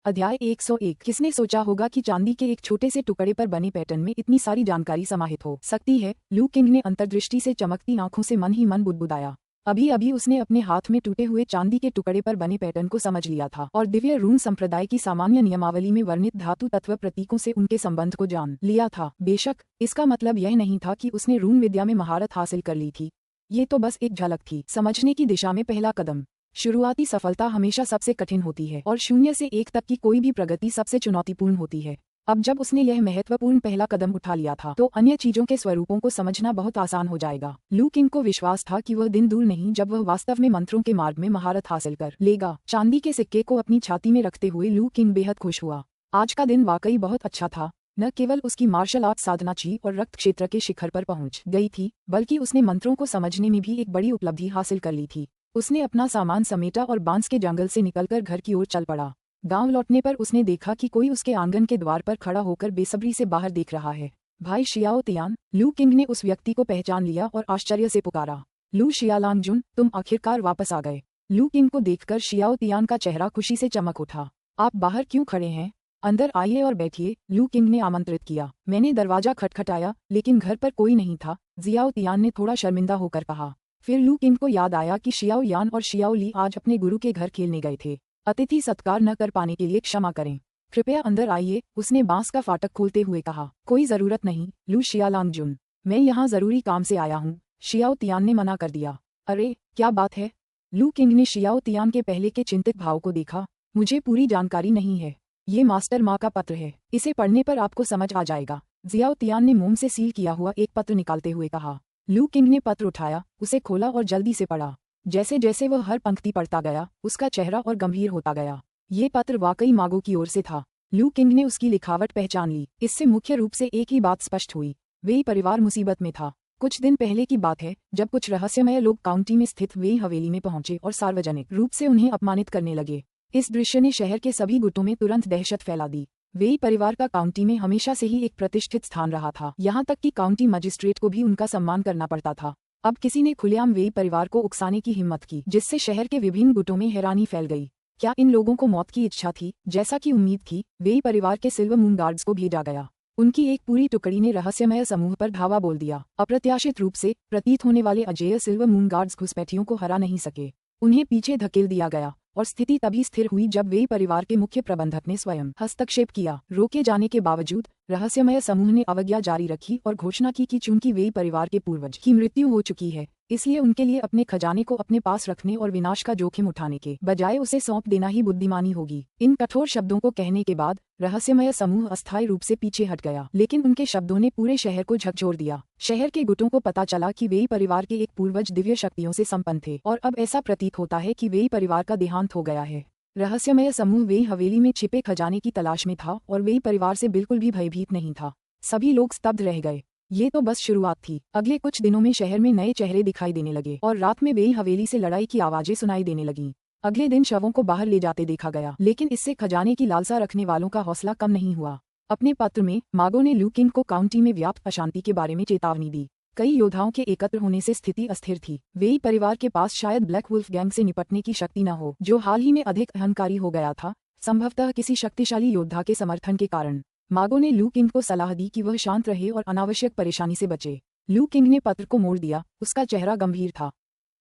अध्याय 101। किसने सोचा होगा कि चांदी के एक छोटे से टुकड़े पर बने पैटर्न में इतनी सारी जानकारी समाहित हो सकती है। लू किंग ने अंतर्दृष्टि से चमकती आंखों से मन ही मन बुदबुदाया। अभी अभी उसने अपने हाथ में टूटे हुए चांदी के टुकड़े पर बने पैटर्न को समझ लिया था और दिव्य रून संप्रदाय की सामान्य नियमावली में वर्णित धातु तत्व प्रतीकों से उनके संबंध को जान लिया था। बेशक इसका मतलब यह नहीं था कि उसने रून विद्या में महारत हासिल कर ली थी। ये तो बस एक झलक थी, समझने की दिशा में पहला कदम। शुरुआती सफलता हमेशा सबसे कठिन होती है और 0 से 1 तक की कोई भी प्रगति सबसे चुनौतीपूर्ण होती है। अब जब उसने यह महत्वपूर्ण पहला कदम उठा लिया था तो अन्य चीजों के स्वरूपों को समझना बहुत आसान हो जाएगा। लू किंग को विश्वास था कि वह दिन दूर नहीं जब वह वास्तव में मंत्रों के मार्ग में महारत हासिल कर लेगा। चांदी के सिक्के को अपनी छाती में रखते हुए लू किंग बेहद खुश हुआ। आज का दिन वाकई बहुत अच्छा था। न केवल उसकी मार्शल आर्ट साधना ची और रक्त क्षेत्र के शिखर पर पहुंच गई थी, बल्कि उसने मंत्रों को समझने में भी एक बड़ी उपलब्धि हासिल कर ली थी। उसने अपना सामान समेटा और बांस के जंगल से निकलकर घर की ओर चल पड़ा। गांव लौटने पर उसने देखा कि कोई उसके आंगन के द्वार पर खड़ा होकर बेसब्री से बाहर देख रहा है। भाई शियाओ तियान। लू किंग ने उस व्यक्ति को पहचान लिया और आश्चर्य से पुकारा, लू शियालांगजुन, तुम आखिरकार वापस आ गए। लू किंग को देखकर शियाओ तियान का चेहरा खुशी से चमक उठा। आप बाहर क्यों खड़े हैं? अंदर आइए और बैठिए, लू किंग ने आमंत्रित किया। मैंने दरवाजा खटखटाया लेकिन घर पर कोई नहीं था, जियाओ तियान ने थोड़ा शर्मिंदा होकर कहा। फिर लू किंग को याद आया कि शियाओ यान और शियाओ ली आज अपने गुरु के घर खेलने गए थे। अतिथि सत्कार न कर पाने के लिए क्षमा करें। कृपया अंदर आइए, उसने बांस का फाटक खोलते हुए कहा। कोई जरूरत नहीं, लू शियालांगजुन, मैं यहाँ जरूरी काम से आया हूँ, शियाओ तियान ने मना कर दिया। अरे क्या बात है? लू किंग ने शियाओ तियान के पहले के चिंतित भाव को देखा। मुझे पूरी जानकारी नहीं है। ये मास्टर माँ का पत्र है, इसे पढ़ने पर आपको समझ आ जाएगा, जियाओ तियान ने मोम से सील किया हुआ एक पत्र निकालते हुए कहा। लू किंग ने पत्र उठाया, उसे खोला और जल्दी से पढ़ा। जैसे जैसे वह हर पंक्ति पढ़ता गया, उसका चेहरा और गंभीर होता गया। ये पत्र वाकई मागो की ओर से था। लू किंग ने उसकी लिखावट पहचान ली। इससे मुख्य रूप से एक ही बात स्पष्ट हुई, वेई परिवार मुसीबत में था। कुछ दिन पहले की बात है जब कुछ रहस्यमय लोग काउंटी में स्थित वेई हवेली में पहुंचे और सार्वजनिक रूप से उन्हें अपमानित करने लगे। इस दृश्य ने शहर के सभी गुटों में तुरंत दहशत फैला दी। वेई परिवार का काउंटी में हमेशा से ही एक प्रतिष्ठित स्थान रहा था, यहाँ तक कि काउंटी मजिस्ट्रेट को भी उनका सम्मान करना पड़ता था। अब किसी ने खुलेआम वेई परिवार को उकसाने की हिम्मत की, जिससे शहर के विभिन्न गुटों में हैरानी फैल गई। क्या इन लोगों को मौत की इच्छा थी? जैसा कि उम्मीद थी, वेई परिवार के सिल्वर मून गार्ड्स को भेजा गया। उनकी एक पूरी टुकड़ी ने रहस्यमय समूह पर धावा बोल दिया। अप्रत्याशित रूप से प्रतीत होने वाले अजेय सिल्वर मून गार्ड्स घुसपैठियों को हरा नहीं सके। उन्हें पीछे धकेल दिया गया और स्थिति तभी स्थिर हुई जब वेई परिवार के मुख्य प्रबंधक ने स्वयं हस्तक्षेप किया। रोके जाने के बावजूद रहस्यमय समूह ने अवज्ञा जारी रखी और घोषणा की कि चूंकि वेई परिवार के पूर्वज की मृत्यु हो चुकी है, इसलिए उनके लिए अपने खजाने को अपने पास रखने और विनाश का जोखिम उठाने के बजाय उसे सौंप देना ही बुद्धिमानी होगी। इन कठोर शब्दों को कहने के बाद रहस्यमय समूह अस्थायी रूप से पीछे हट गया, लेकिन उनके शब्दों ने पूरे शहर को झकझोर दिया। शहर के गुटों को पता चला कि वेई परिवार के एक पूर्वज दिव्य शक्तियों से संपन्न थे और अब ऐसा प्रतीत होता है कि वेई परिवार का देहांत हो गया है। रहस्यमय समूह वेई हवेली में छिपे खजाने की तलाश में था और वेई परिवार से बिल्कुल भी भयभीत नहीं था। सभी लोग स्तब्ध रह गए। ये तो बस शुरुआत थी। अगले कुछ दिनों में शहर में नए चेहरे दिखाई देने लगे और रात में वेई हवेली से लड़ाई की आवाजें सुनाई देने लगीं। अगले दिन शवों को बाहर ले जाते देखा गया, लेकिन इससे खजाने की लालसा रखने वालों का हौसला कम नहीं हुआ। अपने पत्र में मागो ने लू किंग को काउंटी में व्याप्त अशांति के बारे में चेतावनी दी। कई योद्धाओं के एकत्र होने से स्थिति अस्थिर थी। वेई परिवार के पास शायद ब्लैक वुल्फ गैंग से निपटने की शक्ति न हो, जो हाल ही में अधिक अहंकारी हो गया था, संभवतः किसी शक्तिशाली योद्धा के समर्थन के कारण। मागो ने लू किंग को सलाह दी कि वह शांत रहे और अनावश्यक परेशानी से बचे। लू किंग ने पत्र को मोड़ दिया, उसका चेहरा गंभीर था।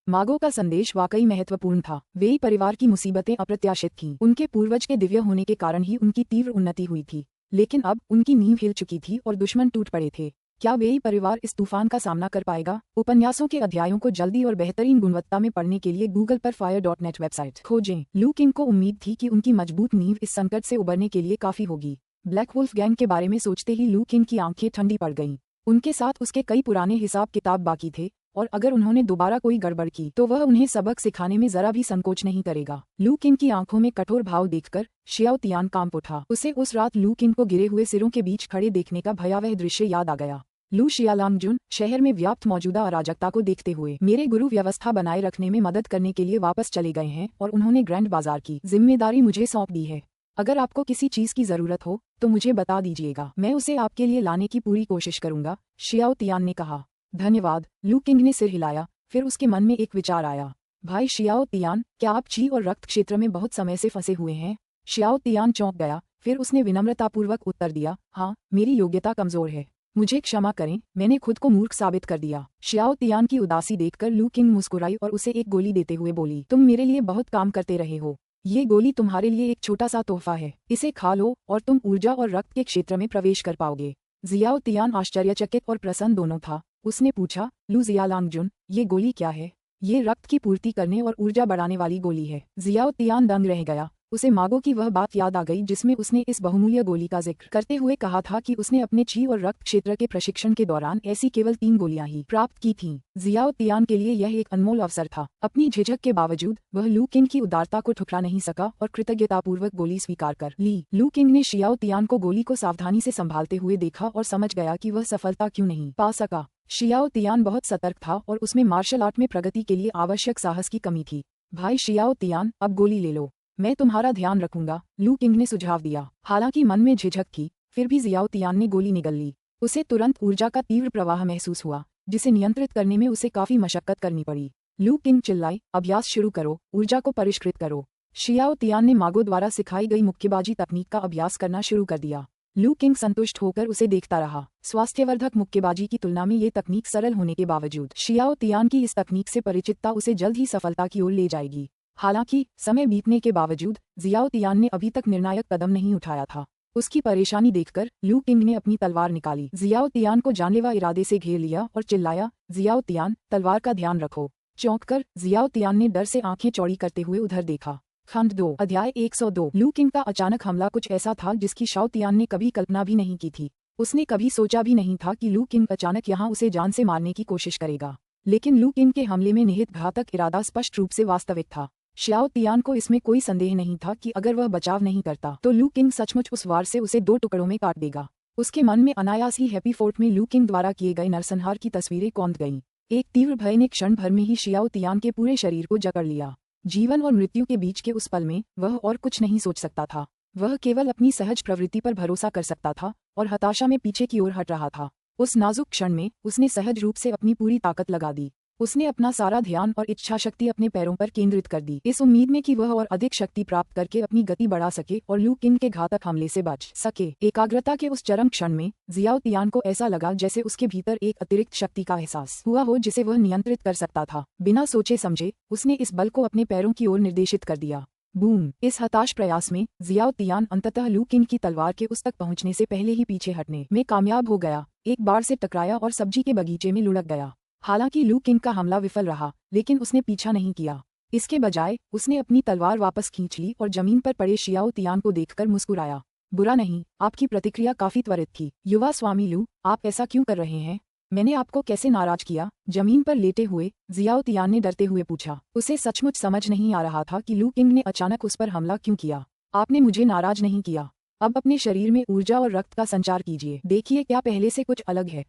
मागो का संदेश वाकई महत्वपूर्ण था। वेई परिवार की मुसीबतें अप्रत्याशित थीं। उनके पूर्वज के दिव्य होने के कारण ही उनकी तीव्र उन्नति हुई थी, लेकिन अब उनकी नींव हिल चुकी थी और दुश्मन टूट पड़े थे। क्या वेई परिवार इस तूफान का सामना कर पाएगा? उपन्यासों के अध्यायों को जल्दी और बेहतरीन गुणवत्ता में पढ़ने के लिए गूगल पर fire.net वेबसाइट खोजें। लू किंग को उम्मीद थी कि उनकी मजबूत नींव इस संकट से उबरने के लिए काफी होगी। ब्लैक वुल्फ गैंग के बारे में सोचते ही लू किंग की आंखें ठंडी पड़ गईं। उनके साथ उसके कई पुराने हिसाब किताब बाकी थे और अगर उन्होंने दोबारा कोई गड़बड़ की तो वह उन्हें सबक सिखाने में जरा भी संकोच नहीं करेगा। लू किंग की आंखों में कठोर भाव देखकर शियाओ तियान कांप उठा। उसे उस रात लू किंग को गिरे हुए सिरों के बीच खड़े देखने का भयावह दृश्य याद आ गया। लू शियालांगजुन, शहर में व्याप्त मौजूदा अराजकता को देखते हुए मेरे गुरु व्यवस्था बनाए रखने में मदद करने के लिए वापस चले गए हैं और उन्होंने ग्रैंड बाजार की जिम्मेदारी मुझे सौंप दी है। अगर आपको किसी चीज की जरूरत हो तो मुझे बता दीजिएगा, मैं उसे आपके लिए लाने की पूरी कोशिश करूंगा, शियाओ तियान ने कहा। धन्यवाद, लू किंग ने सिर हिलाया। फिर उसके मन में एक विचार आया। भाई शियाओ तियान, क्या आप ची और रक्त क्षेत्र में बहुत समय से फंसे हुए हैं? शियाओ तियान चौंक गया, फिर उसने विनम्रतापूर्वक उत्तर दिया, हाँ, मेरी योग्यता कमजोर है, मुझे क्षमा करें, मैंने खुद को मूर्ख साबित कर दिया। शियाओ तियान की उदासी देखकर लू किंग मुस्कुराई और उसे एक गोली देते हुए बोली, तुम मेरे लिए बहुत काम करते रहे हो, ये गोली तुम्हारे लिए एक छोटा सा तोहफा है, इसे खा लो और तुम ऊर्जा और रक्त के क्षेत्र में प्रवेश कर पाओगे। जियाओ तियान आश्चर्यचकित और प्रसन्न दोनों था। उसने पूछा, लू जियालांगजुन, ये गोली क्या है? ये रक्त की पूर्ति करने और ऊर्जा बढ़ाने वाली गोली है। जियाओ तियान दंग रह गया। उसे मागो की वह बात याद आ गई जिसमें उसने इस बहुमूल्य गोली का जिक्र करते हुए कहा था कि उसने अपने ची और रक्त क्षेत्र के प्रशिक्षण के दौरान ऐसी केवल 3 गोलियां ही प्राप्त की थीं। जियाओ तियान के लिए यह एक अनमोल अवसर था। अपनी झिझक के बावजूद वह लू किंग की उदारता को ठुकरा नहीं सका और कृतज्ञतापूर्वक गोली स्वीकार कर ली। लू किंग ने शियाओ तियान को गोली को सावधानी से संभालते हुए देखा और समझ गया कि वह सफलता क्यों नहीं पा सका। शियाओ तियान बहुत सतर्क था और उसमें मार्शल आर्ट में प्रगति के लिए आवश्यक साहस की कमी थी। भाई शियाओ तियान, अब गोली ले लो, मैं तुम्हारा ध्यान रखूंगा, लू किंग ने सुझाव दिया। हालांकि मन में झिझक थी, फिर भी जियाओ तियान ने गोली निगल ली। उसे तुरंत ऊर्जा का तीव्र प्रवाह महसूस हुआ, जिसे नियंत्रित करने में उसे काफी मशक्कत करनी पड़ी। लू किंग चिल्लाई, अभ्यास शुरू करो, ऊर्जा को परिष्कृत करो। शियाओ तियान ने मागो द्वारा सिखाई गई मुक्केबाजी तकनीक का अभ्यास करना शुरू कर दिया। लू किंग संतुष्ट होकर उसे देखता रहा। स्वास्थ्यवर्धक मुक्केबाजी की तुलना में ये तकनीक सरल होने के बावजूद शियाओ तियान की इस तकनीक से परिचितता उसे जल्द ही सफलता की ओर ले जाएगी। हालांकि समय बीतने के बावजूद जियाओ तियान ने अभी तक निर्णायक कदम नहीं उठाया था। उसकी परेशानी देखकर लू किंग ने अपनी तलवार निकाली, जियाओ तियान को जानलेवा इरादे से घेर लिया और चिल्लाया, जियाओ तियान, तलवार का ध्यान रखो। चौंककर जियाओ तियान ने डर से आंखें चौड़ी करते हुए उधर देखा। खंड 2 अध्याय 102। लू किंग का अचानक हमला कुछ ऐसा था जिसकी शियाओ तियान ने कभी कल्पना भी नहीं की थी। उसने कभी सोचा भी नहीं था कि लू किंग अचानक यहाँ उसे जान से मारने की कोशिश करेगा। लेकिन लू किंग के हमले में निहित घातक इरादा स्पष्ट रूप से वास्तविक था। शियाओ तियान को इसमें कोई संदेह नहीं था कि अगर वह बचाव नहीं करता तो लू किंग सचमुच उस वार से उसे 2 टुकड़ों में काट देगा। उसके मन में अनायास ही हैप्पी फोर्ट में लू किंग द्वारा किए गए नरसंहार की तस्वीरें कौंध गईं। एक तीव्र भय ने क्षण भर में ही शियाओ तियान के पूरे शरीर को जकड़ लिया। जीवन और मृत्यु के बीच के उस पल में वह और कुछ नहीं सोच सकता था। वह केवल अपनी सहज प्रवृत्ति पर भरोसा कर सकता था और हताशा में पीछे की ओर हट रहा था। उस नाजुक क्षण में उसने सहज रूप से अपनी पूरी ताकत लगा दी। उसने अपना सारा ध्यान और इच्छा शक्ति अपने पैरों पर केंद्रित कर दी, इस उम्मीद में कि वह और अधिक शक्ति प्राप्त करके अपनी गति बढ़ा सके और लू किंग के घातक हमले से बच सके। एकाग्रता के उस चरम क्षण में जियाओ तियान को ऐसा लगा जैसे उसके भीतर एक अतिरिक्त शक्ति का एहसास हुआ हो जिसे वह नियंत्रित कर सकता था। बिना सोचे समझे उसने इस बल को अपने पैरों की ओर निर्देशित कर दिया। बूम! इस हताश प्रयास में जियाओ तियान अंततः लू किंग की तलवार के उस तक पहुंचने से पहले ही पीछे हटने में कामयाब हो गया। एक बार से टकराया और सब्जी के बगीचे में लुढ़क गया। हालांकि लू किंग का हमला विफल रहा, लेकिन उसने पीछा नहीं किया। इसके बजाय उसने अपनी तलवार वापस खींच ली और जमीन पर पड़े शियाओ तियान को देखकर मुस्कुराया। बुरा नहीं, आपकी प्रतिक्रिया काफी त्वरित थी। युवा स्वामी लू, आप ऐसा क्यों कर रहे हैं? मैंने आपको कैसे नाराज किया? जमीन पर लेटे हुए जियाओ तियान ने डरते हुए पूछा। उसे सचमुच समझ नहीं आ रहा था कि लू किंग ने अचानक उस पर हमला क्यों किया। आपने मुझे नाराज नहीं किया। अब अपने शरीर में ऊर्जा और रक्त का संचार कीजिए, देखिए क्या पहले से कुछ अलग है।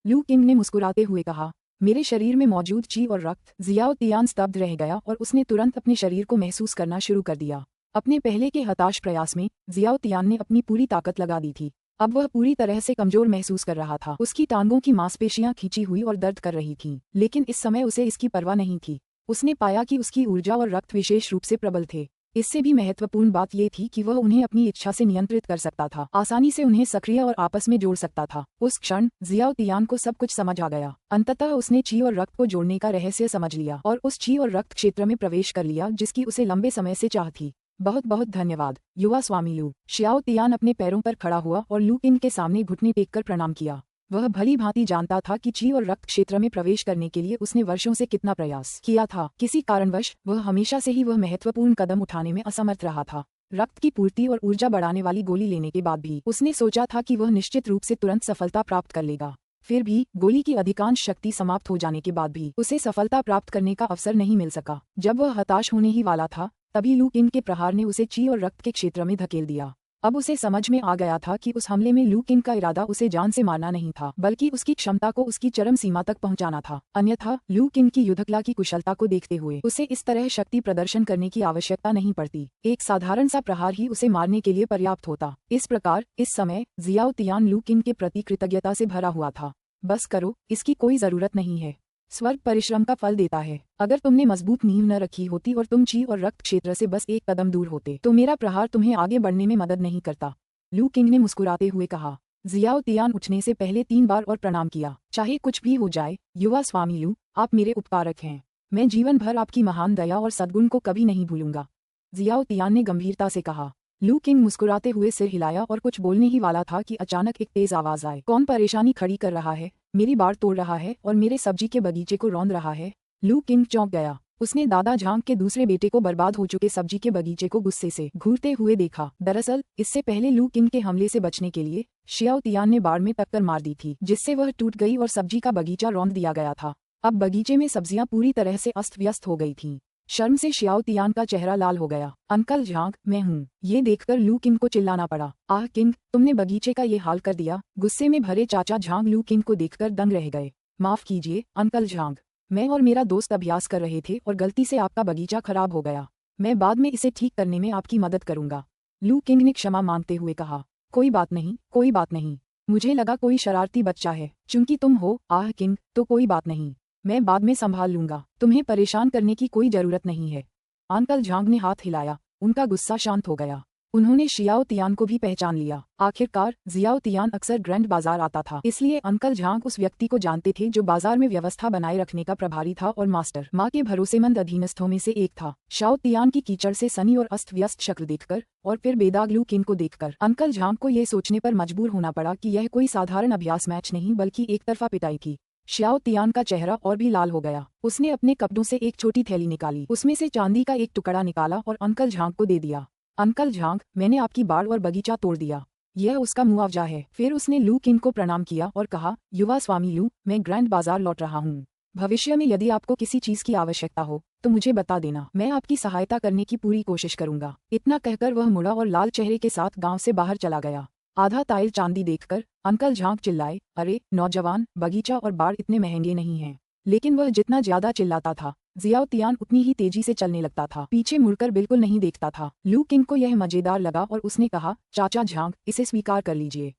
लू किंग ने मुस्कुराते हुए कहा, मेरे शरीर में मौजूद ची और रक्त। जियाओ तियान स्तब्ध रह गया और उसने तुरंत अपने शरीर को महसूस करना शुरू कर दिया। अपने पहले के हताश प्रयास में जियाओ तियान ने अपनी पूरी ताकत लगा दी थी। अब वह पूरी तरह से कमजोर महसूस कर रहा था। उसकी टांगों की मांसपेशियां खींची हुई और दर्द कर रही थीं, लेकिन इस समय उसे इसकी परवाह नहीं थी। उसने पाया कि उसकी ऊर्जा और रक्त विशेष रूप से प्रबल थे। इससे भी महत्वपूर्ण बात यह थी कि वह उन्हें अपनी इच्छा से नियंत्रित कर सकता था, आसानी से उन्हें सक्रिय और आपस में जोड़ सकता था। उस क्षण जियाओ तियान को सब कुछ समझ आ गया। अंततः उसने ची और रक्त को जोड़ने का रहस्य समझ लिया और उस ची और रक्त क्षेत्र में प्रवेश कर लिया जिसकी उसे लंबे समय से चाह थी। बहुत बहुत धन्यवाद, युवा स्वामी लू। शियाओ तियान अपने पैरों पर खड़ा हुआ और लू किंग के सामने घुटने टेककर प्रणाम किया। वह भली भांति जानता था कि ची और रक्त क्षेत्र में प्रवेश करने के लिए उसने वर्षों से कितना प्रयास किया था। किसी कारणवश वह हमेशा से ही वह महत्वपूर्ण कदम उठाने में असमर्थ रहा था। रक्त की पूर्ति और ऊर्जा बढ़ाने वाली गोली लेने के बाद भी उसने सोचा था कि वह निश्चित रूप से तुरंत सफलता प्राप्त कर लेगा। फिर भी गोली की अधिकांश शक्ति समाप्त हो जाने के बाद भी उसे सफलता प्राप्त करने का अवसर नहीं मिल सका। जब वह हताश होने ही वाला था, तभी लू किंग के प्रहार ने उसे ची और रक्त के क्षेत्र में धकेल दिया। अब उसे समझ में आ गया था कि उस हमले में लू किंग का इरादा उसे जान से मारना नहीं था, बल्कि उसकी क्षमता को उसकी चरम सीमा तक पहुंचाना था। अन्यथा लू किंग की युद्धकला की कुशलता को देखते हुए उसे इस तरह शक्ति प्रदर्शन करने की आवश्यकता नहीं पड़ती। एक साधारण सा प्रहार ही उसे मारने के लिए पर्याप्त होता। इस प्रकार इस समय जियाओ तियान लू किंग के प्रति कृतज्ञता से भरा हुआ था। बस करो, इसकी कोई जरूरत नहीं है। स्वर्ग परिश्रम का फल देता है। अगर तुमने मजबूत नींव न रखी होती और तुम ची और रक्त क्षेत्र से बस एक कदम दूर होते तो मेरा प्रहार तुम्हें आगे बढ़ने में मदद नहीं करता, लू किंग ने मुस्कुराते हुए कहा। जियाओ तियान उठने से पहले 3 बार और प्रणाम किया। चाहे कुछ भी हो जाए युवा स्वामी लू, आप मेरे उपकारक हैं। मैं जीवन भर आपकी महान दया और सद्गुण को कभी नहीं भूलूंगा, जियाओ तियान ने गंभीरता से कहा। लू किंग मुस्कुराते हुए सिर हिलाया और कुछ बोलने ही वाला था कि अचानक एक तेज आवाज आए। कौन परेशानी खड़ी कर रहा है, मेरी बाड़ तोड़ रहा है और मेरे सब्जी के बगीचे को रौंद रहा है। लू किंग चौंक गया। उसने दादा झांग के दूसरे बेटे को बर्बाद हो चुके सब्जी के बगीचे को गुस्से से घूरते हुए देखा। दरअसल इससे पहले लू किंग के हमले से बचने के लिए शियाओ तियान ने बाड़ में टक्कर मार दी थी, जिससे वह टूट गई और सब्जी का बगीचा रौंद दिया गया था। अब बगीचे में सब्जियां पूरी तरह से अस्त व्यस्त हो गई थीं। शर्म से शियाओ तियान का चेहरा लाल हो गया। अंकल झांग, मैं हूँ। ये देखकर लू किंग को चिल्लाना पड़ा। आह किंग, तुमने बगीचे का ये हाल कर दिया। गुस्से में भरे चाचा झांग लू किंग को देखकर दंग रह गए। माफ कीजिए अंकल झांग, मैं और मेरा दोस्त अभ्यास कर रहे थे और गलती से आपका बगीचा खराब हो गया। मैं बाद में इसे ठीक करने में आपकी मदद करूंगा, लू किंग ने क्षमा मांगते हुए कहा। कोई बात नहीं, कोई बात नहीं। मुझे लगा कोई शरारती बच्चा है। चूंकि तुम हो आह किंग, तो कोई बात नहीं, मैं बाद में संभाल लूंगा। तुम्हें परेशान करने की कोई जरूरत नहीं है। अंकल झांग ने हाथ हिलाया। उनका गुस्सा शांत हो गया। उन्होंने शियाओ तियान को भी पहचान लिया। आखिरकार जियाओ तियान अक्सर ग्रैंड बाजार आता था, इसलिए अंकल झांग उस व्यक्ति को जानते थे जो बाजार में व्यवस्था बनाए रखने का प्रभारी था और मास्टर माँ के भरोसेमंद अधीनस्थों में से एक था। शाओ तियान की कीचड़ से सनी और अस्त व्यस्त शक्ल देखकर और फिर बेदाग लू किंग को देखकर अंकल झांग को ये सोचने पर मजबूर होना पड़ा कि यह कोई साधारण अभ्यास मैच नहीं बल्कि एक तरफा पिटाई थी। शियाओ तियान का चेहरा और भी लाल हो गया। उसने अपने कपड़ों से एक छोटी थैली निकाली, उसमें से चांदी का एक टुकड़ा निकाला और अंकल झांग को दे दिया। अंकल झांग, मैंने आपकी बाड़ और बगीचा तोड़ दिया, यह उसका मुआवजा है। फिर उसने लू किंग को प्रणाम किया और कहा, युवा स्वामी लू, मैं ग्रैंड बाजार लौट रहा हूँ। भविष्य में यदि आपको किसी चीज की आवश्यकता हो तो मुझे बता देना, मैं आपकी सहायता करने की पूरी कोशिश करूंगा। इतना कहकर वह मुड़ा और लाल चेहरे के साथ गाँव से बाहर चला गया। आधा ताइल चांदी देखकर अंकल झांग चिल्लाए, अरे नौजवान, बगीचा और बाड़ इतने महंगे नहीं हैं। लेकिन वह जितना ज्यादा चिल्लाता था जियाओ तियान उतनी ही तेजी से चलने लगता था, पीछे मुड़कर बिल्कुल नहीं देखता था। लू किंग को यह मजेदार लगा और उसने कहा, चाचा झांग, इसे स्वीकार कर लीजिए,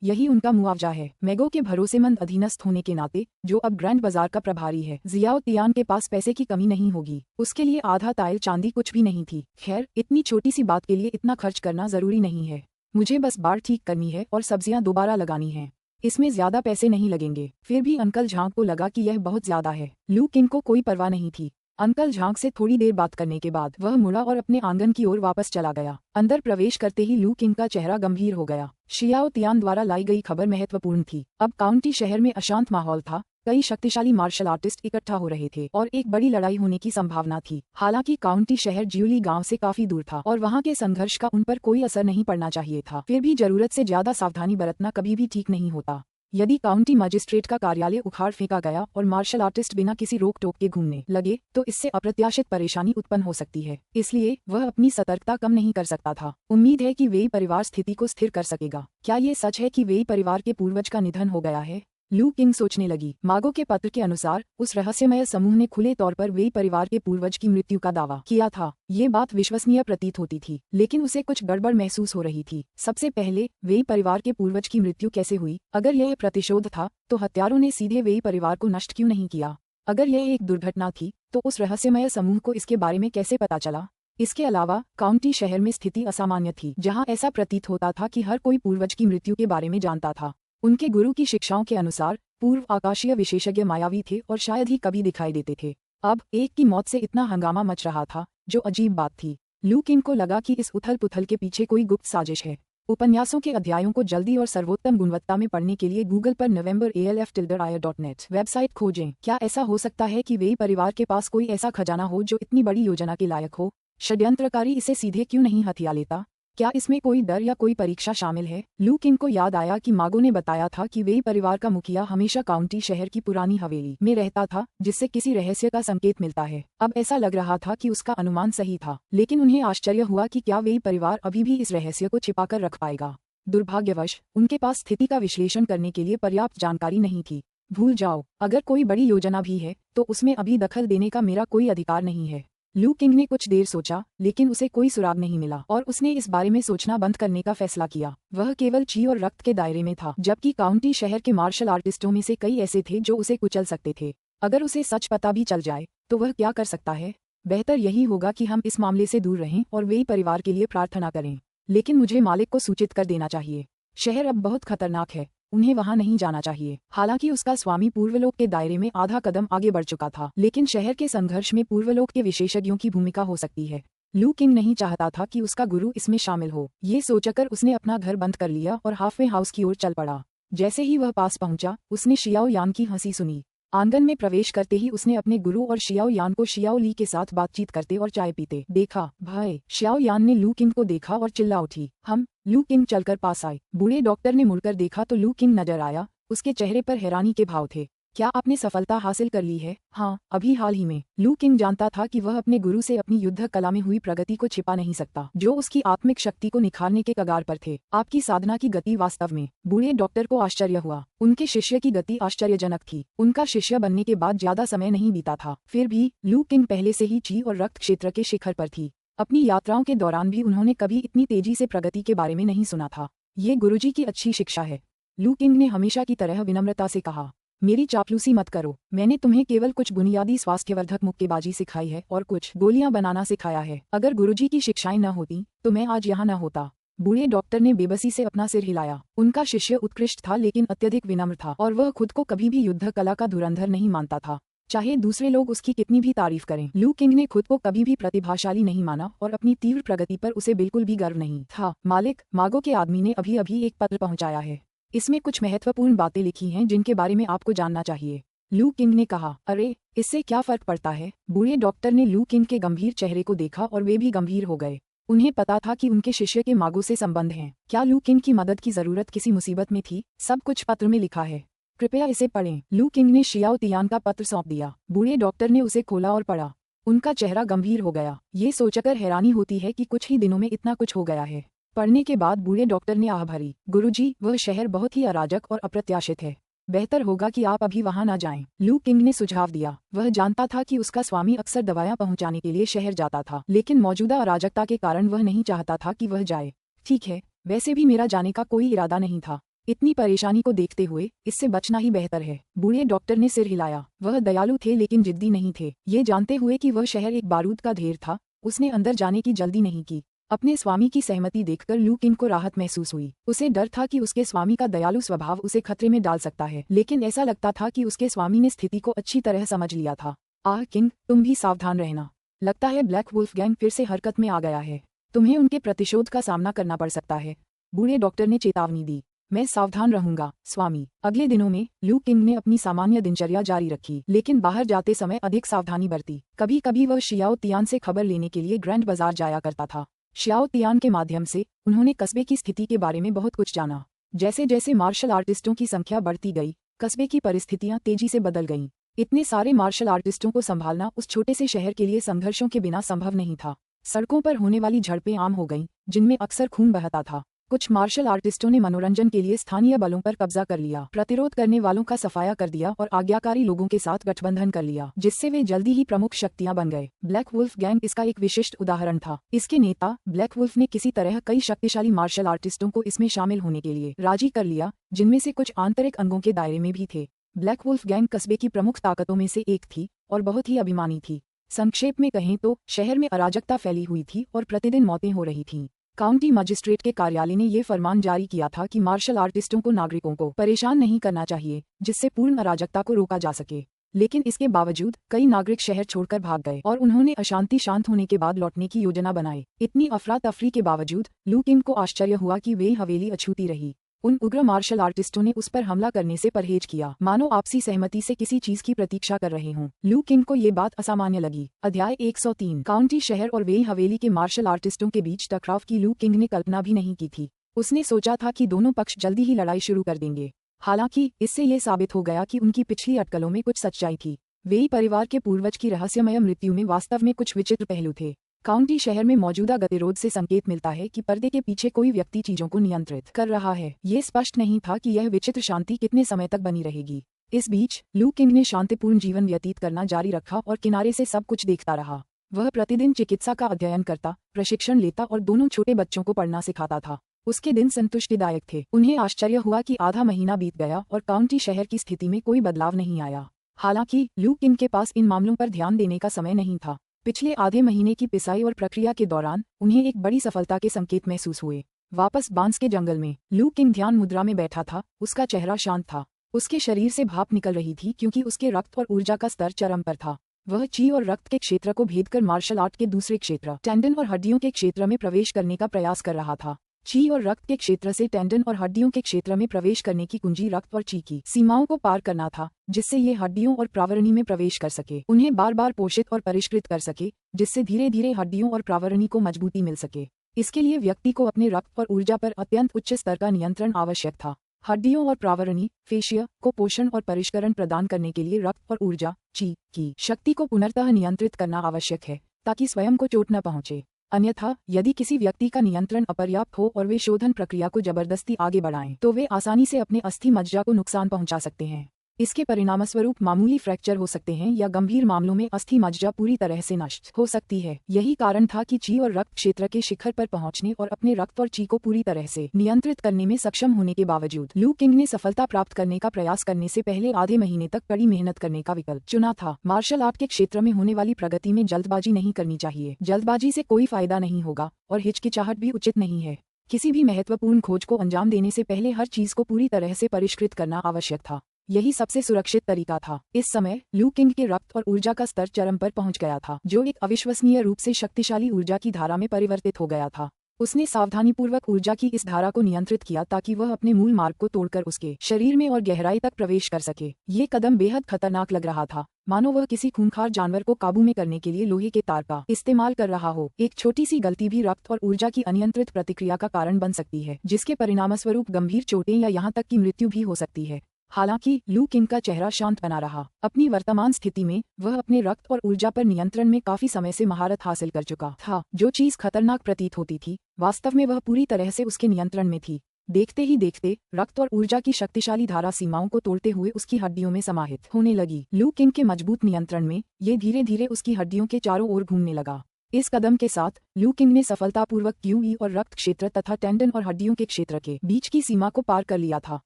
यही उनका मुआवजा है। मैगो के भरोसेमंद अधीनस्थ होने के नाते जो अब ग्रैंड बाजार का प्रभारी है, जियाओ तियान के पास पैसे की कमी नहीं होगी। उसके लिए आधा ताइल चांदी कुछ भी नहीं थी। खैर, इतनी छोटी सी बात के लिए इतना खर्च करना जरूरी नहीं है। मुझे बस बाड़ ठीक करनी है और सब्जियां दोबारा लगानी हैं। इसमें ज्यादा पैसे नहीं लगेंगे। फिर भी अंकल झांग को लगा कि यह बहुत ज्यादा है। लू किंग को कोई परवाह नहीं थी। अंकल झांग से थोड़ी देर बात करने के बाद वह मुड़ा और अपने आंगन की ओर वापस चला गया। अंदर प्रवेश करते ही लू किंग का चेहरा गंभीर हो गया। शियाओ तियान द्वारा लाई गई खबर महत्वपूर्ण थी। अब काउंटी शहर में अशांत माहौल था। कई शक्तिशाली मार्शल आर्टिस्ट इकट्ठा हो रहे थे और एक बड़ी लड़ाई होने की संभावना थी। हालांकि काउंटी शहर ज्यूली गांव से काफी दूर था और वहां के संघर्ष का उन पर कोई असर नहीं पड़ना चाहिए था। फिर भी जरूरत से ज्यादा सावधानी बरतना कभी भी ठीक नहीं होता। यदि काउंटी मजिस्ट्रेट का कार्यालय उखाड़ फेंका गया और मार्शल आर्टिस्ट बिना किसी रोक टोक के घूमने लगे तो इससे अप्रत्याशित परेशानी उत्पन्न हो सकती है। इसलिए वह अपनी सतर्कता कम नहीं कर सकता था। उम्मीद है कि वेई परिवार स्थिति को स्थिर कर सकेगा। क्या ये सच है कि वेई परिवार के पूर्वज का निधन हो गया है? लू किंग सोचने लगी। मागो के पत्र के अनुसार उस रहस्यमय समूह ने खुले तौर पर वेई परिवार के पूर्वज की मृत्यु का दावा किया था। ये बात विश्वसनीय प्रतीत होती थी, लेकिन उसे कुछ गड़बड़ महसूस हो रही थी। सबसे पहले, वेई परिवार के पूर्वज की मृत्यु कैसे हुई? अगर यह प्रतिशोध था तो हत्यारों ने सीधे वेई परिवार को नष्ट क्यों नहीं किया? अगर यह एक दुर्घटना थी तो उस रहस्यमय समूह को इसके बारे में कैसे पता चला? इसके अलावा काउंटी शहर में स्थिति असामान्य थी, जहाँ ऐसा प्रतीत होता था कि हर कोई पूर्वज की मृत्यु के बारे में जानता था। उनके गुरु की शिक्षाओं के अनुसार पूर्व आकाशीय विशेषज्ञ मायावी थे और शायद ही कभी दिखाई देते थे। अब एक की मौत से इतना हंगामा मच रहा था, जो अजीब बात थी। लू किंग को लगा कि इस उथल पुथल के पीछे कोई गुप्त साजिश है। उपन्यासों के अध्यायों को जल्दी और सर्वोत्तम गुणवत्ता में पढ़ने के लिए गूगल पर novemberalf.ir.net वेबसाइट खोजें। क्या ऐसा हो सकता है कि वेई परिवार के पास कोई ऐसा खजाना हो जो इतनी बड़ी योजना के लायक हो? षड्यंत्रकारी इसे सीधे क्यों नहीं हथिया लेता? क्या इसमें कोई डर या कोई परीक्षा शामिल है? लू किंग को याद आया कि मागो ने बताया था कि वेई परिवार का मुखिया हमेशा काउंटी शहर की पुरानी हवेली में रहता था, जिससे किसी रहस्य का संकेत मिलता है। अब ऐसा लग रहा था कि उसका अनुमान सही था, लेकिन उन्हें आश्चर्य हुआ कि क्या वेई परिवार अभी भी इस रहस्य को छिपाकर रख पाएगा। दुर्भाग्यवश उनके पास स्थिति का विश्लेषण करने के लिए पर्याप्त जानकारी नहीं थी। भूल जाओ, अगर कोई बड़ी योजना भी है तो उसमें अभी दखल देने का मेरा कोई अधिकार नहीं है। लू किंग ने कुछ देर सोचा, लेकिन उसे कोई सुराग नहीं मिला और उसने इस बारे में सोचना बंद करने का फैसला किया। वह केवल ची और रक्त के दायरे में था, जबकि काउंटी शहर के मार्शल आर्टिस्टों में से कई ऐसे थे जो उसे कुचल सकते थे। अगर उसे सच पता भी चल जाए तो वह क्या कर सकता है? बेहतर यही होगा कि हम इस मामले से दूर रहें और वेई परिवार के लिए प्रार्थना करें। लेकिन मुझे मालिक को सूचित कर देना चाहिए। शहर अब बहुत खतरनाक है, उन्हें वहां नहीं जाना चाहिए। हालांकि उसका स्वामी पूर्वलोक के दायरे में आधा कदम आगे बढ़ चुका था, लेकिन शहर के संघर्ष में पूर्वलोक के विशेषज्ञों की भूमिका हो सकती है। लू किंग नहीं चाहता था कि उसका गुरु इसमें शामिल हो। ये सोचकर उसने अपना घर बंद कर लिया और हाफवे हाउस की ओर चल पड़ा। जैसे ही वह पास पहुंचा, उसने शियाओ यान की हंसी सुनी। आंगन में प्रवेश करते ही उसने अपने गुरु और शियाओ यान को शियाओ ली के साथ बातचीत करते और चाय पीते देखा। भाई, शियाओ यान ने लू किंग को देखा और चिल्ला उठी। हम। लू किंग चलकर पास आए। बूढ़े डॉक्टर ने मुड़कर देखा तो लू किंग नजर आया। उसके चेहरे पर हैरानी के भाव थे। क्या आपने सफलता हासिल कर ली है? हाँ, अभी हाल ही में। लू किंग जानता था कि वह अपने गुरु से अपनी युद्ध कला में हुई प्रगति को छिपा नहीं सकता, जो उसकी आत्मिक शक्ति को निखारने के कगार पर थे। आपकी साधना की गति वास्तव में। बूढ़े डॉक्टर को आश्चर्य हुआ। उनके शिष्य की गति आश्चर्यजनक थी। उनका शिष्य बनने के बाद ज्यादा समय नहीं बीता था, फिर भी लू किंग पहले से ही ची और रक्त क्षेत्र के शिखर पर थी। अपनी यात्राओं के दौरान भी उन्होंने कभी इतनी तेजी से प्रगति के बारे में नहीं सुना था। ये गुरुजी की अच्छी शिक्षा है, लू किंग ने हमेशा की तरह विनम्रता से कहा। मेरी चापलूसी मत करो। मैंने तुम्हें केवल कुछ बुनियादी स्वास्थ्यवर्धक मुक्केबाजी सिखाई है और कुछ गोलियां बनाना सिखाया है। अगर गुरुजी की शिक्षाएं न होती तो मैं आज यहाँ न होता। बूढ़े डॉक्टर ने बेबसी से अपना सिर हिलाया। उनका शिष्य उत्कृष्ट था लेकिन अत्यधिक विनम्र था और वह खुद को कभी भी युद्ध कला का धुरंधर नहीं मानता था, चाहे दूसरे लोग उसकी कितनी भी तारीफ करें। लू किंग ने खुद को कभी भी प्रतिभाशाली नहीं माना और अपनी तीव्र प्रगति पर उसे बिल्कुल भी गर्व नहीं था। मालिक, मागो के आदमी ने अभी अभी एक पत्र पहुंचाया है। इसमें कुछ महत्वपूर्ण बातें लिखी हैं जिनके बारे में आपको जानना चाहिए। लू किंग ने कहा। अरे, इससे क्या फर्क पड़ता है? बूढ़े डॉक्टर ने लू किंग के गंभीर चेहरे को देखा और वे भी गंभीर हो गए। उन्हें पता था कि उनके शिष्य के मागो से संबंध हैं। क्या लू किंग की मदद की जरूरत किसी मुसीबत में थी? सब कुछ पत्र में लिखा है, कृपया इसे पढ़ें। लू किंग ने शियाओ तियान का पत्र सौंप दिया। बूढ़े डॉक्टर ने उसे खोला और पढ़ा। उनका चेहरा गंभीर हो गया। ये सोचकर हैरानी होती है कि कुछ ही दिनों में इतना कुछ हो गया है। पढ़ने के बाद बूढ़े डॉक्टर ने आह भरी। गुरुजी, वह शहर बहुत ही अराजक और अप्रत्याशित है। बेहतर होगा कि आप अभी वहां न जाएं। लू किंग ने सुझाव दिया। वह जानता था कि उसका स्वामी अक्सर दवाएं पहुंचाने के लिए शहर जाता था, लेकिन मौजूदा अराजकता के कारण वह नहीं चाहता था कि वह जाए। ठीक है, वैसे भी मेरा जाने का कोई इरादा नहीं था। इतनी परेशानी को देखते हुए इससे बचना ही बेहतर है। बूढ़े डॉक्टर ने सिर हिलाया। वह दयालु थे लेकिन जिद्दी नहीं थे। ये जानते हुए कि वह शहर एक बारूद का ढेर था, उसने अंदर जाने की जल्दी नहीं की। अपने स्वामी की सहमति देखकर लू किंग को राहत महसूस हुई। उसे डर था कि उसके स्वामी का दयालु स्वभाव उसे खतरे में डाल सकता है, लेकिन ऐसा लगता था कि उसके स्वामी ने स्थिति को अच्छी तरह समझ लिया था। आह किंग, तुम भी सावधान रहना। लगता है ब्लैक वुल्फ गैंग फिर से हरकत में आ गया है। तुम्हें उनके प्रतिशोध का सामना करना पड़ सकता है। बूढ़े डॉक्टर ने चेतावनी दी। मैं सावधान रहूंगा, स्वामी। अगले दिनों में लू किंग ने अपनी सामान्य दिनचर्या जारी रखी, लेकिन बाहर जाते समय अधिक सावधानी बरती। कभी कभी वह शियाओ तियान से खबर लेने के लिए ग्रैंड बाजार जाया करता था। शियाओ तियान के माध्यम से उन्होंने कस्बे की स्थिति के बारे में बहुत कुछ जाना। जैसे जैसे मार्शल आर्टिस्टों की संख्या बढ़ती गई, कस्बे की परिस्थितियां तेजी से बदल गईं। इतने सारे मार्शल आर्टिस्टों को संभालना उस छोटे से शहर के लिए संघर्षों के बिना संभव नहीं था। सड़कों पर होने वाली झड़पें आम हो गईं, जिनमें अक्सर खून बहता था। कुछ मार्शल आर्टिस्टों ने मनोरंजन के लिए स्थानीय बलों पर कब्जा कर लिया, प्रतिरोध करने वालों का सफाया कर दिया और आज्ञाकारी लोगों के साथ गठबंधन कर लिया, जिससे वे जल्दी ही प्रमुख शक्तियां बन गए। ब्लैक वुल्फ गैंग इसका एक विशिष्ट उदाहरण था। इसके नेता ब्लैक वुल्फ ने किसी तरह कई शक्तिशाली मार्शल आर्टिस्टों को इसमें शामिल होने के लिए राजी कर लिया, जिनमें से कुछ आंतरिक अंगों के दायरे में भी थे। ब्लैक वुल्फ गैंग कस्बे की प्रमुख ताकतों में से एक थी और बहुत ही अभिमानी थी। संक्षेप में कहें तो शहर में अराजकता फैली हुई थी और प्रतिदिन मौतें हो रही थीं। काउंटी मजिस्ट्रेट के कार्यालय ने ये फरमान जारी किया था कि मार्शल आर्टिस्टों को नागरिकों को परेशान नहीं करना चाहिए, जिससे पूर्ण अराजकता को रोका जा सके। लेकिन इसके बावजूद कई नागरिक शहर छोड़कर भाग गए और उन्होंने अशांति शांत होने के बाद लौटने की योजना बनाई। इतनी अफरा तफरी के बावजूद लू किंग को आश्चर्य हुआ कि वे हवेली अछूती रही। उन उग्र मार्शल आर्टिस्टों ने उस पर हमला करने से परहेज किया, मानो आपसी सहमति से किसी चीज की प्रतीक्षा कर रहे हों। लू किंग को ये बात असामान्य लगी। अध्याय 103। काउंटी शहर और वेई हवेली के मार्शल आर्टिस्टों के बीच टकराव की लू किंग ने कल्पना भी नहीं की थी। उसने सोचा था कि दोनों पक्ष जल्दी ही लड़ाई शुरू कर देंगे। हालांकि इससे ये साबित हो गया कि उनकी पिछली अटकलों में कुछ सच्चाई थी। वेई परिवार के पूर्वज की रहस्यमय मृत्यु में वास्तव में कुछ विचित्र पहलू थे। काउंटी शहर में मौजूदा गतिरोध से संकेत मिलता है कि पर्दे के पीछे कोई व्यक्ति चीजों को नियंत्रित कर रहा है। ये स्पष्ट नहीं था कि यह विचित्र शांति कितने समय तक बनी रहेगी। इस बीच लू किंग ने शांतिपूर्ण जीवन व्यतीत करना जारी रखा और किनारे से सब कुछ देखता रहा। वह प्रतिदिन चिकित्सा का अध्ययन करता, प्रशिक्षण लेता और दोनों छोटे बच्चों को पढ़ना सिखाता था। उसके दिन संतुष्टिदायक थे। उन्हें आश्चर्य हुआ कि आधा महीना बीत गया और काउंटी शहर की स्थिति में कोई बदलाव नहीं आया। हालांकि लू किंग के पास इन मामलों पर ध्यान देने का समय नहीं था। पिछले आधे महीने की पिसाई और प्रक्रिया के दौरान उन्हें एक बड़ी सफलता के संकेत महसूस हुए। वापस बांस के जंगल में लू किंग ध्यान मुद्रा में बैठा था। उसका चेहरा शांत था। उसके शरीर से भाप निकल रही थी क्योंकि उसके रक्त और ऊर्जा का स्तर चरम पर था। वह ची और रक्त के क्षेत्र को भेदकर मार्शल आर्ट के दूसरे क्षेत्र टेंडन और हड्डियों के क्षेत्र में प्रवेश करने का प्रयास कर रहा था। ची और रक्त के क्षेत्र से टेंडन और हड्डियों के क्षेत्र में प्रवेश करने की कुंजी रक्त और ची की सीमाओं को पार करना था, जिससे ये हड्डियों और प्रावरणी में प्रवेश कर सके, उन्हें बार बार पोषित और परिष्कृत कर सके, जिससे धीरे धीरे हड्डियों और प्रावरणी को मजबूती मिल सके। इसके लिए व्यक्ति को अपने रक्त और ऊर्जा पर अत्यंत उच्च स्तर का नियंत्रण आवश्यक था। हड्डियों और प्रावरणी फेशिया को पोषण और परिष्करण प्रदान करने के लिए रक्त और ऊर्जा ची की शक्ति को पुनर्तः नियंत्रित करना आवश्यक है, ताकि स्वयं को चोट न पहुंचे। अन्यथा यदि किसी व्यक्ति का नियंत्रण अपर्याप्त हो और वे शोधन प्रक्रिया को जबरदस्ती आगे बढ़ाएं, तो वे आसानी से अपने अस्थि मज्जा को नुकसान पहुंचा सकते हैं। इसके परिणामस्वरूप मामूली फ्रैक्चर हो सकते हैं या गंभीर मामलों में अस्थि मज्जा पूरी तरह से नष्ट हो सकती है। यही कारण था कि ची और रक्त क्षेत्र के शिखर पर पहुंचने और अपने रक्त और ची को पूरी तरह से नियंत्रित करने में सक्षम होने के बावजूद लू किंग ने सफलता प्राप्त करने का प्रयास करने से पहले आधे महीने तक कड़ी मेहनत करने का विकल्प चुना था। मार्शल आर्ट के क्षेत्र में होने वाली प्रगति में जल्दबाजी नहीं करनी चाहिए। जल्दबाजी से कोई फायदा नहीं होगा और हिचकिचाहट भी उचित नहीं है। किसी भी महत्वपूर्ण खोज को अंजाम देने से पहले हर चीज को पूरी तरह से परिष्कृत करना आवश्यक था। यही सबसे सुरक्षित तरीका था। इस समय लू किंग के रक्त और ऊर्जा का स्तर चरम पर पहुंच गया था, जो एक अविश्वसनीय रूप से शक्तिशाली ऊर्जा की धारा में परिवर्तित हो गया था। उसने सावधानीपूर्वक ऊर्जा की इस धारा को नियंत्रित किया ताकि वह अपने मूल मार्ग को तोड़कर उसके शरीर में और गहराई तक प्रवेश कर सके। ये कदम बेहद खतरनाक लग रहा था, मानो वह किसी खूंखार जानवर को काबू में करने के लिए लोहे के तार का इस्तेमाल कर रहा हो। एक छोटी सी गलती भी रक्त और ऊर्जा की अनियंत्रित प्रतिक्रिया का कारण बन सकती है, जिसके परिणामस्वरूप गंभीर चोटें या यहाँ तक की मृत्यु भी हो सकती है। हालांकि लू किंग का चेहरा शांत बना रहा। अपनी वर्तमान स्थिति में वह अपने रक्त और ऊर्जा पर नियंत्रण में काफी समय से महारत हासिल कर चुका था। जो चीज खतरनाक प्रतीत होती थी, वास्तव में वह पूरी तरह से उसके नियंत्रण में थी। देखते ही देखते रक्त और ऊर्जा की शक्तिशाली धारा सीमाओं को तोड़ते हुए उसकी हड्डियों में समाहित होने लगी। लू किंग के मजबूत नियंत्रण में ये धीरे धीरे उसकी हड्डियों के चारों ओर घूमने लगा। इस कदम के साथ लू किंग ने सफलतापूर्वक क्यूई और रक्त क्षेत्र तथा टेंडन और हड्डियों के क्षेत्र के बीच की सीमा को पार कर लिया था।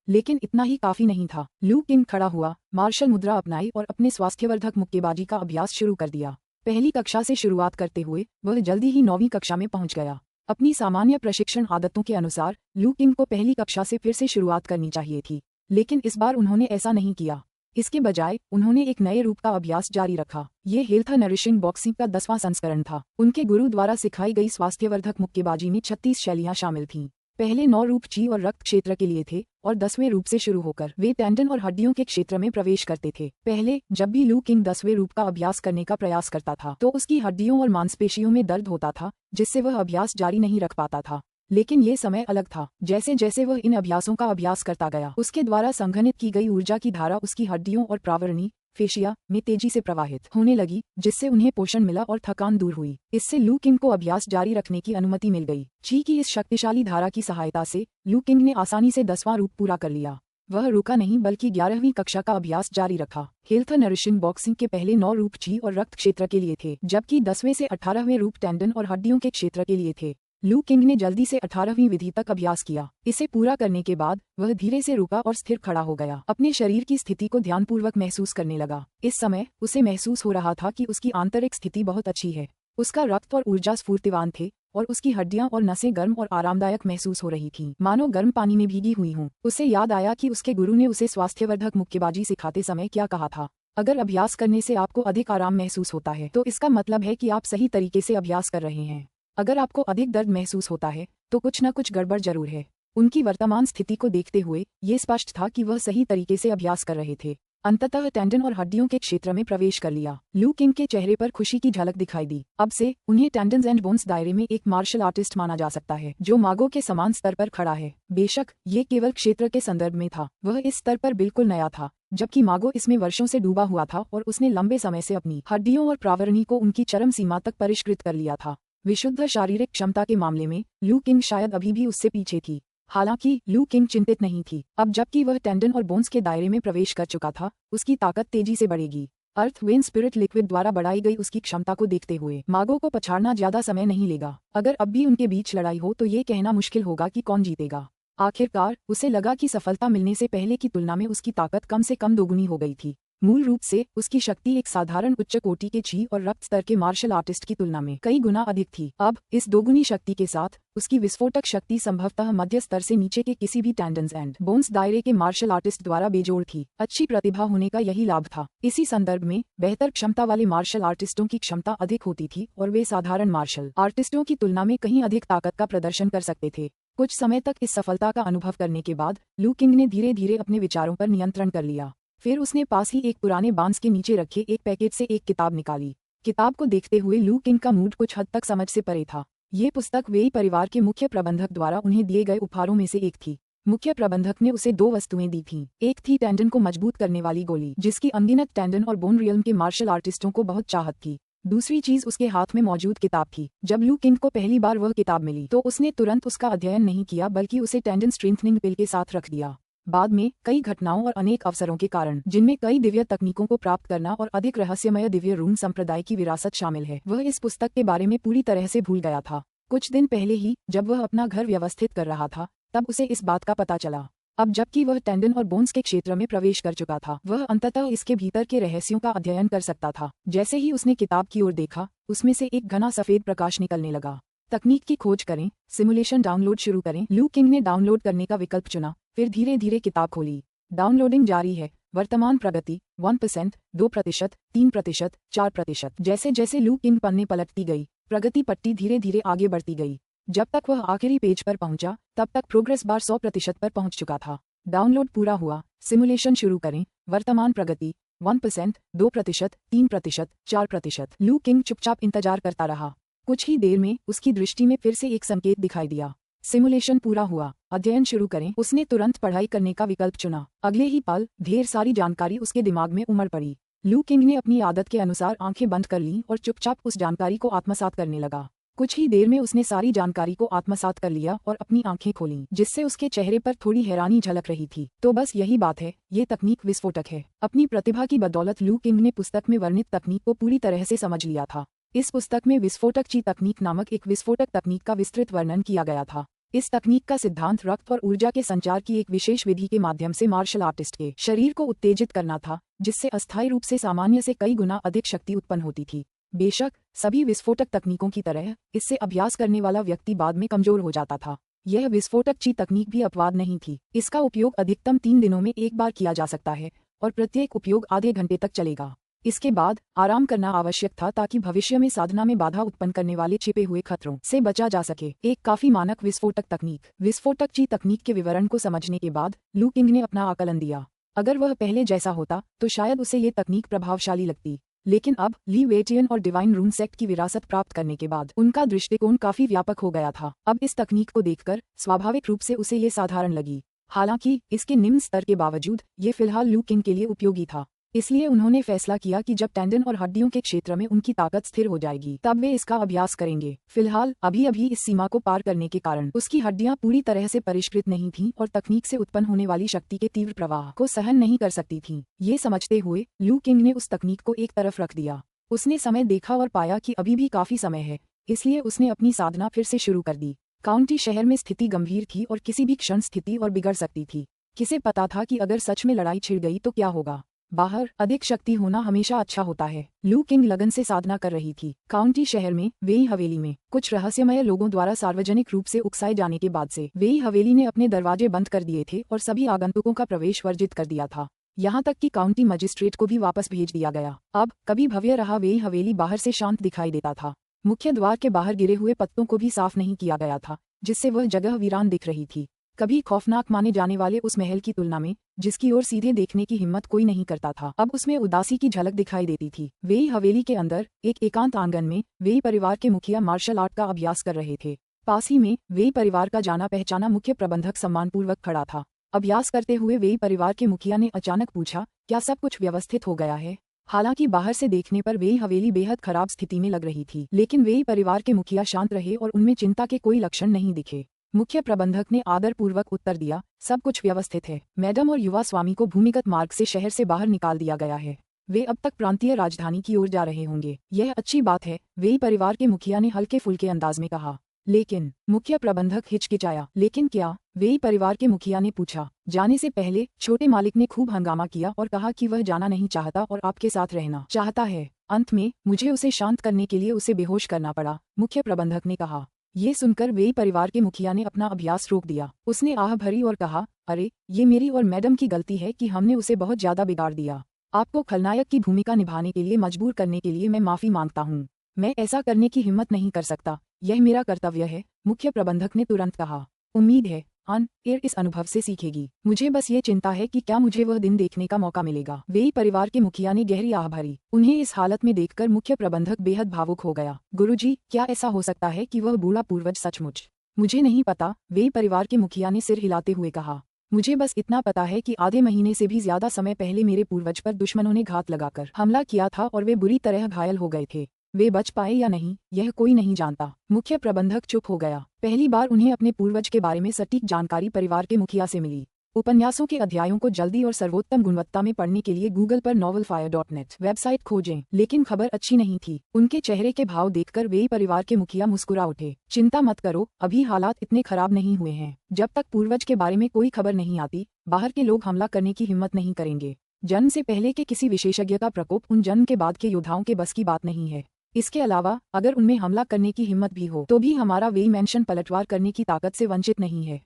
लेकिन इतना ही काफी नहीं था। लू किंग खड़ा हुआ, मार्शल मुद्रा अपनाई और अपने स्वास्थ्यवर्धक मुक्केबाजी का अभ्यास शुरू कर दिया। पहली कक्षा से शुरुआत करते हुए वह जल्दी ही 9वीं कक्षा में पहुंच गया। अपनी सामान्य प्रशिक्षण आदतों के अनुसार लू किंग को पहली कक्षा से फिर से शुरुआत करनी चाहिए थी, लेकिन इस बार उन्होंने ऐसा नहीं किया। इसके बजाय उन्होंने एक नए रूप का अभ्यास जारी रखा। ये हेल्थ नरिशिंग बॉक्सिंग का 10वां संस्करण था। उनके गुरु द्वारा सिखाई गई स्वास्थ्यवर्धक मुक्केबाजी में 36 शैलियां शामिल थीं। पहले 9 रूप ची और रक्त क्षेत्र के लिए थे और 10वें रूप से शुरू होकर वे टेंडन और हड्डियों के क्षेत्र में प्रवेश करते थे। पहले जब भी लू किंग 10वें रूप का अभ्यास करने का प्रयास करता था तो उसकी हड्डियों और मांसपेशियों में दर्द होता था, जिससे वह अभ्यास जारी नहीं रख पाता था। लेकिन ये समय अलग था। जैसे जैसे वह इन अभ्यासों का अभ्यास करता गया, उसके द्वारा संघनित की गई ऊर्जा की धारा उसकी हड्डियों और प्रावरणी फेशिया में तेजी से प्रवाहित होने लगी, जिससे उन्हें पोषण मिला और थकान दूर हुई। इससे लू किंग को अभ्यास जारी रखने की अनुमति मिल गई। ची की इस शक्तिशाली धारा की सहायता से लू किंग ने आसानी से 10वां रूप पूरा कर लिया। वह रुका नहीं बल्कि 11वीं कक्षा का अभ्यास जारी रखा। हेल्थ नरिशिंग बॉक्सिंग के पहले 9 रूप ची और रक्त क्षेत्र के लिए थे, जबकि 10वें से 18वें रूप टेंडन और हड्डियों के क्षेत्र के लिए थे। लू किंग ने जल्दी से 18वीं विधि तक अभ्यास किया। इसे पूरा करने के बाद वह धीरे से रुका और स्थिर खड़ा हो गया। अपने शरीर की स्थिति को ध्यानपूर्वक महसूस करने लगा। इस समय उसे महसूस हो रहा था कि उसकी आंतरिक स्थिति बहुत अच्छी है। उसका रक्त और ऊर्जा स्फूर्तिवान थे और उसकी हड्डियां और नसें गर्म और आरामदायक महसूस हो रही थीं, मानो गर्म पानी में भीगी हुई हूं। उसे याद आया कि उसके गुरु ने उसे स्वास्थ्यवर्धक मुक्केबाजी सिखाते समय क्या कहा था। अगर अभ्यास करने से आपको अधिक आराम महसूस होता है तो इसका मतलब है कि आप सही तरीके से अभ्यास कर रहे हैं। अगर आपको अधिक दर्द महसूस होता है तो कुछ न कुछ गड़बड़ जरूर है। उनकी वर्तमान स्थिति को देखते हुए ये स्पष्ट था कि वह सही तरीके से अभ्यास कर रहे थे। अंततः टेंडन और हड्डियों के क्षेत्र में प्रवेश कर लिया। लू किंग के चेहरे पर खुशी की झलक दिखाई दी। अब से उन्हें टेंडन्स एंड बोन्स दायरे में एक मार्शल आर्टिस्ट माना जा सकता है जो मागो के समान स्तर पर खड़ा है। बेशक ये केवल क्षेत्र के संदर्भ में था, वह इस स्तर पर बिल्कुल नया था, जबकि मागो इसमें वर्षों से डूबा हुआ था और उसने लंबे समय से अपनी हड्डियों और प्रावरणी को उनकी चरम सीमा तक परिष्कृत कर लिया था। विशुद्ध शारीरिक क्षमता के मामले में लू किंग शायद अभी भी उससे पीछे थी। हालांकि लू किंग चिंतित नहीं थी। अब जबकि वह टेंडन और बोन्स के दायरे में प्रवेश कर चुका था, उसकी ताकत तेजी से बढ़ेगी। अर्थ वेन स्पिरिट लिक्विड द्वारा बढ़ाई गई उसकी क्षमता को देखते हुए मागो को पछाड़ना ज्यादा समय नहीं लेगा। अगर अब भी उनके बीच लड़ाई हो तो ये कहना मुश्किल होगा कि कौन जीतेगा। आखिरकार उसे लगा कि सफलता मिलने से पहले की तुलना में उसकी ताकत कम से कम दोगुनी हो गई थी। मूल रूप से उसकी शक्ति एक साधारण उच्च कोटि के ची और रक्त स्तर के मार्शल आर्टिस्ट की तुलना में कई गुना अधिक थी। अब इस दोगुनी शक्ति के साथ उसकी विस्फोटक शक्ति संभवतः मध्य स्तर से नीचे के किसी भी टेंडन्स एंड बोन्स दायरे के मार्शल आर्टिस्ट द्वारा बेजोड़ थी। अच्छी प्रतिभा होने का यही लाभ था। इसी संदर्भ में बेहतर क्षमता वाले मार्शल आर्टिस्टों की क्षमता अधिक होती थी और वे साधारण मार्शल आर्टिस्टों की तुलना में कहीं अधिक ताकत का प्रदर्शन कर सकते थे। कुछ समय तक इस सफलता का अनुभव करने के बाद लू किंग ने धीरे धीरे अपने विचारों पर नियंत्रण कर लिया। फिर उसने पास ही एक पुराने बांस के नीचे रखे एक पैकेट से एक किताब निकाली। किताब को देखते हुए लू किंग का मूड कुछ हद तक समझ से परे था। ये पुस्तक वेई परिवार के मुख्य प्रबंधक द्वारा उन्हें दिए गए उपहारों में से एक थी। मुख्य प्रबंधक ने उसे 2 वस्तुएं दी थीं। एक थी टेंडन को मजबूत करने वाली गोली, जिसकी अनगिनत टेंडन और बोन रियल्म के मार्शल आर्टिस्टों को बहुत चाहत थी। दूसरी चीज उसके हाथ में मौजूद किताब थी। जब लू किंग को पहली बार वह किताब मिली तो उसने तुरंत उसका अध्ययन नहीं किया, बल्कि उसे टेंडन स्ट्रेंथनिंग पिल के साथ रख दिया। बाद में कई घटनाओं और अनेक अवसरों के कारण, जिनमें कई दिव्य तकनीकों को प्राप्त करना और अधिक रहस्यमय दिव्य रूम संप्रदाय की विरासत शामिल है, वह इस पुस्तक के बारे में पूरी तरह से भूल गया था। कुछ दिन पहले ही जब वह अपना घर व्यवस्थित कर रहा था, तब उसे इस बात का पता चला। अब जबकि वह टेंडन और बोन्स के क्षेत्र में प्रवेश कर चुका था, वह अंततः इसके भीतर के रहस्यों का अध्ययन कर सकता था। जैसे ही उसने किताब की ओर देखा, उसमें से एक घना सफेद प्रकाश निकलने लगा। तकनीक की खोज करें, सिमुलेशन डाउनलोड शुरू करें। लू किंग ने डाउनलोड करने का विकल्प चुना, फिर धीरे धीरे किताब खोली। डाउनलोडिंग जारी है। वर्तमान प्रगति 1%, 2%, 3%, 4%। जैसे जैसे लू किंग पन्ने पलटती गई, प्रगति पट्टी धीरे धीरे आगे बढ़ती गई। जब तक वह आखिरी पेज पर पहुंचा, तब तक प्रोग्रेस बार 100% पर पहुंच चुका था। डाउनलोड पूरा हुआ। सिमुलेशन शुरू करें। वर्तमान प्रगति 1%, 2%, 3%, 4%। लू किंग चुपचाप इंतजार करता रहा। कुछ ही देर में उसकी दृष्टि में फिर से एक संकेत दिखाई दिया। सिमुलेशन पूरा हुआ। अध्ययन शुरू करें। उसने तुरंत पढ़ाई करने का विकल्प चुना। अगले ही पल ढेर सारी जानकारी उसके दिमाग में उमड़ पड़ी। लू किंग ने अपनी आदत के अनुसार आंखें बंद कर लीं और चुपचाप उस जानकारी को आत्मसात करने लगा। कुछ ही देर में उसने सारी जानकारी को आत्मसात कर लिया और अपनी आंखें खोलीं, जिससे उसके चेहरे पर थोड़ी हैरानी झलक रही थी। तो बस यही बात है, ये तकनीक विस्फोटक है। अपनी प्रतिभा की बदौलत लू किंग ने पुस्तक में वर्णित तकनीक को पूरी तरह से समझ लिया था। इस पुस्तक में विस्फोटक ची तकनीक नामक एक विस्फोटक तकनीक का विस्तृत वर्णन किया गया था। इस तकनीक का सिद्धांत रक्त और ऊर्जा के संचार की एक विशेष विधि के माध्यम से मार्शल आर्टिस्ट के शरीर को उत्तेजित करना था, जिससे अस्थायी रूप से सामान्य से कई गुना अधिक शक्ति उत्पन्न होती थी। बेशक सभी विस्फोटक तकनीकों की तरह इससे अभ्यास करने वाला व्यक्ति बाद में कमजोर हो जाता था। यह विस्फोटक ची तकनीक भी अपवाद नहीं थी। इसका उपयोग अधिकतम 3 दिनों में एक बार किया जा सकता है और प्रत्येक उपयोग आधे घंटे तक चलेगा। इसके बाद आराम करना आवश्यक था, ताकि भविष्य में साधना में बाधा उत्पन्न करने वाले छिपे हुए खतरों से बचा जा सके। एक काफी मानक विस्फोटक तकनीक। विस्फोटक ची तकनीक के विवरण को समझने के बाद लू किंग ने अपना आकलन दिया। अगर वह पहले जैसा होता तो शायद उसे ये तकनीक प्रभावशाली लगती, लेकिन अब ली वेटियन और डिवाइन रून सेक्ट की विरासत प्राप्त करने के बाद उनका दृष्टिकोण काफी व्यापक हो गया था। अब इस तकनीक को देखकर स्वाभाविक रूप से उसे ये साधारण लगी। हालांकि इसके निम्न स्तर के बावजूद ये फिलहाल लू किंग के लिए उपयोगी था। इसलिए उन्होंने फैसला किया कि जब टेंडन और हड्डियों के क्षेत्र में उनकी ताकत स्थिर हो जाएगी, तब वे इसका अभ्यास करेंगे। फिलहाल अभी इस सीमा को पार करने के कारण उसकी हड्डियां पूरी तरह से परिष्कृत नहीं थीं और तकनीक से उत्पन्न होने वाली शक्ति के तीव्र प्रवाह को सहन नहीं कर सकती थीं। ये समझते हुए लू किंग ने उस तकनीक को एक तरफ रख दिया। उसने समय देखा और पाया कि अभी भी काफी समय है, इसलिए उसने अपनी साधना फिर से शुरू कर दी। काउंटी शहर में स्थिति गंभीर थी और किसी भी क्षण स्थिति और बिगड़ सकती थी। किसे पता था कि अगर सच में लड़ाई छिड़ गई तो क्या होगा। बाहर अधिक शक्ति होना हमेशा अच्छा होता है। लू किंग लगन से साधना कर रही थी। काउंटी शहर में वेई हवेली में कुछ रहस्यमय लोगों द्वारा सार्वजनिक रूप से उकसाए जाने के बाद से वेई हवेली ने अपने दरवाजे बंद कर दिए थे और सभी आगंतुकों का प्रवेश वर्जित कर दिया था। यहाँ तक कि काउंटी मजिस्ट्रेट को भी वापस भेज दिया गया। अब कभी भव्य रहा वेई हवेली बाहर से शांत दिखाई देता था। मुख्य द्वार के बाहर गिरे हुए पत्तों को भी साफ नहीं किया गया था, जिससे वह जगह वीरान दिख रही थी। कभी खौफनाक माने जाने वाले उस महल की तुलना में, जिसकी ओर सीधे देखने की हिम्मत कोई नहीं करता था, अब उसमें उदासी की झलक दिखाई देती थी। वेई हवेली के अंदर एक एकांत आंगन में वेई परिवार के मुखिया मार्शल आर्ट का अभ्यास कर रहे थे। पास ही में वेई परिवार का जाना पहचाना मुख्य प्रबंधक सम्मानपूर्वक खड़ा था। अभ्यास करते हुए वेई परिवार के मुखिया ने अचानक पूछा, क्या सब कुछ व्यवस्थित हो गया है? हालांकि बाहर से देखने पर वेई हवेली बेहद खराब स्थिति में लग रही थी, लेकिन वेई परिवार के मुखिया शांत रहे और उनमें चिंता के कोई लक्षण नहीं दिखे। मुख्य प्रबंधक ने आदरपूर्वक उत्तर दिया, सब कुछ व्यवस्थित है मैडम, और युवा स्वामी को भूमिगत मार्ग से शहर से बाहर निकाल दिया गया है। वे अब तक प्रांतीय राजधानी की ओर जा रहे होंगे। यह अच्छी बात है, वेई परिवार के मुखिया ने हल्के फुल्के अंदाज में कहा। लेकिन मुख्य प्रबंधक हिचकिचाया। लेकिन क्या? वेई परिवार के मुखिया ने पूछा। जाने से पहले छोटे मालिक ने खूब हंगामा किया और कहा कि वह जाना नहीं चाहता और आपके साथ रहना चाहता है। अंत में मुझे उसे शांत करने के लिए उसे बेहोश करना पड़ा, मुख्य प्रबंधक ने कहा। ये सुनकर वेई परिवार के मुखिया ने अपना अभ्यास रोक दिया। उसने आह भरी और कहा, अरे, ये मेरी और मैडम की गलती है कि हमने उसे बहुत ज्यादा बिगाड़ दिया। आपको खलनायक की भूमिका निभाने के लिए मजबूर करने के लिए मैं माफी मांगता हूँ। मैं ऐसा करने की हिम्मत नहीं कर सकता, यह मेरा कर्तव्य है, मुख्य प्रबंधक ने तुरंत कहा। उम्मीद है एयर इस अनुभव से सीखेगी। मुझे बस ये चिंता है कि क्या मुझे वह दिन देखने का मौका मिलेगा। वेई परिवार के मुखिया ने गहरी आह भरी। उन्हें इस हालत में देखकर मुख्य प्रबंधक बेहद भावुक हो गया। गुरुजी, क्या ऐसा हो सकता है कि वह बूढ़ा पूर्वज सचमुच? मुझे नहीं पता, वेई परिवार के मुखिया ने सिर हिलाते हुए कहा। मुझे बस इतना पता है कि आधे महीने से भी ज्यादा समय पहले मेरे पूर्वज पर दुश्मनों ने घात लगाकर हमला किया था और वे बुरी तरह घायल हो गए थे। वे बच पाए या नहीं, यह कोई नहीं जानता। मुख्य प्रबंधक चुप हो गया। पहली बार उन्हें अपने पूर्वज के बारे में सटीक जानकारी परिवार के मुखिया से मिली। उपन्यासों के अध्यायों को जल्दी और सर्वोत्तम गुणवत्ता में पढ़ने के लिए गूगल पर novelfire.net वेबसाइट खोजें। लेकिन खबर अच्छी नहीं थी। उनके चेहरे के भाव देखकर वेई परिवार के मुखिया मुस्कुरा उठे। चिंता मत करो, अभी हालात इतने खराब नहीं हुए हैं। जब तक पूर्वज के बारे में कोई खबर नहीं आती, बाहर के लोग हमला करने की हिम्मत नहीं करेंगे। जन्म से पहले के किसी विशेषज्ञ का प्रकोप उन जन्म के बाद के योद्धाओं के बस की बात नहीं है। इसके अलावा अगर उनमें हमला करने की हिम्मत भी हो तो भी हमारा वेई मैंशन पलटवार करने की ताकत से वंचित नहीं है।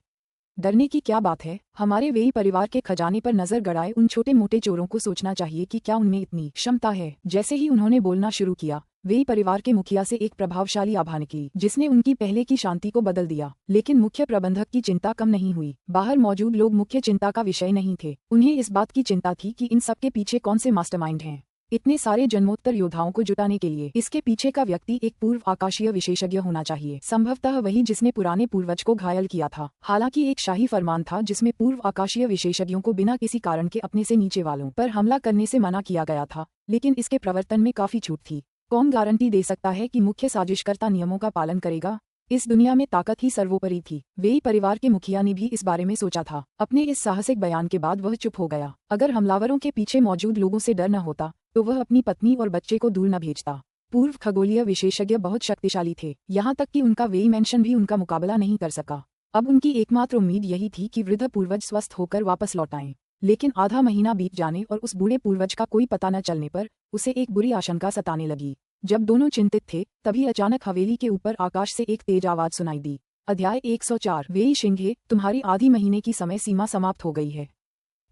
डरने की क्या बात है? हमारे वेई परिवार के खजाने पर नजर गड़ाए उन छोटे मोटे चोरों को सोचना चाहिए कि क्या उनमें इतनी क्षमता है। जैसे ही उन्होंने बोलना शुरू किया, वेई परिवार के मुखिया से एक प्रभावशाली आभा निकली, जिसने उनकी पहले की शांति को बदल दिया। लेकिन मुख्य प्रबंधक की चिंता कम नहीं हुई। बाहर मौजूद लोग मुख्य चिंता का विषय नहीं थे। उन्हें इस बात की चिंता थी कि इन सबके पीछे कौन से मास्टरमाइंड हैं। इतने सारे जन्मोत्तर योद्धाओं को जुटाने के लिए इसके पीछे का व्यक्ति एक पूर्व आकाशीय विशेषज्ञ होना चाहिए, संभवतः वही जिसने पुराने पूर्वज को घायल किया था। हालांकि एक शाही फरमान था जिसमें पूर्व आकाशीय विशेषज्ञों को बिना किसी कारण के अपने से नीचे वालों पर हमला करने से मना किया गया था, लेकिन इसके प्रवर्तन में काफी छूट थी। कौन गारंटी दे सकता है कि मुख्य साजिशकर्ता नियमों का पालन करेगा? इस दुनिया में ताकत ही सर्वोपरि थी। वेई परिवार के मुखिया ने भी इस बारे में सोचा था। अपने इस साहसिक बयान के बाद वह चुप हो गया। अगर हमलावरों के पीछे मौजूद लोगों से डर न होता तो वह अपनी पत्नी और बच्चे को दूर न भेजता। पूर्व खगोलीय विशेषज्ञ बहुत शक्तिशाली थे, यहाँ तक कि उनका वेई मैंशन भी उनका मुकाबला नहीं कर सका। अब उनकी एकमात्र उम्मीद यही थी कि वृद्ध पूर्वज स्वस्थ होकर वापस लौट आएं। लेकिन आधा महीना बीत जाने और उस बूढ़े पूर्वज का कोई पता न चलने पर उसे एक बुरी आशंका सताने लगी। जब दोनों चिंतित थे, तभी अचानक हवेली के ऊपर आकाश से एक तेज आवाज सुनाई दी। अध्याय 104। वेई शिंघे, तुम्हारी आधी महीने की समय सीमा समाप्त हो गई है।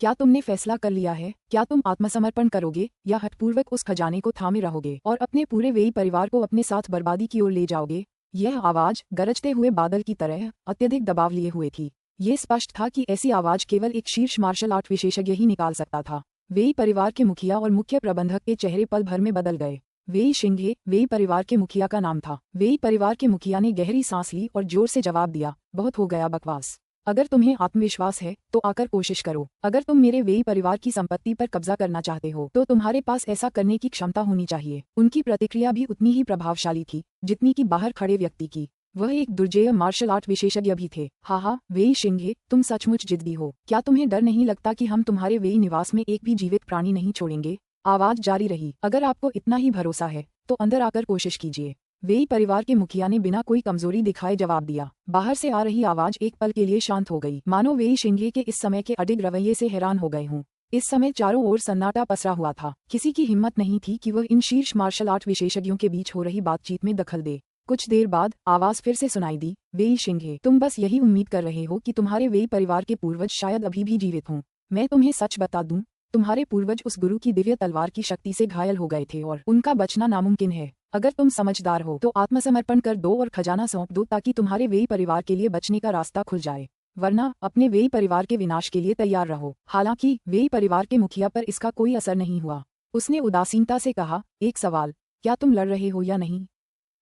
क्या तुमने फैसला कर लिया है? क्या तुम आत्मसमर्पण करोगे या हठपूर्वक उस खजाने को थामे रहोगे और अपने पूरे वेई परिवार को अपने साथ बर्बादी की ओर ले जाओगे? यह आवाज गरजते हुए बादल की तरह अत्यधिक दबाव लिए हुए थी। ये स्पष्ट था कि ऐसी आवाज केवल एक शीर्ष मार्शल आर्ट विशेषज्ञ ही निकाल सकता था। वेई परिवार के मुखिया और मुख्य प्रबंधक के चेहरे पल भर में बदल गए। वेई शिंघे वेई परिवार के मुखिया का नाम था। वेई परिवार के मुखिया ने गहरी सांस ली और जोर से जवाब दिया, बहुत हो गया बकवास। अगर तुम्हें आत्मविश्वास है तो आकर कोशिश करो। अगर तुम मेरे वेई परिवार की संपत्ति पर कब्जा करना चाहते हो तो तुम्हारे पास ऐसा करने की क्षमता होनी चाहिए। उनकी प्रतिक्रिया भी उतनी ही प्रभावशाली थी जितनी की बाहर खड़े व्यक्ति की। वह एक दुर्जेय मार्शल आर्ट विशेषज्ञ भी थे। हाँ, वेई शिंघे, तुम सचमुच जिद्दी हो। क्या तुम्हें डर नहीं लगता कि हम तुम्हारे वेई निवास में एक भी जीवित प्राणी नहीं छोड़ेंगे? आवाज जारी रही, अगर आपको इतना ही भरोसा है तो अंदर आकर कोशिश कीजिए। वेई परिवार के मुखिया ने बिना कोई कमजोरी दिखाए जवाब दिया। बाहर से आ रही आवाज एक पल के लिए शांत हो गई, मानो वेई शिंघे के इस समय के अडिग रवैये से हैरान हो गए हों। इस समय चारों ओर सन्नाटा पसरा हुआ था। किसी की हिम्मत नहीं थी कि वह इन शीर्ष मार्शल आर्ट विशेषज्ञों के बीच हो रही बातचीत में दखल दे। कुछ देर बाद आवाज फिर से सुनाई दी, वेई शिंघे, तुम बस यही उम्मीद कर रहे हो कि तुम्हारे वेई परिवार के पूर्वज शायद अभी भी जीवित हों। मैं तुम्हें सच बता दूं, तुम्हारे पूर्वज उस गुरु की दिव्य तलवार की शक्ति से घायल हो गए थे और उनका बचना नामुमकिन है। अगर तुम समझदार हो तो आत्मसमर्पण कर दो और खजाना सौंप दो ताकि तुम्हारे वेई परिवार के लिए बचने का रास्ता खुल जाए, वरना अपने वेई परिवार के विनाश के लिए तैयार रहो। हालांकि वेई परिवार के मुखिया पर इसका कोई असर नहीं हुआ। उसने उदासीनता से कहा, एक सवाल, क्या तुम लड़ रहे हो या नहीं?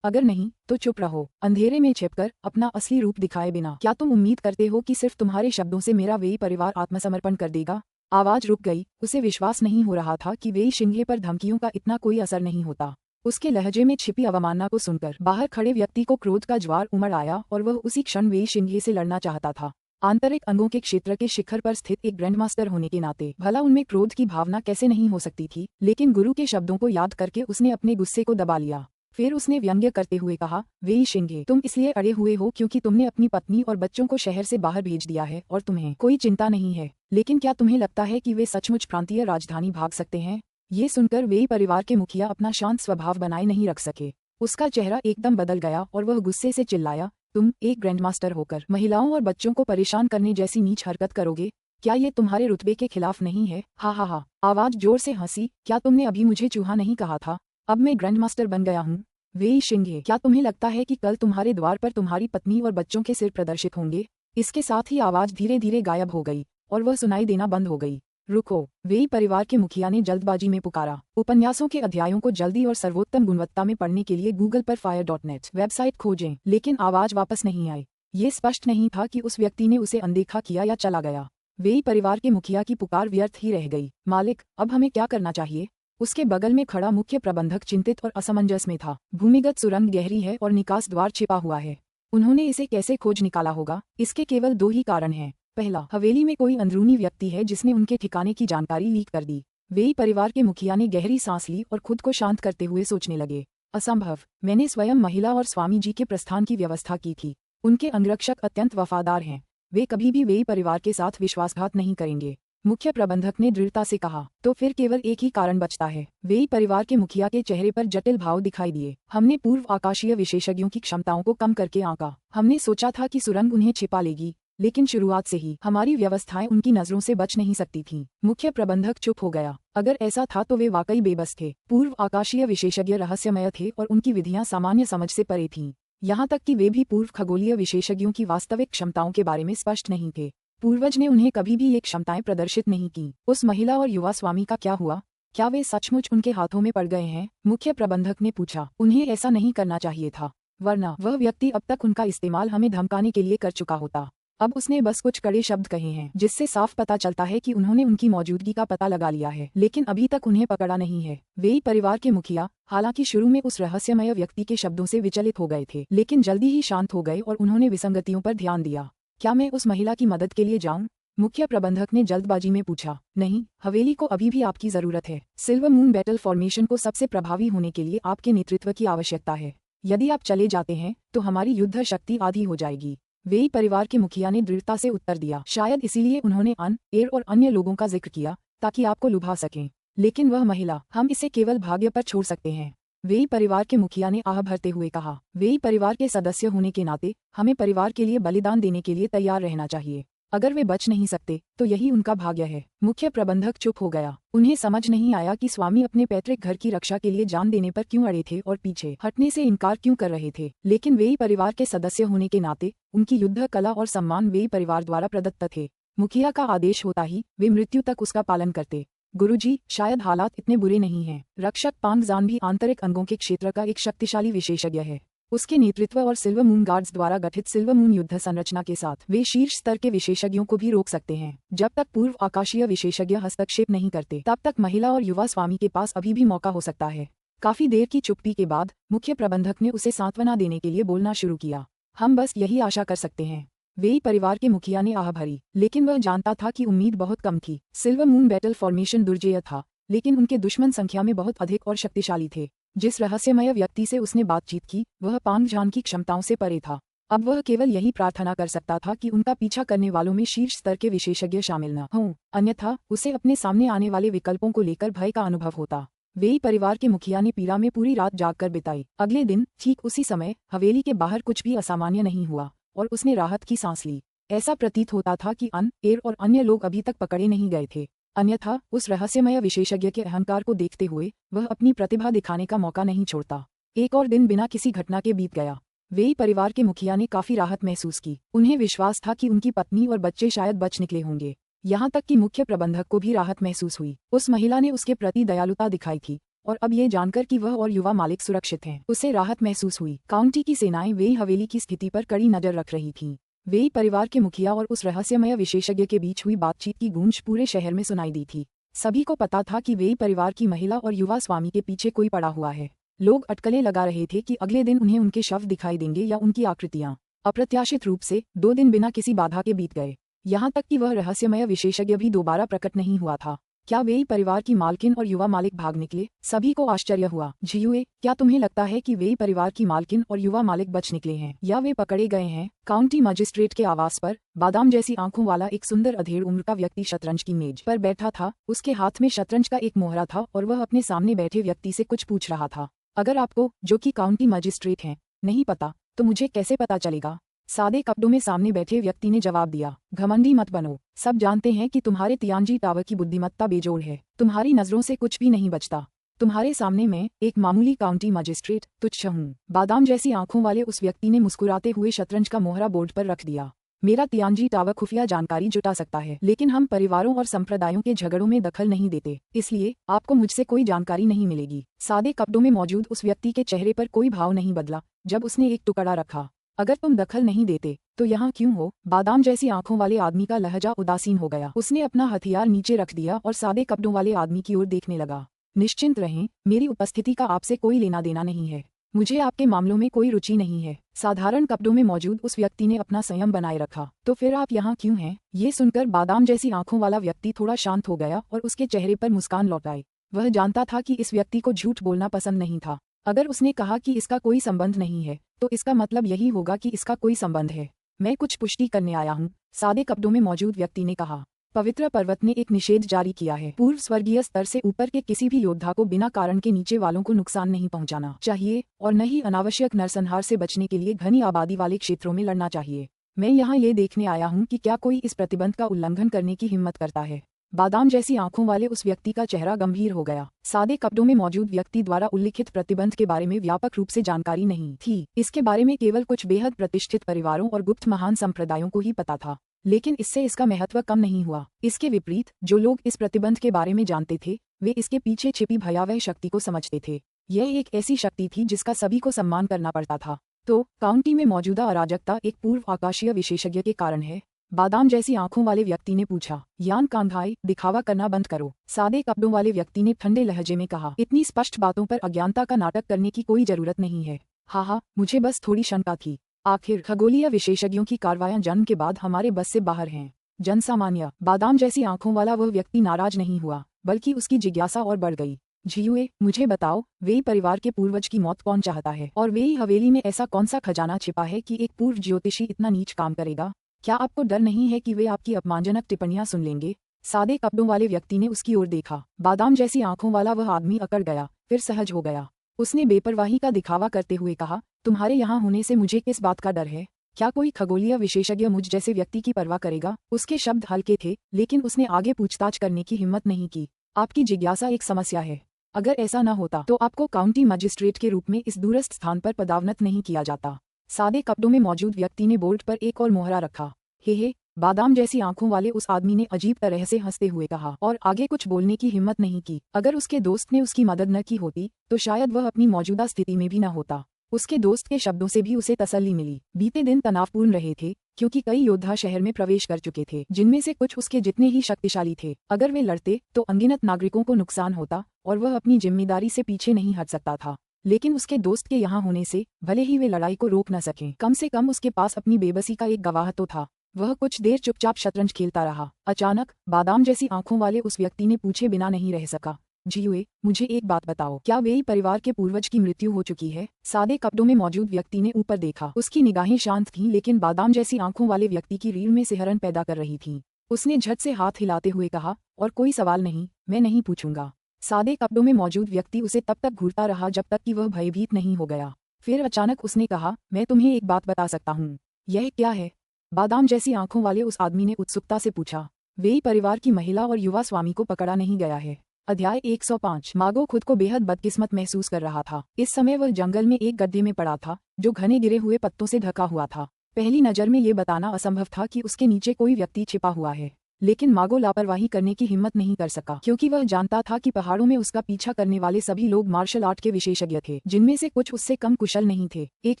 अगर नहीं तो चुप रहो। अंधेरे में छिपकर अपना असली रूप दिखाए बिना क्या तुम उम्मीद करते हो कि सिर्फ तुम्हारे शब्दों से मेरा वेई परिवार आत्मसमर्पण कर देगा? आवाज रुक गई। उसे विश्वास नहीं हो रहा था कि वेई शिंघे पर धमकियों का इतना कोई असर नहीं होता। उसके लहजे में छिपी अवमानना को सुनकर बाहर खड़े व्यक्ति को क्रोध का ज्वार उमड़ आया और वह उसी क्षण वेई शिंघे से लड़ना चाहता था। आंतरिक अंगों के क्षेत्र के शिखर पर स्थित एक ग्रैंडमास्टर होने के नाते भला उनमें क्रोध की भावना कैसे नहीं हो सकती थी, लेकिन गुरु के शब्दों को याद करके उसने अपने गुस्से को दबा लिया। फिर उसने व्यंग्य करते हुए कहा, वेई शिंगे, तुम इसलिए अड़े हुए हो क्योंकि तुमने अपनी पत्नी और बच्चों को शहर से बाहर भेज दिया है और तुम्हें कोई चिंता नहीं है। लेकिन क्या तुम्हें लगता है कि वे सचमुच प्रांतीय राजधानी भाग सकते हैं? ये सुनकर वेई परिवार के मुखिया अपना शांत स्वभाव बनाए नहीं रख सके। उसका चेहरा एकदम बदल गया और वह गुस्से से चिल्लाया, तुम एक ग्रैंडमास्टर होकर महिलाओं और बच्चों को परेशान करने जैसी नीच हरकत करोगे? क्या ये तुम्हारे रुतबे के खिलाफ नहीं है? हा हा हा। आवाज जोर से हंसी, क्या तुमने अभी मुझे चूहा नहीं कहा था? अब मैं ग्रैंडमास्टर बन गया हूँ। वेई शिंगे, क्या तुम्हें लगता है कि कल तुम्हारे द्वार पर तुम्हारी पत्नी और बच्चों के सिर प्रदर्शित होंगे? इसके साथ ही आवाज धीरे धीरे गायब हो गई और वह सुनाई देना बंद हो गई। रुको, वेई परिवार के मुखिया ने जल्दबाजी में पुकारा। उपन्यासों के अध्यायों को जल्दी और सर्वोत्तम गुणवत्ता में पढ़ने के लिए गूगल पर fire.net वेबसाइट खोजें, लेकिन आवाज वापस नहीं आई। ये स्पष्ट नहीं था कि उस व्यक्ति ने उसे अनदेखा किया या चला गया। वेई परिवार के मुखिया की पुकार व्यर्थ ही रह गई। मालिक, अब हमें क्या करना चाहिए? उसके बगल में खड़ा मुख्य प्रबंधक चिंतित और असमंजस में था। भूमिगत सुरंग गहरी है और निकास द्वार छिपा हुआ है। उन्होंने इसे कैसे खोज निकाला होगा? इसके केवल दो ही कारण हैं। पहला, हवेली में कोई अंदरूनी व्यक्ति है जिसने उनके ठिकाने की जानकारी लीक कर दी। वेई परिवार के मुखिया ने गहरी सांस ली और खुद को शांत करते हुए सोचने लगे। असंभव, मैंने स्वयं महिला और स्वामी जी के प्रस्थान की व्यवस्था की थी। उनके अंगरक्षक अत्यंत वफादार हैं। वे कभी भी वेई परिवार के साथ विश्वासघात नहीं करेंगे। मुख्य प्रबंधक ने दृढ़ता से कहा। तो फिर केवल एक ही कारण बचता है। वेई परिवार के मुखिया के चेहरे पर जटिल भाव दिखाई दिए। हमने पूर्व आकाशीय विशेषज्ञों की क्षमताओं को कम करके आंका। हमने सोचा था कि सुरंग उन्हें छिपा लेगी, लेकिन शुरुआत से ही हमारी व्यवस्थाएं उनकी नजरों से बच नहीं सकती थीं। मुख्य प्रबंधक चुप हो गया। अगर ऐसा था तो वे वाकई बेबस थे। पूर्व आकाशीय विशेषज्ञ रहस्यमय थे और उनकी विधियां सामान्य समझ से परे थीं। यहाँ तक कि वे भी पूर्व खगोलीय विशेषज्ञों की वास्तविक क्षमताओं के बारे में स्पष्ट नहीं थे। पूर्वज ने उन्हें कभी भी ये क्षमताएं प्रदर्शित नहीं की। उस महिला और युवा स्वामी का क्या हुआ? क्या वे सचमुच उनके हाथों में पड़ गए हैं? मुख्य प्रबंधक ने पूछा। उन्हें ऐसा नहीं करना चाहिए था, वरना वह व्यक्ति अब तक उनका इस्तेमाल हमें धमकाने के लिए कर चुका होता। अब उसने बस कुछ कड़े शब्द कहे हैं, जिससे साफ पता चलता है कि उन्होंने उनकी मौजूदगी का पता लगा लिया है, लेकिन अभी तक उन्हें पकड़ा नहीं है। वेई परिवार के मुखिया, हालांकि शुरू में उस रहस्यमय व्यक्ति के शब्दों से विचलित हो गए थे, लेकिन जल्दी ही शांत हो गए और उन्होंने विसंगतियों पर ध्यान दिया। क्या मैं उस महिला की मदद के लिए जाऊं? मुख्य प्रबंधक ने जल्दबाजी में पूछा। नहीं, हवेली को अभी भी आपकी जरूरत है। सिल्वर मून बैटल फॉर्मेशन को सबसे प्रभावी होने के लिए आपके नेतृत्व की आवश्यकता है। यदि आप चले जाते हैं तो हमारी युद्ध शक्ति आधी हो जाएगी। वेई परिवार के मुखिया ने दृढ़ता से उत्तर दिया। शायद इसीलिए उन्होंने अन, एर और अन्य लोगों का जिक्र किया, ताकि आपको लुभा सकें। लेकिन वह महिला, हम इसे केवल भाग्य पर छोड़ सकते हैं। वेई परिवार के मुखिया ने आह भरते हुए कहा। वेई परिवार के सदस्य होने के नाते हमें परिवार के लिए बलिदान देने के लिए तैयार रहना चाहिए। अगर वे बच नहीं सकते तो यही उनका भाग्य है। मुख्य प्रबंधक चुप हो गया। उन्हें समझ नहीं आया कि स्वामी अपने पैतृक घर की रक्षा के लिए जान देने पर क्यों अड़े थे और पीछे हटने से इनकार क्यों कर रहे थे। लेकिन वेई परिवार के सदस्य होने के नाते उनकी युद्ध कला और सम्मान वेई परिवार द्वारा प्रदत्त थे। मुखिया का आदेश होता ही वे मृत्यु तक उसका पालन करते। गुरुजी, शायद हालात इतने बुरे नहीं हैं। रक्षक पांगजान भी आंतरिक अंगों के क्षेत्र का एक शक्तिशाली विशेषज्ञ है। उसके नेतृत्व और सिल्वर मून गार्ड्स द्वारा गठित सिल्वर मून युद्ध संरचना के साथ वे शीर्ष स्तर के विशेषज्ञों को भी रोक सकते हैं। जब तक पूर्व आकाशीय विशेषज्ञ हस्तक्षेप नहीं करते, तब तक महिला और युवा स्वामी के पास अभी भी मौका हो सकता है। काफी देर की चुप्पी के बाद मुख्य प्रबंधक ने उसे सांत्वना देने के लिए बोलना शुरू किया। हम बस यही आशा कर सकते हैं। वेई परिवार के मुखिया ने आह भरी, लेकिन वह जानता था कि उम्मीद बहुत कम थी। सिल्वर मून बैटल फॉर्मेशन दुर्जेय था, लेकिन उनके दुश्मन संख्या में बहुत अधिक और शक्तिशाली थे। जिस रहस्यमय व्यक्ति से उसने बातचीत की, वह पांगजान की क्षमताओं से परे था। अब वह केवल यही प्रार्थना कर सकता था कि उनका पीछा करने वालों में शीर्ष स्तर के विशेषज्ञ शामिल न हों, अन्यथा उसे अपने सामने आने वाले विकल्पों को लेकर भय का अनुभव होता। वेई परिवार के मुखिया ने पीड़ा में पूरी रात जागकर बिताई। अगले दिन ठीक उसी समय हवेली के बाहर कुछ भी असामान्य नहीं हुआ और उसने राहत की सांस ली। ऐसा प्रतीत होता था कि अन, एर और अन्य लोग अभी तक पकड़े नहीं गए थे। अन्यथा उस रहस्यमय विशेषज्ञ के अहंकार को देखते हुए वह अपनी प्रतिभा दिखाने का मौका नहीं छोड़ता। एक और दिन बिना किसी घटना के बीत गया। वेई परिवार के मुखिया ने काफी राहत महसूस की। उन्हें विश्वास था कि उनकी पत्नी और बच्चे शायद बच निकले होंगे। यहाँ तक कि मुख्य प्रबंधक को भी राहत महसूस हुई। उस महिला ने उसके प्रति दयालुता दिखाई थी और अब ये जानकर कि वह और युवा मालिक सुरक्षित हैं, उसे राहत महसूस हुई। काउंटी की सेनाएं वेई हवेली की स्थिति पर कड़ी नजर रख रही थीं। वेई परिवार के मुखिया और उस रहस्यमय विशेषज्ञ के बीच हुई बातचीत की गूंज पूरे शहर में सुनाई दी थी। सभी को पता था कि वेई परिवार की महिला और युवा स्वामी के पीछे कोई पड़ा हुआ है। लोग अटकलें लगा रहे थे कि अगले दिन उन्हें उनके शव दिखाई देंगे या उनकी आकृतियां। अप्रत्याशित रूप से 2 दिन बिना किसी बाधा के बीत गए। यहाँ तक कि वह रहस्यमय विशेषज्ञ भी दोबारा प्रकट नहीं हुआ था। क्या वेई परिवार की मालकिन और युवा मालिक भाग निकले? सभी को आश्चर्य हुआ। झियुए, क्या तुम्हें लगता है कि वेई परिवार की मालकिन और युवा मालिक बच निकले हैं या वे पकड़े गए हैं? काउंटी मजिस्ट्रेट के आवास पर बादाम जैसी आंखों वाला एक सुंदर अधेड़ उम्र का व्यक्ति शतरंज की मेज पर बैठा था। उसके हाथ में शतरंज का एक मोहरा था और वह अपने सामने बैठे व्यक्ति से कुछ पूछ रहा था। अगर आपको, जो कि काउंटी मजिस्ट्रेट हैं, नहीं पता, तो मुझे कैसे पता चलेगा? सादे कपड़ों में सामने बैठे व्यक्ति ने जवाब दिया। घमंडी मत बनो, सब जानते हैं कि तुम्हारे तियांजी टावर की बुद्धिमत्ता बेजोड़ है। तुम्हारी नजरों से कुछ भी नहीं बचता। तुम्हारे सामने मैं, एक मामूली काउंटी मजिस्ट्रेट, तुच्छ हूँ। बादाम जैसी आंखों वाले उस व्यक्ति ने मुस्कुराते हुए शतरंज का मोहरा बोर्ड पर रख दिया। मेरा तियांजी टावर खुफिया जानकारी जुटा सकता है, लेकिन हम परिवारों और संप्रदायों के झगड़ों में दखल नहीं देते, इसलिए आपको मुझसे कोई जानकारी नहीं मिलेगी। सादे कपड़ों में मौजूद उस व्यक्ति के चेहरे पर कोई भाव नहीं बदला जब उसने एक टुकड़ा रखा। अगर तुम दखल नहीं देते तो यहाँ क्यों हो? बादाम जैसी आंखों वाले आदमी का लहजा उदासीन हो गया। उसने अपना हथियार नीचे रख दिया और सादे कपड़ों वाले आदमी की ओर देखने लगा। निश्चिंत रहें, मेरी उपस्थिति का आपसे कोई लेना देना नहीं है। मुझे आपके मामलों में कोई रुचि नहीं है। साधारण कपड़ों में मौजूद उस व्यक्ति ने अपना संयम बनाए रखा। तो फिर आप यहाँ क्यों हैं? ये सुनकर बादाम जैसी आंखों वाला व्यक्ति थोड़ा शांत हो गया और उसके चेहरे पर मुस्कान लौट आई। वह जानता था कि इस व्यक्ति को झूठ बोलना पसंद नहीं था। अगर उसने कहा कि इसका कोई संबंध नहीं है, तो इसका मतलब यही होगा कि इसका कोई संबंध है। मैं कुछ पुष्टि करने आया हूँ, सादे कपड़ों में मौजूद व्यक्ति ने कहा। पवित्र पर्वत ने एक निषेध जारी किया है। पूर्व स्वर्गीय स्तर से ऊपर के किसी भी योद्धा को बिना कारण के नीचे वालों को नुकसान नहीं पहुंचाना चाहिए और न ही अनावश्यक नरसंहार से बचने के लिए घनी आबादी वाले क्षेत्रों में लड़ना चाहिए। मैं यहाँ ये देखने आया हूँ कि क्या कोई इस प्रतिबंध का उल्लंघन करने की हिम्मत करता है। बादाम जैसी आंखों वाले उस व्यक्ति का चेहरा गंभीर हो गया। सादे कपड़ों में मौजूद व्यक्ति द्वारा उल्लिखित प्रतिबंध के बारे में व्यापक रूप से जानकारी नहीं थी। इसके बारे में केवल कुछ बेहद प्रतिष्ठित परिवारों और गुप्त महान संप्रदायों को ही पता था, लेकिन इससे इसका महत्व कम नहीं हुआ। इसके विपरीत, जो लोग इस प्रतिबंध के बारे में जानते थे, वे इसके पीछे छिपी भयावह शक्ति को समझते थे। यह एक ऐसी शक्ति थी जिसका सभी को सम्मान करना पड़ता था। तो काउंटी में मौजूदा अराजकता एक पूर्व आकाशीय विशेषज्ञ के कारण है? बादाम जैसी आंखों वाले व्यक्ति ने पूछा। यान कांधाई, दिखावा करना बंद करो, सादे कपड़ों वाले व्यक्ति ने ठंडे लहजे में कहा। इतनी स्पष्ट बातों पर अज्ञानता का नाटक करने की कोई जरूरत नहीं है। हाँ, मुझे बस थोड़ी शंका थी। आखिर खगोलीय विशेषज्ञों की कार्रवाइयां जन्म के बाद हमारे बस से बाहर हैं। जनसामान्य, बादाम जैसी आंखों वाला वह व्यक्ति नाराज नहीं हुआ, बल्कि उसकी जिज्ञासा और बढ़ गई। झियुए, मुझे बताओ, वेई परिवार के पूर्वज की मौत कौन चाहता है? और वेई हवेली में ऐसा कौन सा खजाना छिपा है कि एक पूर्व ज्योतिषी इतना नीच काम करेगा? क्या आपको डर नहीं है कि वे आपकी अपमानजनक टिप्पणियां सुन लेंगे? सादे कपड़ों वाले व्यक्ति ने उसकी ओर देखा। बादाम जैसी आंखों वाला वह आदमी अकड़ गया, फिर सहज हो गया। उसने बेपरवाही का दिखावा करते हुए कहा, तुम्हारे यहाँ होने से मुझे किस बात का डर है? क्या कोई खगोलीय विशेषज्ञ मुझ जैसे व्यक्ति की परवाह करेगा? उसके शब्द हल्के थे, लेकिन उसने आगे पूछताछ करने की हिम्मत नहीं की। आपकी जिज्ञासा एक समस्या है। अगर ऐसा न होता तो आपको काउंटी मजिस्ट्रेट के रूप में इस दूरस्थ स्थान पर पदावनत नहीं किया जाता। सादे कपड़ों में मौजूद व्यक्ति ने बोर्ड पर एक और मोहरा रखा। हे, बादाम जैसी आंखों वाले उस आदमी ने अजीब तरह से हंसते हुए कहा और आगे कुछ बोलने की हिम्मत नहीं की। अगर उसके दोस्त ने उसकी मदद न की होती तो शायद वह अपनी मौजूदा स्थिति में भी न होता। उसके दोस्त के शब्दों से भी उसे तसल्ली मिली। बीते दिन तनावपूर्ण रहे थे, क्योंकि कई योद्धा शहर में प्रवेश कर चुके थे, जिनमें से कुछ उसके जितने ही शक्तिशाली थे। अगर वे लड़ते तो अनगिनत नागरिकों को नुकसान होता और वह अपनी जिम्मेदारी से पीछे नहीं हट सकता था। लेकिन उसके दोस्त के यहाँ होने से भले ही वे लड़ाई को रोक न सकें, कम से कम उसके पास अपनी बेबसी का एक गवाह तो था। वह कुछ देर चुपचाप शतरंज खेलता रहा। अचानक बादाम जैसी आंखों वाले उस व्यक्ति ने पूछे बिना नहीं रह सका, झियुए, मुझे एक बात बताओ, क्या वेई परिवार के पूर्वज की मृत्यु हो चुकी है? सादे कपड़ों में मौजूद व्यक्ति ने ऊपर देखा। उसकी निगाहें शांत थीं, लेकिन बादाम जैसी आंखों वाले व्यक्ति की रीढ़ में सिहरन पैदा कर रही थीं। उसने झट से हाथ हिलाते हुए कहा, और कोई सवाल नहीं, मैं नहीं पूछूंगा। सादे कपड़ों में मौजूद व्यक्ति उसे तब तक घूरता रहा जब तक कि वह भयभीत नहीं हो गया। फिर अचानक उसने कहा, मैं तुम्हें एक बात बता सकता हूँ। यह क्या है? बादाम जैसी आंखों वाले उस आदमी ने उत्सुकता से पूछा। वेई परिवार की महिला और युवा स्वामी को पकड़ा नहीं गया है। अध्याय 105। मागो खुद को बेहद बदकिस्मत महसूस कर रहा था। इस समय वह जंगल में एक गड्ढे में पड़ा था, जो घने गिरे हुए पत्तों से ढका हुआ था। पहली नजर में ये बताना असंभव था कि उसके नीचे कोई व्यक्ति छिपा हुआ है, लेकिन मागो लापरवाही करने की हिम्मत नहीं कर सका, क्योंकि वह जानता था कि पहाड़ों में उसका पीछा करने वाले सभी लोग मार्शल आर्ट के विशेषज्ञ थे, जिनमें से कुछ उससे कम कुशल नहीं थे। एक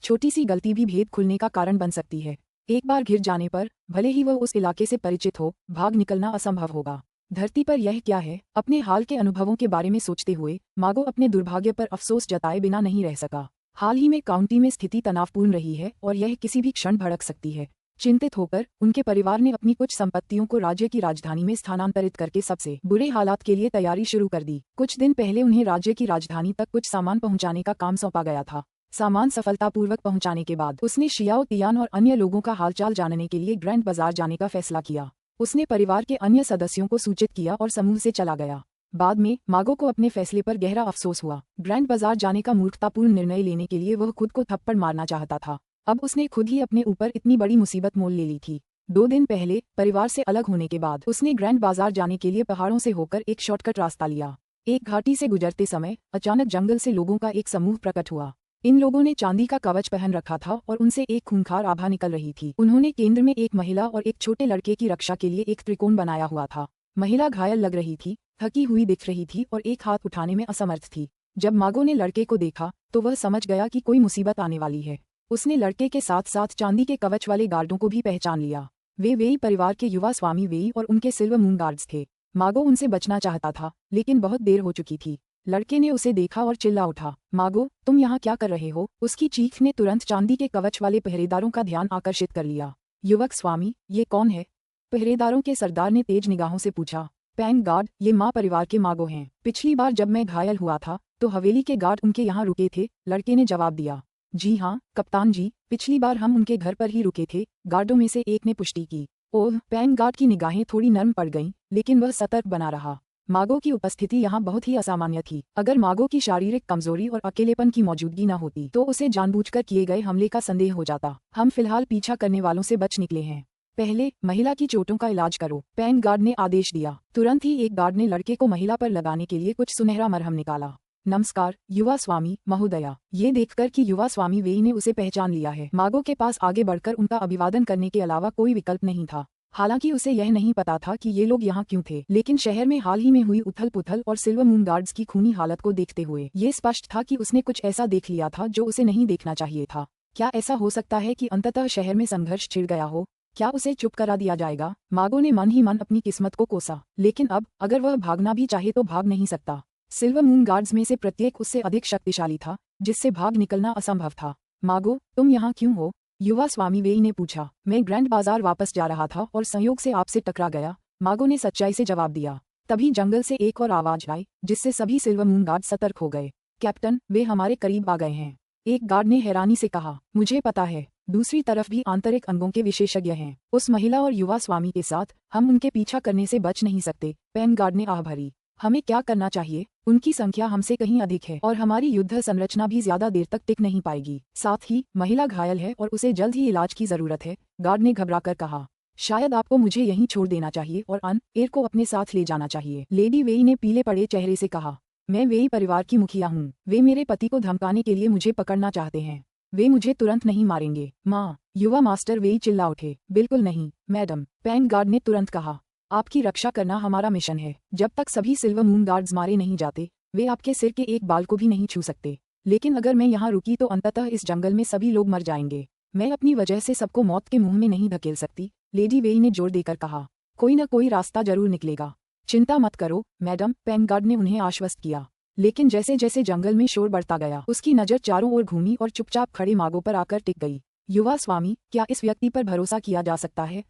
छोटी सी गलती भी भेद खुलने का कारण बन सकती है। एक बार घिर जाने पर, भले ही वह उस इलाके से परिचित हो, भाग निकलना असंभव होगा। धरती पर यह क्या है? अपने हाल के अनुभवों के बारे में सोचते हुए मागो अपने दुर्भाग्य पर अफसोस जताए बिना नहीं रह सका। हाल ही में काउंटी में स्थिति तनावपूर्ण रही है और यह किसी भी क्षण भड़क सकती है। चिंतित होकर उनके परिवार ने अपनी कुछ संपत्तियों को राज्य की राजधानी में स्थानांतरित करके सबसे बुरे हालात के लिए तैयारी शुरू कर दी। कुछ दिन पहले उन्हें राज्य की राजधानी तक कुछ सामान पहुंचाने का काम सौंपा गया था। सामान सफलतापूर्वक पहुंचाने के बाद उसने शियाओ तियान और अन्य लोगों का हालचाल जानने के लिए ग्रैंड बाजार जाने का फैसला किया। उसने परिवार के अन्य सदस्यों को सूचित किया और समूह से चला गया। बाद में मागो को अपने फैसले पर गहरा अफसोस हुआ। ग्रैंड बाजार जाने का मूर्खतापूर्ण निर्णय लेने के लिए वह खुद को थप्पड़ मारना चाहता था। अब उसने खुद ही अपने ऊपर इतनी बड़ी मुसीबत मोल ले ली थी। 2 दिन पहले परिवार से अलग होने के बाद उसने ग्रैंड बाजार जाने के लिए पहाड़ों से होकर एक शॉर्टकट रास्ता लिया। एक घाटी से गुजरते समय अचानक जंगल से लोगों का एक समूह प्रकट हुआ। इन लोगों ने चांदी का कवच पहन रखा था और उनसे एक खूंखार आभा निकल रही थी। उन्होंने केंद्र में एक महिला और एक छोटे लड़के की रक्षा के लिए एक त्रिकोण बनाया हुआ था। महिला घायल लग रही थी, थकी हुई दिख रही थी और एक हाथ उठाने में असमर्थ थी। जब मागो ने लड़के को देखा तो वह समझ गया कि कोई मुसीबत आने वाली है। उसने लड़के के साथ साथ चांदी के कवच वाले गार्डों को भी पहचान लिया। वे वेई परिवार के युवा स्वामी वेई और उनके सिल्वर मून गार्ड्स थे। मागो उनसे बचना चाहता था, लेकिन बहुत देर हो चुकी थी। लड़के ने उसे देखा और चिल्ला उठा, मागो तुम यहाँ क्या कर रहे हो? उसकी चीख ने तुरंत चांदी के कवच वाले पहरेदारों का ध्यान आकर्षित कर लिया। युवक स्वामी, ये कौन है? पहरेदारों के सरदार ने तेज निगाहों से पूछा। पैंग गार्ड, ये माँ परिवार के मागो हैं। पिछली बार जब मैं घायल हुआ था तो हवेली के गार्ड उनके यहाँ रुके थे, लड़के ने जवाब दिया। जी हाँ कप्तान जी, पिछली बार हम उनके घर पर ही रुके थे, गार्डों में से एक ने पुष्टि की। ओह, पैंग गार्ड की निगाहें थोड़ी नर्म पड़ गईं, लेकिन वह सतर्क बना रहा। मागो की उपस्थिति यहाँ बहुत ही असामान्य थी। अगर मागो की शारीरिक कमजोरी और अकेलेपन की मौजूदगी न होती तो उसे जानबूझकर किए गए हमले का संदेह हो जाता। हम फिलहाल पीछा करने वालों से बच निकले हैं। पहले महिला की चोटों का इलाज करो, पैंग गार्ड ने आदेश दिया। तुरंत ही एक गार्ड ने लड़के को महिला पर लगाने के लिए कुछ सुनहरा मरहम निकाला। नमस्कार युवा स्वामी महोदया। ये देखकर कि युवा स्वामी वेई ने उसे पहचान लिया है, मागो के पास आगे बढ़कर उनका अभिवादन करने के अलावा कोई विकल्प नहीं था। हालांकि उसे यह नहीं पता था कि ये लोग यहाँ क्यों थे, लेकिन शहर में हाल ही में हुई उथल-पुथल और सिल्वर मून गार्ड्स की खूनी हालत को देखते हुए ये स्पष्ट था कि उसने कुछ ऐसा देख लिया था जो उसे नहीं देखना चाहिए था। क्या ऐसा हो सकता है कि अंततः शहर में संघर्ष छिड़ गया हो? क्या उसे चुप करा दिया जाएगा? मागो ने मन ही मन अपनी किस्मत को कोसा, लेकिन अब अगर वह भागना भी चाहे तो भाग नहीं सकता। सिल्वर मून गार्ड्स में से प्रत्येक उससे अधिक शक्तिशाली था, जिससे भाग निकलना असंभव था। मागो, तुम यहाँ क्यों हो? युवा स्वामी वेई ने पूछा। मैं ग्रैंड बाजार वापस जा रहा था और संयोग से आपसे टकरा गया, मागो ने सच्चाई से जवाब दिया। तभी जंगल से एक और आवाज आई, जिससे सभी सिल्वर मून गार्ड सतर्क हो गए। कैप्टन, वे हमारे करीब आ गए हैं, एक गार्ड ने हैरानी से कहा। मुझे पता है, दूसरी तरफ भी आंतरिक अंगों के विशेषज्ञ हैं। उस महिला और युवा स्वामी के साथ हम उनके पीछा करने से बच नहीं सकते, पैंग गार्ड ने आह भरी। हमें क्या करना चाहिए? उनकी संख्या हमसे कहीं अधिक है और हमारी युद्ध संरचना भी ज्यादा देर तक टिक नहीं पाएगी। साथ ही महिला घायल है और उसे जल्द ही इलाज की जरूरत है, गार्ड ने घबराकर कहा। शायद आपको मुझे यहीं छोड़ देना चाहिए और एयर को अपने साथ ले जाना चाहिए, लेडी वेई ने पीले पड़े चेहरे से कहा। मैं वेई परिवार की मुखिया हूँ। वे मेरे पति को धमकाने के लिए मुझे पकड़ना चाहते हैं। वे मुझे तुरंत नहीं मारेंगे। माँ, युवा मास्टर वेई चिल्ला उठे। बिल्कुल नहीं मैडम, पैंग गार्ड ने तुरंत कहा। आपकी रक्षा करना हमारा मिशन है। जब तक सभी सिल्वर मून गार्ड्स मारे नहीं जाते, वे आपके सिर के एक बाल को भी नहीं छू सकते। लेकिन अगर मैं यहाँ रुकी तो अंततः इस जंगल में सभी लोग मर जाएंगे। मैं अपनी वजह से सबको मौत के मुंह में नहीं धकेल सकती, लेडी वेई ने जोर देकर कहा। कोई न कोई रास्ता जरूर निकलेगा, चिंता मत करो मैडम, पैंग गार्ड ने उन्हें आश्वस्त किया। लेकिन जैसे जैसे जंगल में शोर बढ़ता गया, उसकी नजर चारों ओर घूमी और चुपचाप खड़े मागो पर आकर टिक गई। युवा स्वामी, क्या इस व्यक्ति पर भरोसा किया जा सकता है?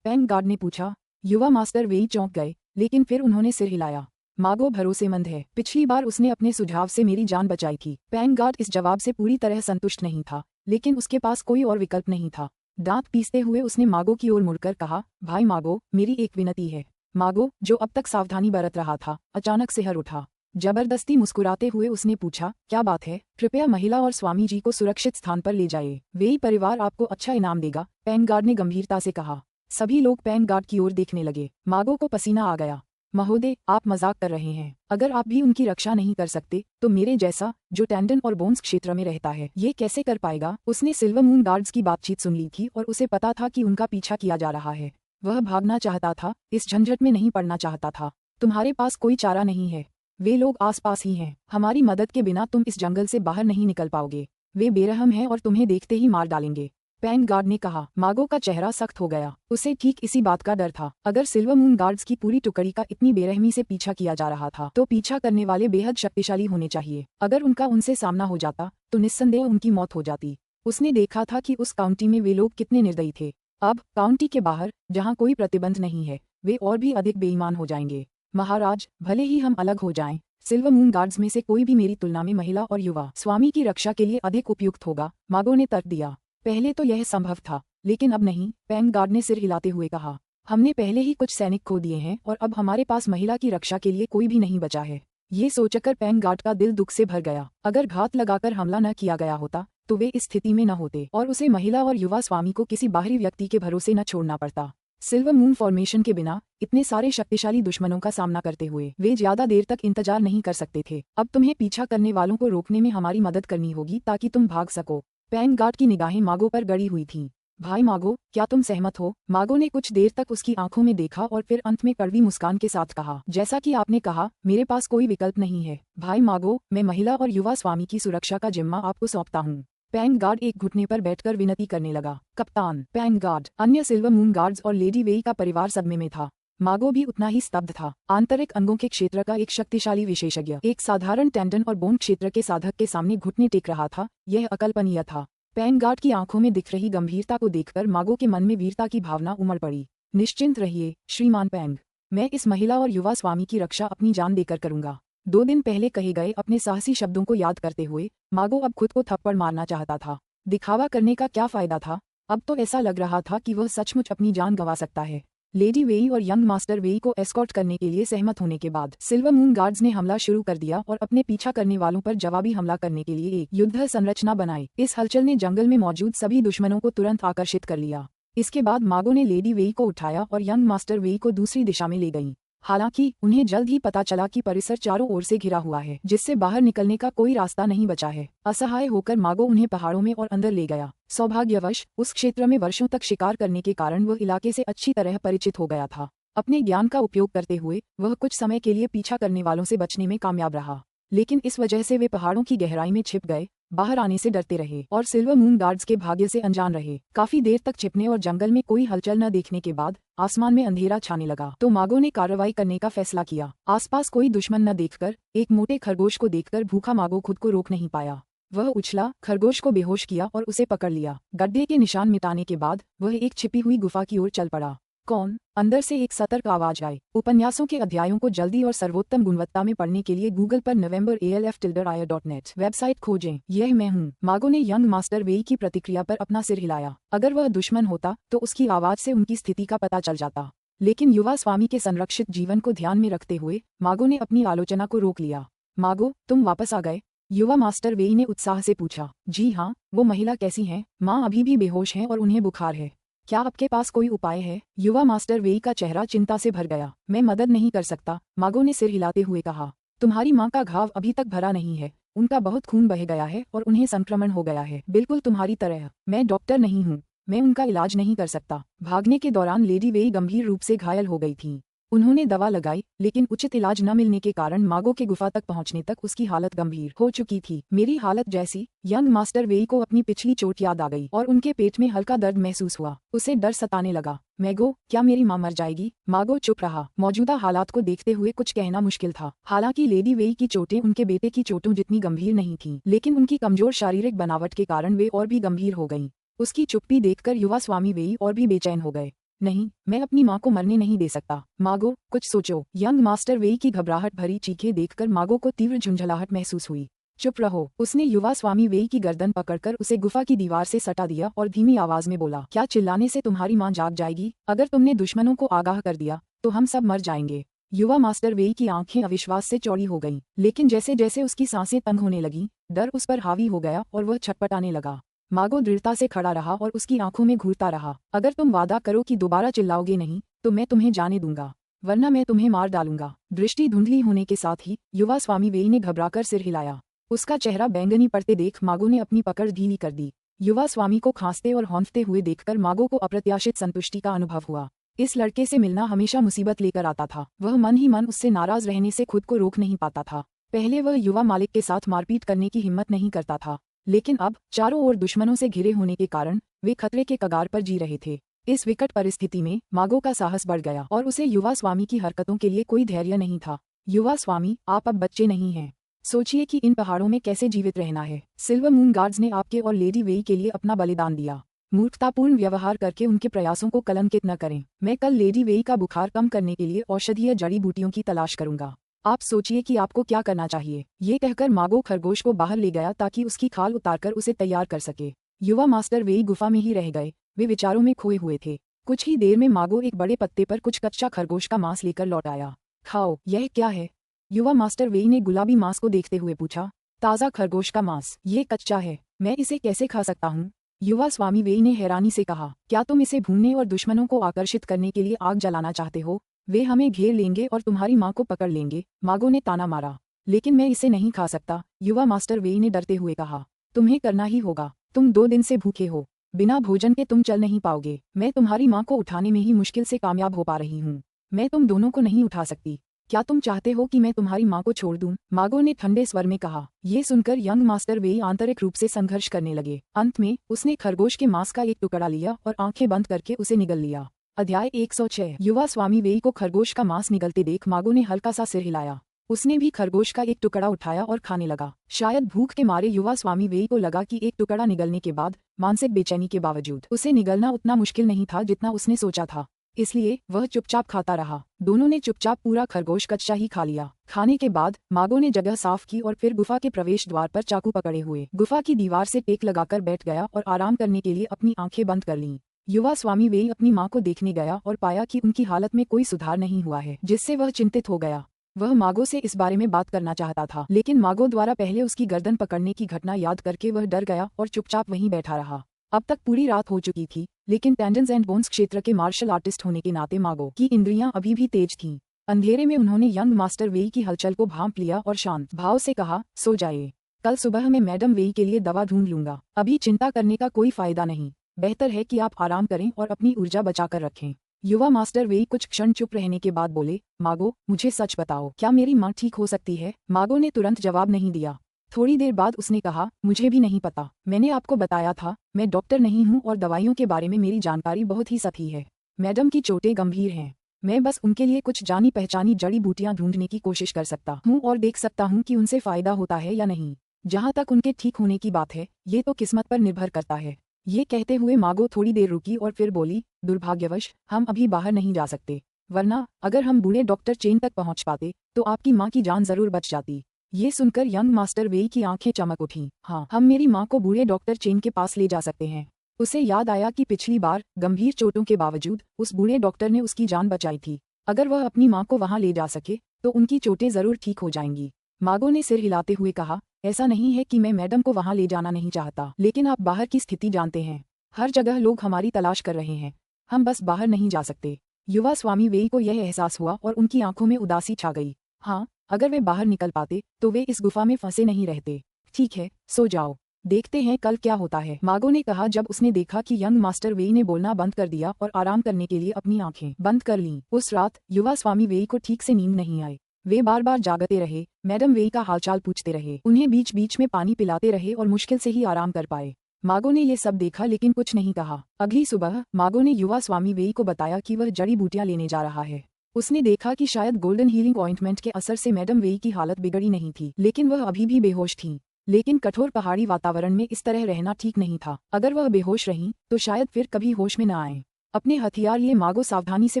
पैंग गार्ड ने पूछा। युवा मास्टर वेई चौंक गए, लेकिन फिर उन्होंने सिर हिलाया। मागो भरोसेमंद है, पिछली बार उसने अपने सुझाव से मेरी जान बचाई थी। पैंग गार्ड इस जवाब से पूरी तरह संतुष्ट नहीं था, लेकिन उसके पास कोई और विकल्प नहीं था। दांत पीसते हुए उसने मागो की ओर मुड़कर कहा, भाई मागो, मेरी एक विनती है। मागो, जो अब तक सावधानी बरत रहा था, अचानक सिहर उठा। जबरदस्ती मुस्कुराते हुए उसने पूछा, क्या बात है? कृपया महिला और स्वामी जी को सुरक्षित स्थान पर ले जाइए, वेई परिवार आपको अच्छा इनाम देगा, पैंग गार्ड ने गंभीरता से कहा। सभी लोग पैंग गार्ड की ओर देखने लगे। मागो को पसीना आ गया। महोदय, आप मजाक कर रहे हैं। अगर आप भी उनकी रक्षा नहीं कर सकते तो मेरे जैसा, जो टेंडन और बोन्स क्षेत्र में रहता है, ये कैसे कर पाएगा? उसने सिल्वर मून गार्ड्स की बातचीत सुन ली थी और उसे पता था कि उनका पीछा किया जा रहा है। वह भागना चाहता था, इस झंझट में नहीं पड़ना चाहता था। तुम्हारे पास कोई चारा नहीं है, वे लोग आसपास ही हैं। हमारी मदद के बिना तुम इस जंगल से बाहर नहीं निकल पाओगे। वे बेरहम हैं और तुम्हें देखते ही मार डालेंगे, पैंग गार्ड ने कहा। मागो का चेहरा सख्त हो गया। उसे ठीक इसी बात का डर था। अगर सिल्वर मून गार्ड्स की पूरी टुकड़ी का इतनी बेरहमी से पीछा किया जा रहा था तो पीछा करने वाले बेहद शक्तिशाली होने चाहिए। अगर उनका उनसे सामना हो जाता तो निस्संदेह उनकी मौत हो जाती। उसने देखा था कि उस काउंटी में वे लोग कितने निर्दयी थे। अब काउंटी के बाहर, जहाँ कोई प्रतिबंध नहीं है, वे और भी अधिक बेईमान हो जाएंगे। महाराज, भले ही हम अलग हो जाएं, सिल्वर मून गार्ड्स में से कोई भी मेरी तुलना में महिला और युवा स्वामी की रक्षा के लिए अधिक उपयुक्त होगा, मागो ने तर्क दिया। पहले तो यह संभव था, लेकिन अब नहीं, पैंग गार्ड ने सिर हिलाते हुए कहा। हमने पहले ही कुछ सैनिक खो दिए हैं और अब हमारे पास महिला की रक्षा के लिए कोई भी नहीं बचा है। ये सोचकर पैंग गार्ड का दिल दुख से भर गया। अगर घात लगाकर हमला न किया गया होता तो वे इस स्थिति में न होते और उसे महिला और युवा स्वामी को किसी बाहरी व्यक्ति के भरोसे न छोड़ना पड़ता। सिल्वर मून फॉर्मेशन के बिना इतने सारे शक्तिशाली दुश्मनों का सामना करते हुए वे ज्यादा देर तक इंतजार नहीं कर सकते थे। अब तुम्हें पीछा करने वालों को रोकने में हमारी मदद करनी होगी ताकि तुम भाग सको। पैंग गार्ड की निगाहें मागो पर गड़ी हुई थीं। भाई मागो, क्या तुम सहमत हो? मागो ने कुछ देर तक उसकी आंखों में देखा और फिर अंत में कड़वी मुस्कान के साथ कहा, जैसा कि आपने कहा, मेरे पास कोई विकल्प नहीं है। भाई मागो, मैं महिला और युवा स्वामी की सुरक्षा का जिम्मा आपको सौंपता हूँ। पैंग गार्ड एक घुटने पर बैठकर विनती करने लगा। कप्तान पैंग गार्ड, अन्य सिल्वर मून गार्ड्स और लेडी वेई का परिवार सदमे में था। मागो भी उतना ही स्तब्ध था। आंतरिक अंगों के क्षेत्र का एक शक्तिशाली विशेषज्ञ एक साधारण टेंडन और बोन क्षेत्र के साधक के सामने घुटने टेक रहा था। यह अकल्पनीय था। पैंग गार्ड की आंखों में दिख रही गंभीरता को देखकर मागो के मन में वीरता की भावना उमड़ पड़ी। निश्चिंत रहिए श्रीमान पैंग, मैं इस महिला और युवा स्वामी की रक्षा अपनी जान देकर करूंगा। 2 दिन पहले कहे गए अपने साहसी शब्दों को याद करते हुए मागो अब खुद को थप्पड़ मारना चाहता था। दिखावा करने का क्या फायदा था? अब तो ऐसा लग रहा था कि वह सचमुच अपनी जान गंवा सकता है। लेडी वेई और यंग मास्टर वेई को एस्कॉर्ट करने के लिए सहमत होने के बाद सिल्वर मून गार्ड्स ने हमला शुरू कर दिया और अपने पीछा करने वालों पर जवाबी हमला करने के लिए एक युद्ध संरचना बनाई। इस हलचल ने जंगल में मौजूद सभी दुश्मनों को तुरंत आकर्षित कर लिया। इसके बाद मागो ने लेडी वेई को उठाया और यंग मास्टर वेई को दूसरी दिशा में ले गईं। हालांकि उन्हें जल्द ही पता चला कि परिसर चारों ओर से घिरा हुआ है, जिससे बाहर निकलने का कोई रास्ता नहीं बचा है। असहाय होकर मागो उन्हें पहाड़ों में और अंदर ले गया। सौभाग्यवश उस क्षेत्र में वर्षों तक शिकार करने के कारण वह इलाके से अच्छी तरह परिचित हो गया था। अपने ज्ञान का उपयोग करते हुए वह कुछ समय के लिए पीछा करने वालों से बचने में कामयाब रहा, लेकिन इस वजह से वे पहाड़ों की गहराई में छिप गए, बाहर आने से डरते रहे और सिल्वर मून गार्ड्स के भाग्य से अनजान रहे। काफी देर तक छिपने और जंगल में कोई हलचल न देखने के बाद आसमान में अंधेरा छाने लगा तो मागो ने कार्रवाई करने का फैसला किया। आसपास कोई दुश्मन न देखकर एक मोटे खरगोश को देखकर भूखा मागो खुद को रोक नहीं पाया। वह उछला, खरगोश को बेहोश किया और उसे पकड़ लिया। गड्ढे के निशान मिटाने के बाद वह एक छिपी हुई गुफा की ओर चल पड़ा। कौन? अंदर से एक सतर्क आवाज आई। उपन्यासों के अध्यायों को जल्दी और सर्वोत्तम गुणवत्ता में पढ़ने के लिए गूगल पर novemberalf.ir.net वेबसाइट खोजें। यह मैं हूँ। मागो ने यंग मास्टर वेई की प्रतिक्रिया पर अपना सिर हिलाया। अगर वह दुश्मन होता तो उसकी आवाज से उनकी स्थिति का पता चल जाता, लेकिन युवा स्वामी के संरक्षित जीवन को ध्यान में रखते हुए मागो ने अपनी आलोचना को रोक लिया। मागो, तुम वापस आ गए? युवा मास्टर वेई ने उत्साह से पूछा। जी हाँ। वो महिला कैसी हैं? माँ अभी भी बेहोश हैं और उन्हें बुखार है। क्या आपके पास कोई उपाय है? युवा मास्टर वेई का चेहरा चिंता से भर गया। मैं मदद नहीं कर सकता, मागो ने सिर हिलाते हुए कहा। तुम्हारी माँ का घाव अभी तक भरा नहीं है, उनका बहुत खून बह गया है और उन्हें संक्रमण हो गया है, बिल्कुल तुम्हारी तरह। मैं डॉक्टर नहीं हूँ, मैं उनका इलाज नहीं कर सकता। भागने के दौरान लेडी वेई गंभीर रूप से घायल हो गई थीं। उन्होंने दवा लगाई, लेकिन उचित इलाज न मिलने के कारण मागो के गुफा तक पहुंचने तक उसकी हालत गंभीर हो चुकी थी। मेरी हालत जैसी? यंग मास्टर वेई को अपनी पिछली चोट याद आ गई और उनके पेट में हल्का दर्द महसूस हुआ। उसे डर सताने लगा। मैगो, क्या मेरी माँ मर जाएगी? मागो चुप रहा। मौजूदा हालात को देखते हुए कुछ कहना मुश्किल था। हालांकि लेडी वेई की चोटें उनके बेटे की चोटों जितनी गंभीर नहीं थीं, लेकिन उनकी कमजोर शारीरिक बनावट के कारण वे और भी गंभीर हो गईं। उसकी चुप्पी देखकर युवा स्वामी वेई और भी बेचैन हो गए। नहीं, मैं अपनी माँ को मरने नहीं दे सकता। मागो, कुछ सोचो। यंग मास्टर वेई की घबराहट भरी चीखें देखकर मागो को तीव्र झुंझलाहट महसूस हुई। चुप रहो। उसने युवा स्वामी वेई की गर्दन पकड़कर उसे गुफा की दीवार से सटा दिया और धीमी आवाज में बोला, क्या चिल्लाने से तुम्हारी माँ जाग जाएगी? अगर तुमने दुश्मनों को आगाह कर दिया तो हम सब मर जाएंगे। युवा मास्टर वेई की आंखें अविश्वास से चौड़ी हो गईं, लेकिन जैसे जैसे उसकी सांसें तंग होने लगीं, डर उस पर हावी हो गया और वह छटपटाने लगा। मागो दृढ़ता से खड़ा रहा और उसकी आंखों में घूरता रहा। अगर तुम वादा करो कि दोबारा चिल्लाओगे नहीं तो मैं तुम्हें जाने दूंगा, वरना मैं तुम्हें मार डालूंगा। दृष्टि धुंधली होने के साथ ही युवा स्वामी वेई ने घबराकर सिर हिलाया। उसका चेहरा बैंगनी पड़ते देख मागो ने अपनी पकड़ ढीली कर दी। युवा स्वामी को खांसते और हौंफते हुए देखकर मागो को अप्रत्याशित संतुष्टि का अनुभव हुआ। इस लड़के से मिलना हमेशा मुसीबत लेकर आता था। वह मन ही मन उससे नाराज रहने से खुद को रोक नहीं पाता था। पहले वह युवा मालिक के साथ मारपीट करने की हिम्मत नहीं करता था, लेकिन अब चारों ओर दुश्मनों से घिरे होने के कारण वे खतरे के कगार पर जी रहे थे। इस विकट परिस्थिति में मागो का साहस बढ़ गया और उसे युवा स्वामी की हरकतों के लिए कोई धैर्य नहीं था। युवा स्वामी, आप अब बच्चे नहीं हैं। सोचिए कि इन पहाड़ों में कैसे जीवित रहना है। सिल्वर मून गार्ड्स ने आपके और लेडी वेई के लिए अपना बलिदान दिया। मूर्खतापूर्ण व्यवहार करके उनके प्रयासों को कलंकित न करें। मैं कल लेडी वेई का बुखार कम करने के लिए औषधीय जड़ी बूटियों की तलाश करूंगा। आप सोचिए कि आपको क्या करना चाहिए। ये कहकर मागो खरगोश को बाहर ले गया ताकि उसकी खाल उतारकर उसे तैयार कर सके। युवा मास्टर वेई गुफा में ही रह गए। वे विचारों में खोए हुए थे। कुछ ही देर में मागो एक बड़े पत्ते पर कुछ कच्चा खरगोश का मांस लेकर लौट आया। खाओ, यह क्या है? युवा मास्टर वेई ने गुलाबी मांस को देखते हुए पूछा। ताज़ा खरगोश का मांस, ये कच्चा है, मैं इसे कैसे खा सकता हूँ? युवा स्वामी वेई ने हैरानी से कहा। क्या तुम इसे भूनने और दुश्मनों को आकर्षित करने के लिए आग जलाना चाहते हो? वे हमें घेर लेंगे और तुम्हारी माँ को पकड़ लेंगे, मागो ने ताना मारा। लेकिन मैं इसे नहीं खा सकता, युवा मास्टर वेई ने डरते हुए कहा। तुम्हें करना ही होगा, तुम 2 दिन से भूखे हो, बिना भोजन के तुम चल नहीं पाओगे। मैं तुम्हारी माँ को उठाने में ही मुश्किल से कामयाब हो पा रही हूँ। मैं तुम दोनों को नहीं उठा सकती। क्या तुम चाहते हो कि मैं तुम्हारी माँ को छोड़ दूं? मागो ने ठंडे स्वर में कहा। ये सुनकर यंग मास्टर वेई आंतरिक रूप से संघर्ष करने लगे। अंत में उसने खरगोश के मांस का एक टुकड़ा लिया और आंखें बंद करके उसे निगल लिया। अध्याय 106। युवा स्वामी वेई को खरगोश का मांस निगलते देख मागो ने हल्का सा सिर हिलाया। उसने भी खरगोश का एक टुकड़ा उठाया और खाने लगा। शायद भूख के मारे युवा स्वामी वेई को लगा कि एक टुकड़ा निगलने के बाद मानसिक बेचैनी के बावजूद उसे निगलना उतना मुश्किल नहीं था जितना उसने सोचा था। इसलिए वह चुपचाप खाता रहा। दोनों ने चुपचाप पूरा खरगोश कच्चा ही खा लिया। खाने के बाद मागो ने जगह साफ की और फिर गुफा के प्रवेश द्वार पर चाकू पकड़े हुए गुफा की दीवार से टेक लगाकर बैठ गया और आराम करने के लिए अपनी आंखें बंद कर लीं। युवा स्वामी वेई अपनी माँ को देखने गया और पाया कि उनकी हालत में कोई सुधार नहीं हुआ है, जिससे वह चिंतित हो गया। वह मागो से इस बारे में बात करना चाहता था, लेकिन मागो द्वारा पहले उसकी गर्दन पकड़ने की घटना याद करके वह डर गया और चुपचाप वहीं बैठा रहा। अब तक पूरी रात हो चुकी थी, लेकिन टेंडन्स एंड बोन्स क्षेत्र के मार्शल आर्टिस्ट होने के नाते मागो की इंद्रियां अभी भी तेज थीं। अंधेरे में उन्होंने यंग मास्टर वेई की हलचल को भांप लिया और शांत भाव से कहा, सो जाइए, कल सुबह मैं मैडम वेई के लिए दवा ढूंढ लूंगा। अभी चिंता करने का कोई फायदा नहीं, बेहतर है कि आप आराम करें और अपनी ऊर्जा बचाकर रखें। युवा मास्टर वेई कुछ क्षण चुप रहने के बाद बोले, मागो, मुझे सच बताओ, क्या मेरी माँ ठीक हो सकती है? मागो ने तुरंत जवाब नहीं दिया। थोड़ी देर बाद उसने कहा, मुझे भी नहीं पता। मैंने आपको बताया था, मैं डॉक्टर नहीं हूँ और दवाइयों के बारे में मेरी जानकारी बहुत ही सतही है। मैडम की चोटें गंभीर हैं। मैं बस उनके लिए कुछ जानी पहचानी जड़ी बूटियां ढूंढने की कोशिश कर सकता हूँ और देख सकता हूँ कि उनसे फायदा होता है या नहीं। जहाँ तक उनके ठीक होने की बात है, ये तो किस्मत पर निर्भर करता है। ये कहते हुए मागो थोड़ी देर रुकी और फिर बोली, दुर्भाग्यवश हम अभी बाहर नहीं जा सकते, वरना अगर हम बूढ़े डॉक्टर चेन तक पहुँच पाते तो आपकी माँ की जान जरूर बच जाती। ये सुनकर यंग मास्टर वेई की आंखें चमक उठीं। हाँ, हम मेरी माँ को बूढ़े डॉक्टर चेन के पास ले जा सकते हैं। उसे याद आया कि पिछली बार गंभीर चोटों के बावजूद उस बूढ़े डॉक्टर ने उसकी जान बचाई थी। अगर वह अपनी माँ को वहाँ ले जा सके तो उनकी चोटें जरूर ठीक हो जाएंगी। मागो ने सिर हिलाते हुए कहा, ऐसा नहीं है कि मैं मैडम को वहाँ ले जाना नहीं चाहता, लेकिन आप बाहर की स्थिति जानते हैं। हर जगह लोग हमारी तलाश कर रहे हैं, हम बस बाहर नहीं जा सकते। युवा स्वामी वेई को यह एहसास हुआ और उनकी आंखों में उदासी छा गई। हाँ, अगर वे बाहर निकल पाते तो वे इस गुफा में फंसे नहीं रहते। ठीक है, सो जाओ, देखते हैं कल क्या होता है, मागो ने कहा जब उसने देखा कि यंग मास्टर वेई ने बोलना बंद कर दिया और आराम करने के लिए अपनी आंखें बंद कर लीं। उस रात युवा स्वामी वेई को ठीक से नींद नहीं आई। वे बार बार जागते रहे, मैडम वेई का हालचाल पूछते रहे, उन्हें बीच बीच में पानी पिलाते रहे और मुश्किल से ही आराम कर पाए। मागो ने ये सब देखा लेकिन कुछ नहीं कहा। अगली सुबह मागो ने युवा स्वामी वेई को बताया कि वह जड़ी बूटियां लेने जा रहा है। उसने देखा कि शायद गोल्डन हीलिंग ऑइंटमेंट के असर से मैडम वेई की हालत बिगड़ी नहीं थी, लेकिन वह अभी भी बेहोश थीं। लेकिन कठोर पहाड़ी वातावरण में इस तरह रहना ठीक नहीं था। अगर वह बेहोश रहीं तो शायद फिर कभी होश में न आए। अपने हथियार लिए मागो सावधानी से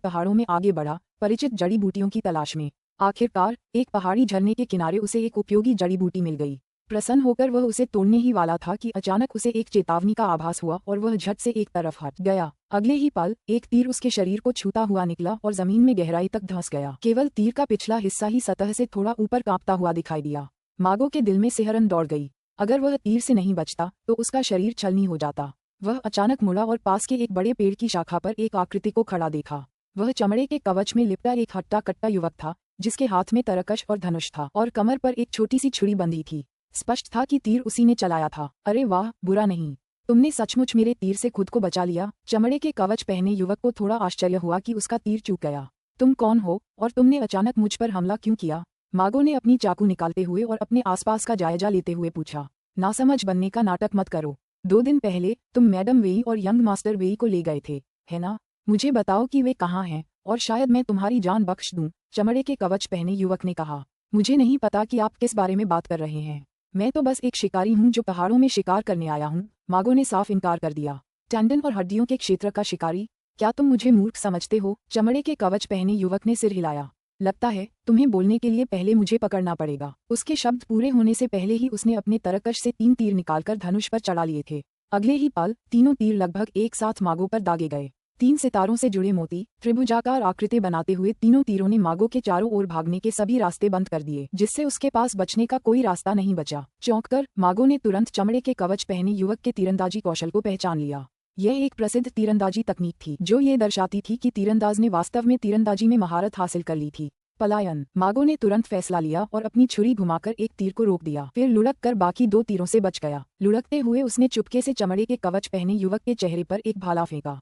पहाड़ों में आगे बढ़ा, परिचित जड़ी बूटियों की तलाश में। आखिरकार एक पहाड़ी झरने के किनारे उसे एक उपयोगी जड़ी बूटी मिल गई। प्रसन्न होकर वह उसे तोड़ने ही वाला था कि अचानक उसे एक चेतावनी का आभास हुआ और वह झट से एक तरफ हट गया। अगले ही पल एक तीर उसके शरीर को छूता हुआ निकला और जमीन में गहराई तक धंस गया। केवल तीर का पिछला हिस्सा ही सतह से थोड़ा ऊपर कांपता हुआ दिखाई दिया। मागो के दिल में सिहरन दौड़ गई। अगर वह तीर से नहीं बचता तो उसका शरीर छलनी हो जाता। वह अचानक मुड़ा और पास के एक बड़े पेड़ की शाखा पर एक आकृति को खड़ा देखा। वह चमड़े के कवच में लिपटा एक हट्टा कट्टा युवक था, जिसके हाथ में तरकश और धनुष था और कमर पर एक छोटी सी छुरी बंधी थी। स्पष्ट था कि तीर उसी ने चलाया था। अरे वाह, बुरा नहीं, तुमने सचमुच मेरे तीर से खुद को बचा लिया। चमड़े के कवच पहने युवक को थोड़ा आश्चर्य हुआ कि उसका तीर चूक गया। तुम कौन हो और तुमने अचानक मुझ पर हमला क्यों किया? मागो ने अपनी चाकू निकालते हुए और अपने आसपास का जायजा लेते हुए पूछा। नासमझ बनने का नाटक मत करो। 2 दिन पहले तुम मैडम वेई और यंग मास्टर वेई को ले गए थे, है ना? मुझे बताओ कि वे कहाँ हैं और शायद मैं तुम्हारी जान बख्श दूं। चमड़े के कवच पहने युवक ने कहा। मुझे नहीं पता कि आप किस बारे में बात कर रहे हैं। मैं तो बस एक शिकारी हूँ जो पहाड़ों में शिकार करने आया हूँ, मागो ने साफ इनकार कर दिया। टेंडन और हड्डियों के क्षेत्र का शिकारी, क्या तुम मुझे मूर्ख समझते हो? चमड़े के कवच पहने युवक ने सिर हिलाया। लगता है तुम्हें बोलने के लिए पहले मुझे पकड़ना पड़ेगा। उसके शब्द पूरे होने से पहले ही उसने अपने तरकश से 3 तीर निकालकर धनुष पर चढ़ा लिए थे। अगले ही पल तीनों तीर लगभग एक साथ मागो पर दागे गए। 3 सितारों से जुड़े मोती त्रिभुजाकार आकृति बनाते हुए तीनों तीरों ने मागो के चारों ओर भागने के सभी रास्ते बंद कर दिए, जिससे उसके पास बचने का कोई रास्ता नहीं बचा। चौंककर मागो ने तुरंत चमड़े के कवच पहने युवक के तीरंदाजी कौशल को पहचान लिया। यह एक प्रसिद्ध तीरंदाजी तकनीक थी जो ये दर्शाती थी कि तीरंदाज ने वास्तव में तीरंदाजी में महारत हासिल कर ली थी। पलायन। मागो ने तुरंत फैसला लिया और अपनी छुरी घुमाकर एक तीर को रोक दिया, फिर लुढ़क कर बाकी 2 तीरों से बच गया। लुढ़कते हुए उसने चुपके से चमड़े के कवच पहने युवक के चेहरे पर एक भाला फेंका।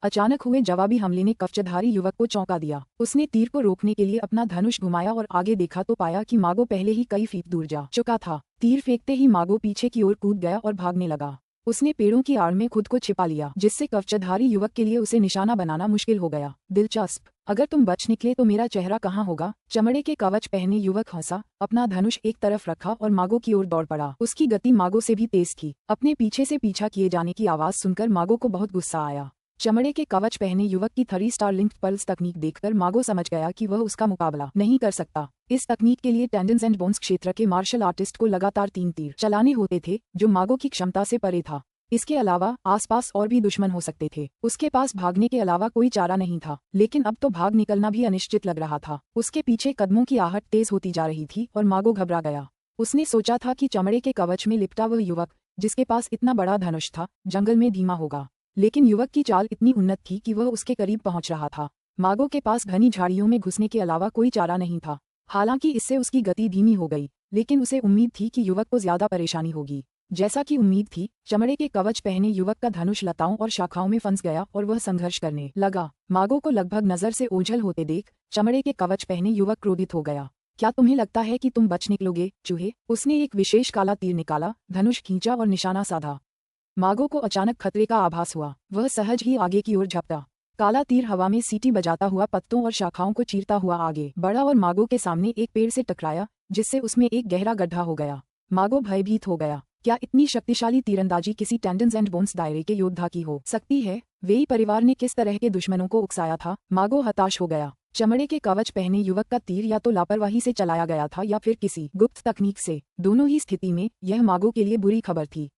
अचानक हुए जवाबी हमले ने कवचधारी युवक को चौंका दिया। उसने तीर को रोकने के लिए अपना धनुष घुमाया और आगे देखा तो पाया कि मागो पहले ही कई फीट दूर जा चुका था। तीर फेंकते ही मागो पीछे की ओर कूद गया और भागने लगा। उसने पेड़ों की आड़ में खुद को छिपा लिया, जिससे कवचधारी युवक के लिए उसे निशाना बनाना मुश्किल हो गया। दिलचस्प, अगर तुम बच निकले तो मेरा चेहरा कहाँ होगा? चमड़े के कवच पहने युवक हंसा, अपना धनुष एक तरफ रखा और मागो की ओर दौड़ पड़ा। उसकी गति मागो से भी तेज थी। अपने पीछे से पीछा किए जाने की आवाज सुनकर मागो को बहुत गुस्सा आया। चमड़े के कवच पहने युवक की 3 स्टार लिंक्ड पल्स तकनीक देखकर मागो समझ गया कि वह उसका मुकाबला नहीं कर सकता। इस तकनीक के लिए टेंडन्स एंड बोन्स क्षेत्र के मार्शल आर्टिस्ट को लगातार 3 तीर चलाने होते थे, जो मागो की क्षमता से परे था। इसके अलावा आसपास और भी दुश्मन हो सकते थे। उसके पास भागने के अलावा कोई चारा नहीं था, लेकिन अब तो भाग निकलना भी अनिश्चित लग रहा था। उसके पीछे कदमों की आहट तेज होती जा रही थी और मागो घबरा गया। उसने सोचा था कि चमड़े के कवच में लिपटा वह युवक, जिसके पास इतना बड़ा धनुष था, जंगल में धीमा होगा, लेकिन युवक की चाल इतनी उन्नत थी कि वह उसके करीब पहुंच रहा था। मागो के पास घनी झाड़ियों में घुसने के अलावा कोई चारा नहीं था। हालांकि इससे उसकी गति धीमी हो गई, लेकिन उसे उम्मीद थी कि युवक को ज्यादा परेशानी होगी। जैसा कि उम्मीद थी, चमड़े के कवच पहने युवक का धनुष लताओं और शाखाओं में फंस गया और वह संघर्ष करने लगा। मागो को लगभग नजर से ओझल होते देख चमड़े के कवच पहने युवक क्रोधित हो गया। क्या तुम्हें लगता है कि तुम बच निकलोगे, चूहे? उसने एक विशेष काला तीर निकाला, धनुष खींचा और निशाना साधा। मागो को अचानक खतरे का आभास हुआ। वह सहज ही आगे की ओर झपटा। काला तीर हवा में सीटी बजाता हुआ पत्तों और शाखाओं को चीरता हुआ आगे बढ़ा और मागो के सामने एक पेड़ से टकराया, जिससे उसमें एक गहरा गड्ढा हो गया। मागो भयभीत हो गया। क्या इतनी शक्तिशाली तीरंदाजी किसी टेंडन्स एंड बोन्स दायरे के योद्धा की हो सकती है? वेई परिवार ने किस तरह के दुश्मनों को उकसाया था? मागो हताश हो गया। चमड़े के कवच पहने युवक का तीर या तो लापरवाही से चलाया गया था या फिर किसी गुप्त तकनीक से। दोनों ही स्थिति में यह मागो के लिए बुरी खबर थी,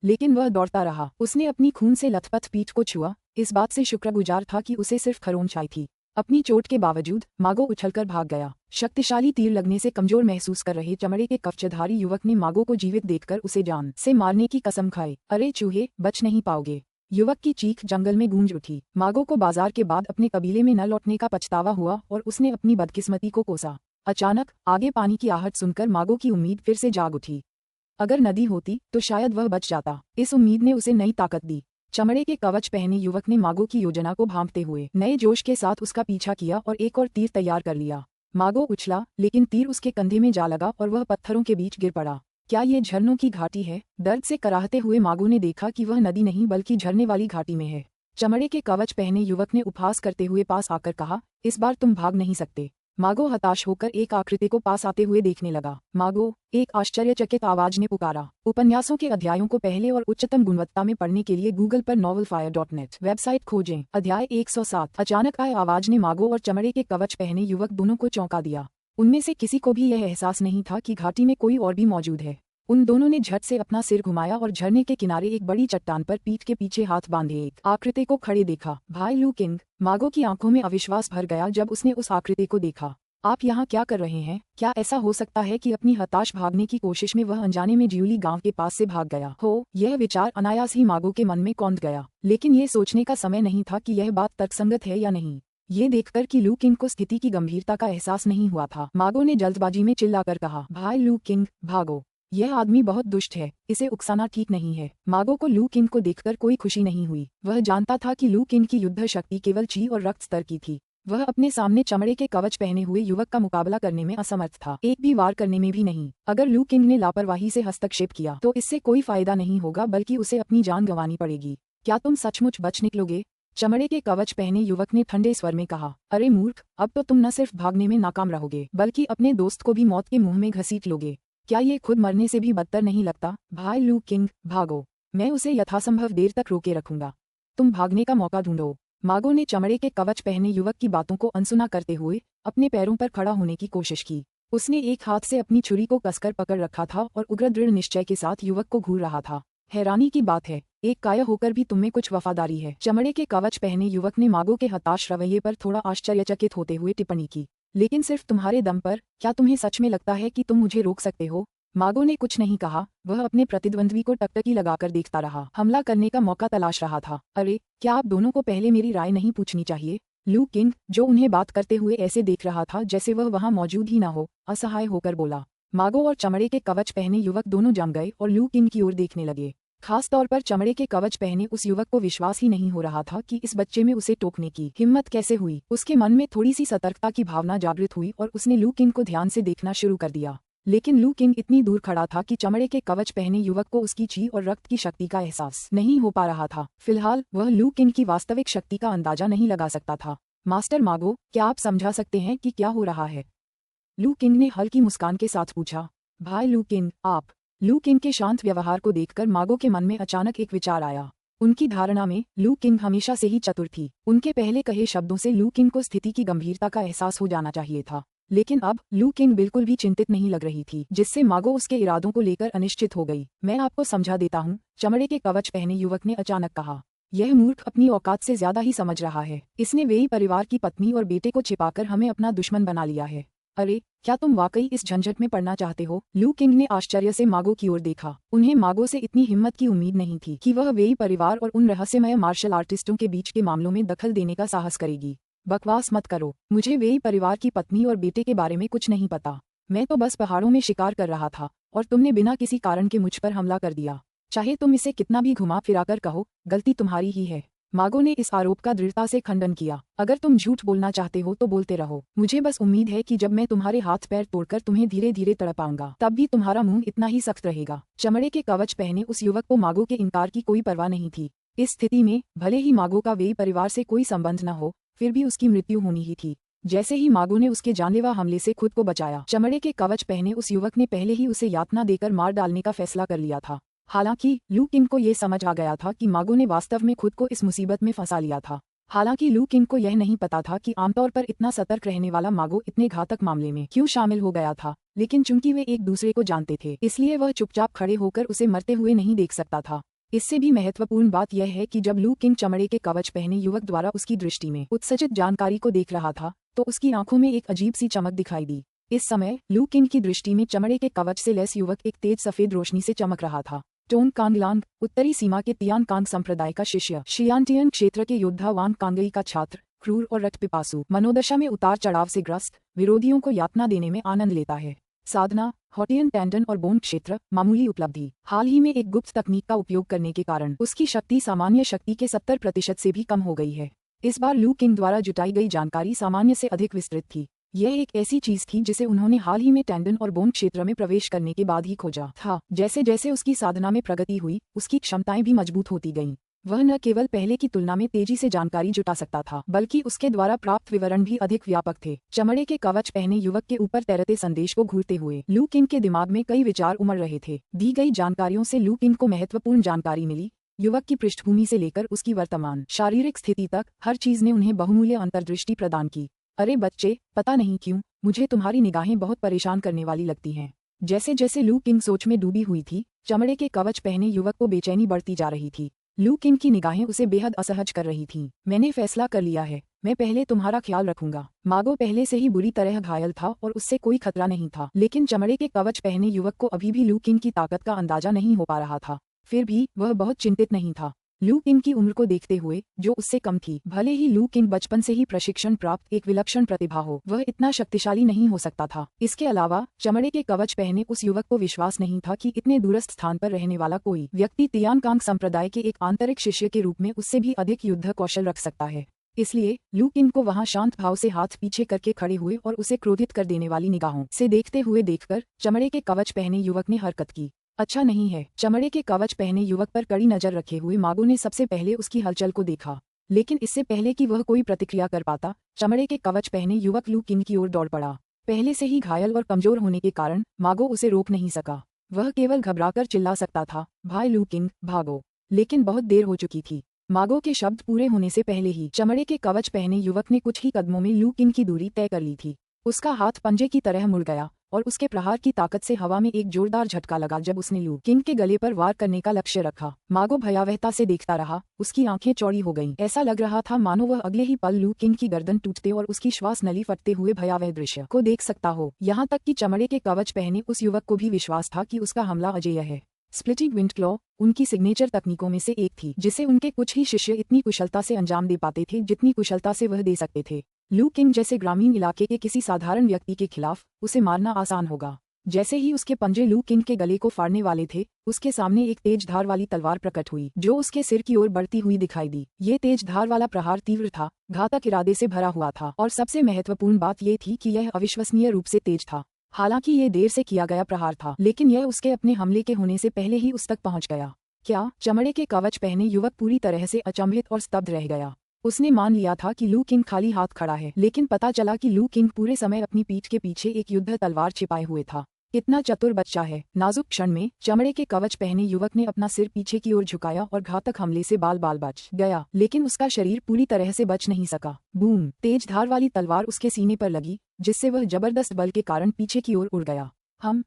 लेकिन वह दौड़ता रहा। उसने अपनी खून से लथपथ पीठ को छुआ, इस बात से शुक्रगुजार था कि उसे सिर्फ खरोंच आई थी। अपनी चोट के बावजूद मागो उछलकर भाग गया। शक्तिशाली तीर लगने से कमजोर महसूस कर रहे चमड़े के कवचधारी युवक ने मागो को जीवित देखकर उसे जान से मारने की कसम खाई। अरे चूहे, बच नहीं पाओगे! युवक की चीख जंगल में गूंज उठी। मागो को बाजार के बाद अपने कबीले में न लौटने का पछतावा हुआ और उसने अपनी बदकिस्मती को कोसा। अचानक आगे पानी की आहट सुनकर मागो की उम्मीद फिर से जाग उठी। अगर नदी होती तो शायद वह बच जाता। इस उम्मीद ने उसे नई ताकत दी। चमड़े के कवच पहने युवक ने मागो की योजना को भांपते हुए नए जोश के साथ उसका पीछा किया और एक और तीर तैयार कर लिया। मागो उछला, लेकिन तीर उसके कंधे में जा लगा और वह पत्थरों के बीच गिर पड़ा। क्या ये झरनों की घाटी है? दर्द से कराहते हुए मागो ने देखा कि वह नदी नहीं बल्कि झरने वाली घाटी में है। चमड़े के कवच पहने युवक ने उपहास करते हुए पास आकर कहा, इस बार तुम भाग नहीं सकते। मागो हताश होकर एक आकृति को पास आते हुए देखने लगा। मागो, एक आश्चर्यचकित आवाज ने पुकारा। उपन्यासों के अध्यायों को पहले और उच्चतम गुणवत्ता में पढ़ने के लिए गूगल पर novelfire.net वेबसाइट खोजें। अध्याय 107। अचानक आए आवाज ने मागो और चमड़े के कवच पहने युवक दोनों को चौंका दिया। उनमें से किसी को भी यह एहसास नहीं था कि घाटी में कोई और भी मौजूद है। उन दोनों ने झट से अपना सिर घुमाया और झरने के किनारे एक बड़ी चट्टान पर पीठ के पीछे हाथ बांधे एक आकृति को खड़े देखा। भाई लू किंग! मागो की आंखों में अविश्वास भर गया जब उसने उस आकृति को देखा। आप यहाँ क्या कर रहे हैं? क्या ऐसा हो सकता है कि अपनी हताश भागने की कोशिश में वह अनजाने में ज्यूली गांव के पास से भाग गया हो? यह विचार अनायास ही मागो के मन में कौंध गया, लेकिन ये सोचने का समय नहीं था कि यह बात तर्कसंगत है या नहीं। ये देखकर कि लू किंग को स्थिति की गंभीरता का एहसास नहीं हुआ था, मागो ने जल्दबाजी में चिल्लाकर कहा, भाई लू किंग, भागो! यह आदमी बहुत दुष्ट है, इसे उकसाना ठीक नहीं है। मागो को लू किंग को देखकर कोई खुशी नहीं हुई। वह जानता था कि लू किंग की युद्ध शक्ति केवल ची और रक्त स्तर की थी। वह अपने सामने चमड़े के कवच पहने हुए युवक का मुकाबला करने में असमर्थ था, एक भी वार करने में भी नहीं। अगर लू किंग ने लापरवाही से हस्तक्षेप किया तो इससे कोई फायदा नहीं होगा, बल्कि उसे अपनी जान गंवानी पड़ेगी। क्या तुम सचमुच बच निकलोगे? चमड़े के कवच पहने युवक ने ठंडे स्वर में कहा। अरे मूर्ख, अब तो तुम न सिर्फ भागने में नाकाम रहोगे, बल्कि अपने दोस्त को भी मौत के मुंह में घसीट लोगे। क्या ये खुद मरने से भी बदतर नहीं लगता? भाई लू किंग, भागो! मैं उसे यथासंभव देर तक रोके रखूंगा। तुम भागने का मौका ढूंढो। मागो ने चमड़े के कवच पहने युवक की बातों को अनसुना करते हुए अपने पैरों पर खड़ा होने की कोशिश की। उसने एक हाथ से अपनी छुरी को कसकर पकड़ रखा था और उग्र दृढ़ निश्चय के साथ युवक को घूर रहा था। हैरानी की बात है, एक काया होकर भी तुममें कुछ वफादारी है। चमड़े के कवच पहने युवक ने मागो के हताश रवैये पर थोड़ा आश्चर्यचकित होते हुए टिप्पणी की। लेकिन सिर्फ तुम्हारे दम पर, क्या तुम्हें सच में लगता है कि तुम मुझे रोक सकते हो? मागो ने कुछ नहीं कहा, वह अपने प्रतिद्वंद्वी को टकटकी लगाकर देखता रहा। हमला करने का मौका तलाश रहा था। अरे, क्या आप दोनों को पहले मेरी राय नहीं पूछनी चाहिए? लू किंग, जो उन्हें बात करते हुए ऐसे देख रहा था जैसे वह वहां मौजूद ही न हो, असहाय होकर बोला। मागो और चमड़े के कवच पहने युवक दोनों जम गए और लू किंग की ओर देखने लगे। खास तौर पर चमड़े के कवच पहने उस युवक को विश्वास ही नहीं हो रहा था कि इस बच्चे में उसे टोकने की हिम्मत कैसे हुई। उसके मन में थोड़ी सी सतर्कता की भावना जागृत हुई और उसने लू किंग को ध्यान से देखना शुरू कर दिया। लेकिन लू किंग इतनी दूर खड़ा था कि चमड़े के कवच पहने युवक को उसकी ची और रक्त की शक्ति का एहसास नहीं हो पा रहा था। फिलहाल वह लू किंग की वास्तविक शक्ति का अंदाजा नहीं लगा सकता था। मास्टर मागो, क्या आप समझा सकते हैं कि क्या हो रहा है? लू किंग ने हल्की मुस्कान के साथ पूछा। भाई लू किंग, आप? लू किंग के शांत व्यवहार को देखकर मागो के मन में अचानक एक विचार आया। उनकी धारणा में लू किंग हमेशा से ही चतुर थी। उनके पहले कहे शब्दों से लू किंग को स्थिति की गंभीरता का एहसास हो जाना चाहिए था। लेकिन अब लू किंग बिल्कुल भी चिंतित नहीं लग रही थी, जिससे मागो उसके इरादों को लेकर अनिश्चित हो गई। मैं आपको समझा देता हूँ, चमड़े के कवच पहने युवक ने अचानक कहा। यह मूर्ख अपनी औकात से ज्यादा ही समझ रहा है। इसने वेई परिवार की पत्नी और बेटे को छिपाकर हमें अपना दुश्मन बना लिया है। अरे, क्या तुम वाकई इस झंझट में पड़ना चाहते हो? लू किंग ने आश्चर्य से मागो की ओर देखा। उन्हें मागो से इतनी हिम्मत की उम्मीद नहीं थी कि वह वेई परिवार और उन रहस्यमय मार्शल आर्टिस्टों के बीच के मामलों में दखल देने का साहस करेगी। बकवास मत करो, मुझे वेई परिवार की पत्नी और बेटे के बारे में कुछ नहीं पता। मैं तो बस पहाड़ों में शिकार कर रहा था और तुमने बिना किसी कारण के मुझ पर हमला कर दिया। चाहे तुम इसे कितना भी घुमा फिराकर कहो, गलती तुम्हारी ही है। मागो ने इस आरोप का दृढ़ता से खंडन किया। अगर तुम झूठ बोलना चाहते हो तो बोलते रहो। मुझे बस उम्मीद है कि जब मैं तुम्हारे हाथ पैर तोड़कर तुम्हें धीरे धीरे तड़पाऊंगा, तब भी तुम्हारा मुंह इतना ही सख्त रहेगा। चमड़े के कवच पहने उस युवक को मागो के इनकार की कोई परवाह नहीं थी। इस स्थिति में भले ही मागो का वेई परिवार से कोई संबंध न हो, फिर भी उसकी मृत्यु होनी ही थी। जैसे ही मागो ने उसके जानलेवा हमले से खुद को बचाया, चमड़े के कवच पहने उस युवक ने पहले ही उसे यातना देकर मार डालने का फैसला कर लिया था। हालांकि लू किंग को यह समझ आ गया था कि मागो ने वास्तव में खुद को इस मुसीबत में फंसा लिया था। हालांकि लू किंग को यह नहीं पता था कि आमतौर पर इतना सतर्क रहने वाला मागो इतने घातक मामले में क्यों शामिल हो गया था। लेकिन चूंकि वे एक दूसरे को जानते थे, इसलिए वह चुपचाप खड़े होकर उसे मरते हुए नहीं देख सकता था। इससे भी महत्वपूर्ण बात यह है कि जब लू किंग चमड़े के कवच पहने युवक द्वारा उसकी दृष्टि में उत्सर्जित जानकारी को देख रहा था, तो उसकी आंखों में एक अजीब सी चमक दिखाई दी। इस समय लू किंग की दृष्टि में चमड़े के कवच से लैस युवक एक तेज सफेद रोशनी से चमक रहा था। टोन कांगलांग, उत्तरी सीमा के तियान कांग संप्रदाय का शिष्य, शियांटियन क्षेत्र के योद्धा वान कांगई का छात्र, क्रूर और रक्तपिपासु, मनोदशा में उतार चढ़ाव से ग्रस्त, विरोधियों को यातना देने में आनंद लेता है। साधना, हॉटियन टेंडन और बोन क्षेत्र, मामूली उपलब्धि। हाल ही में एक गुप्त तकनीक का उपयोग करने के कारण उसकी शक्ति सामान्य शक्ति के 70% से भी कम हो गई है। इस बार लू किंग द्वारा जुटाई गई जानकारी सामान्य से अधिक विस्तृत थी। यह एक ऐसी चीज थी जिसे उन्होंने हाल ही में टेंडन और बोन क्षेत्र में प्रवेश करने के बाद ही खोजा था। जैसे जैसे उसकी साधना में प्रगति हुई, उसकी क्षमताएं भी मजबूत होती गईं। वह न केवल पहले की तुलना में तेजी से जानकारी जुटा सकता था, बल्कि उसके द्वारा प्राप्त विवरण भी अधिक व्यापक थे। चमड़े के कवच पहने युवक के ऊपर तैरते संदेश को घूरते हुए लू किंग के दिमाग में कई विचार उमड़ रहे थे। दी गई जानकारियों से लू किंग को महत्वपूर्ण जानकारी मिली। युवक की पृष्ठभूमि से लेकर उसकी वर्तमान शारीरिक स्थिति तक हर चीज ने उन्हें बहुमूल्य अंतर्दृष्टि प्रदान की। अरे बच्चे, पता नहीं क्यों मुझे तुम्हारी निगाहें बहुत परेशान करने वाली लगती हैं। जैसे जैसे लू किंग सोच में डूबी हुई थी, चमड़े के कवच पहने युवक को बेचैनी बढ़ती जा रही थी। लू किंग की निगाहें उसे बेहद असहज कर रही थीं। मैंने फैसला कर लिया है, मैं पहले तुम्हारा ख्याल रखूंगा। मागो पहले से ही बुरी तरह घायल था और उससे कोई खतरा नहीं था, लेकिन चमड़े के कवच पहने युवक को अभी भी लू किंग की ताकत का अंदाजा नहीं हो पा रहा था। फिर भी वह बहुत चिंतित नहीं था। लू किंग की उम्र को देखते हुए, जो उससे कम थी, भले ही लू किंग बचपन से ही प्रशिक्षण प्राप्त एक विलक्षण प्रतिभा हो, वह इतना शक्तिशाली नहीं हो सकता था। इसके अलावा चमड़े के कवच पहने उस युवक को विश्वास नहीं था कि इतने दूरस्थ स्थान पर रहने वाला कोई व्यक्ति तियान कांग संप्रदाय के एक आंतरिक शिष्य के रूप में उससे भी अधिक युद्ध कौशल रख सकता है। इसलिए लू किंग को वहां शांत भाव से हाथ पीछे करके खड़े हुए और उसे क्रोधित कर देने वाली निगाहों से देखते हुए देखकर चमड़े के कवच पहने युवक ने हरकत की। अच्छा नहीं है। चमड़े के कवच पहने युवक पर कड़ी नजर रखे हुए मागो ने सबसे पहले उसकी हलचल को देखा, लेकिन इससे पहले कि वह कोई प्रतिक्रिया कर पाता, चमड़े के कवच पहने युवक लू किंग की ओर दौड़ पड़ा। पहले से ही घायल और कमजोर होने के कारण मागो उसे रोक नहीं सका। वह केवल घबराकर चिल्ला सकता था, भाई लू किंग, भागो। लेकिन बहुत देर हो चुकी थी। मागो के शब्द पूरे होने से पहले ही चमड़े के कवच पहने युवक ने कुछ ही कदमों में लू किंग की दूरी तय कर ली थी। उसका हाथ पंजे की तरह मुड़ गया और उसके प्रहार की ताकत से हवा में एक जोरदार झटका लगा जब उसने लू किंग के गले पर वार करने का लक्ष्य रखा। मागो भयावहता से देखता रहा, उसकी आंखें चौड़ी हो गईं। ऐसा लग रहा था मानो वह अगले ही पल लू किंग की गर्दन टूटते और उसकी श्वास नली फटते हुए भयावह दृश्य को देख सकता हो। यहाँ तक कि चमड़े के कवच पहने उस युवक को भी विश्वास था कि उसका हमला अजेय है। स्प्लिटिंग विंड क्लॉ उनकी सिग्नेचर तकनीकों में से एक थी जिसे उनके कुछ ही शिष्य इतनी कुशलता से अंजाम दे पाते थे जितनी कुशलता से वह दे सकते थे। लू किंग जैसे ग्रामीण इलाके के किसी साधारण व्यक्ति के खिलाफ उसे मारना आसान होगा। जैसे ही उसके पंजे लू किंग के गले को फाड़ने वाले थे, उसके सामने एक तेज धार वाली तलवार प्रकट हुई जो उसके सिर की ओर बढ़ती हुई दिखाई दी। ये तेज धार वाला प्रहार तीव्र था, घातक इरादे से भरा हुआ था और सबसे महत्वपूर्ण बात ये थी कि यह अविश्वसनीय रूप से तेज था। हालांकि ये देर से किया गया प्रहार था, लेकिन यह उसके अपने हमले के होने से पहले ही उस तक पहुंच गया। क्या? चमड़े के कवच पहने युवक पूरी तरह से अचंभित और स्तब्ध रह गया। उसने मान लिया था कि लू किंग खाली हाथ खड़ा है, लेकिन पता चला कि लू किंग पूरे समय अपनी पीठ के पीछे एक युद्ध तलवार छिपाए हुए था। कितना चतुर बच्चा है। नाजुक क्षण में चमड़े के कवच पहने युवक ने अपना सिर पीछे की ओर झुकाया और घातक हमले से बाल बाल बच गया, लेकिन उसका शरीर पूरी तरह से बच नहीं सका। बूम! तेज धार वाली तलवार उसके सीने पर लगी, जिससे वह जबरदस्त बल के कारण पीछे की ओर उड़ गया।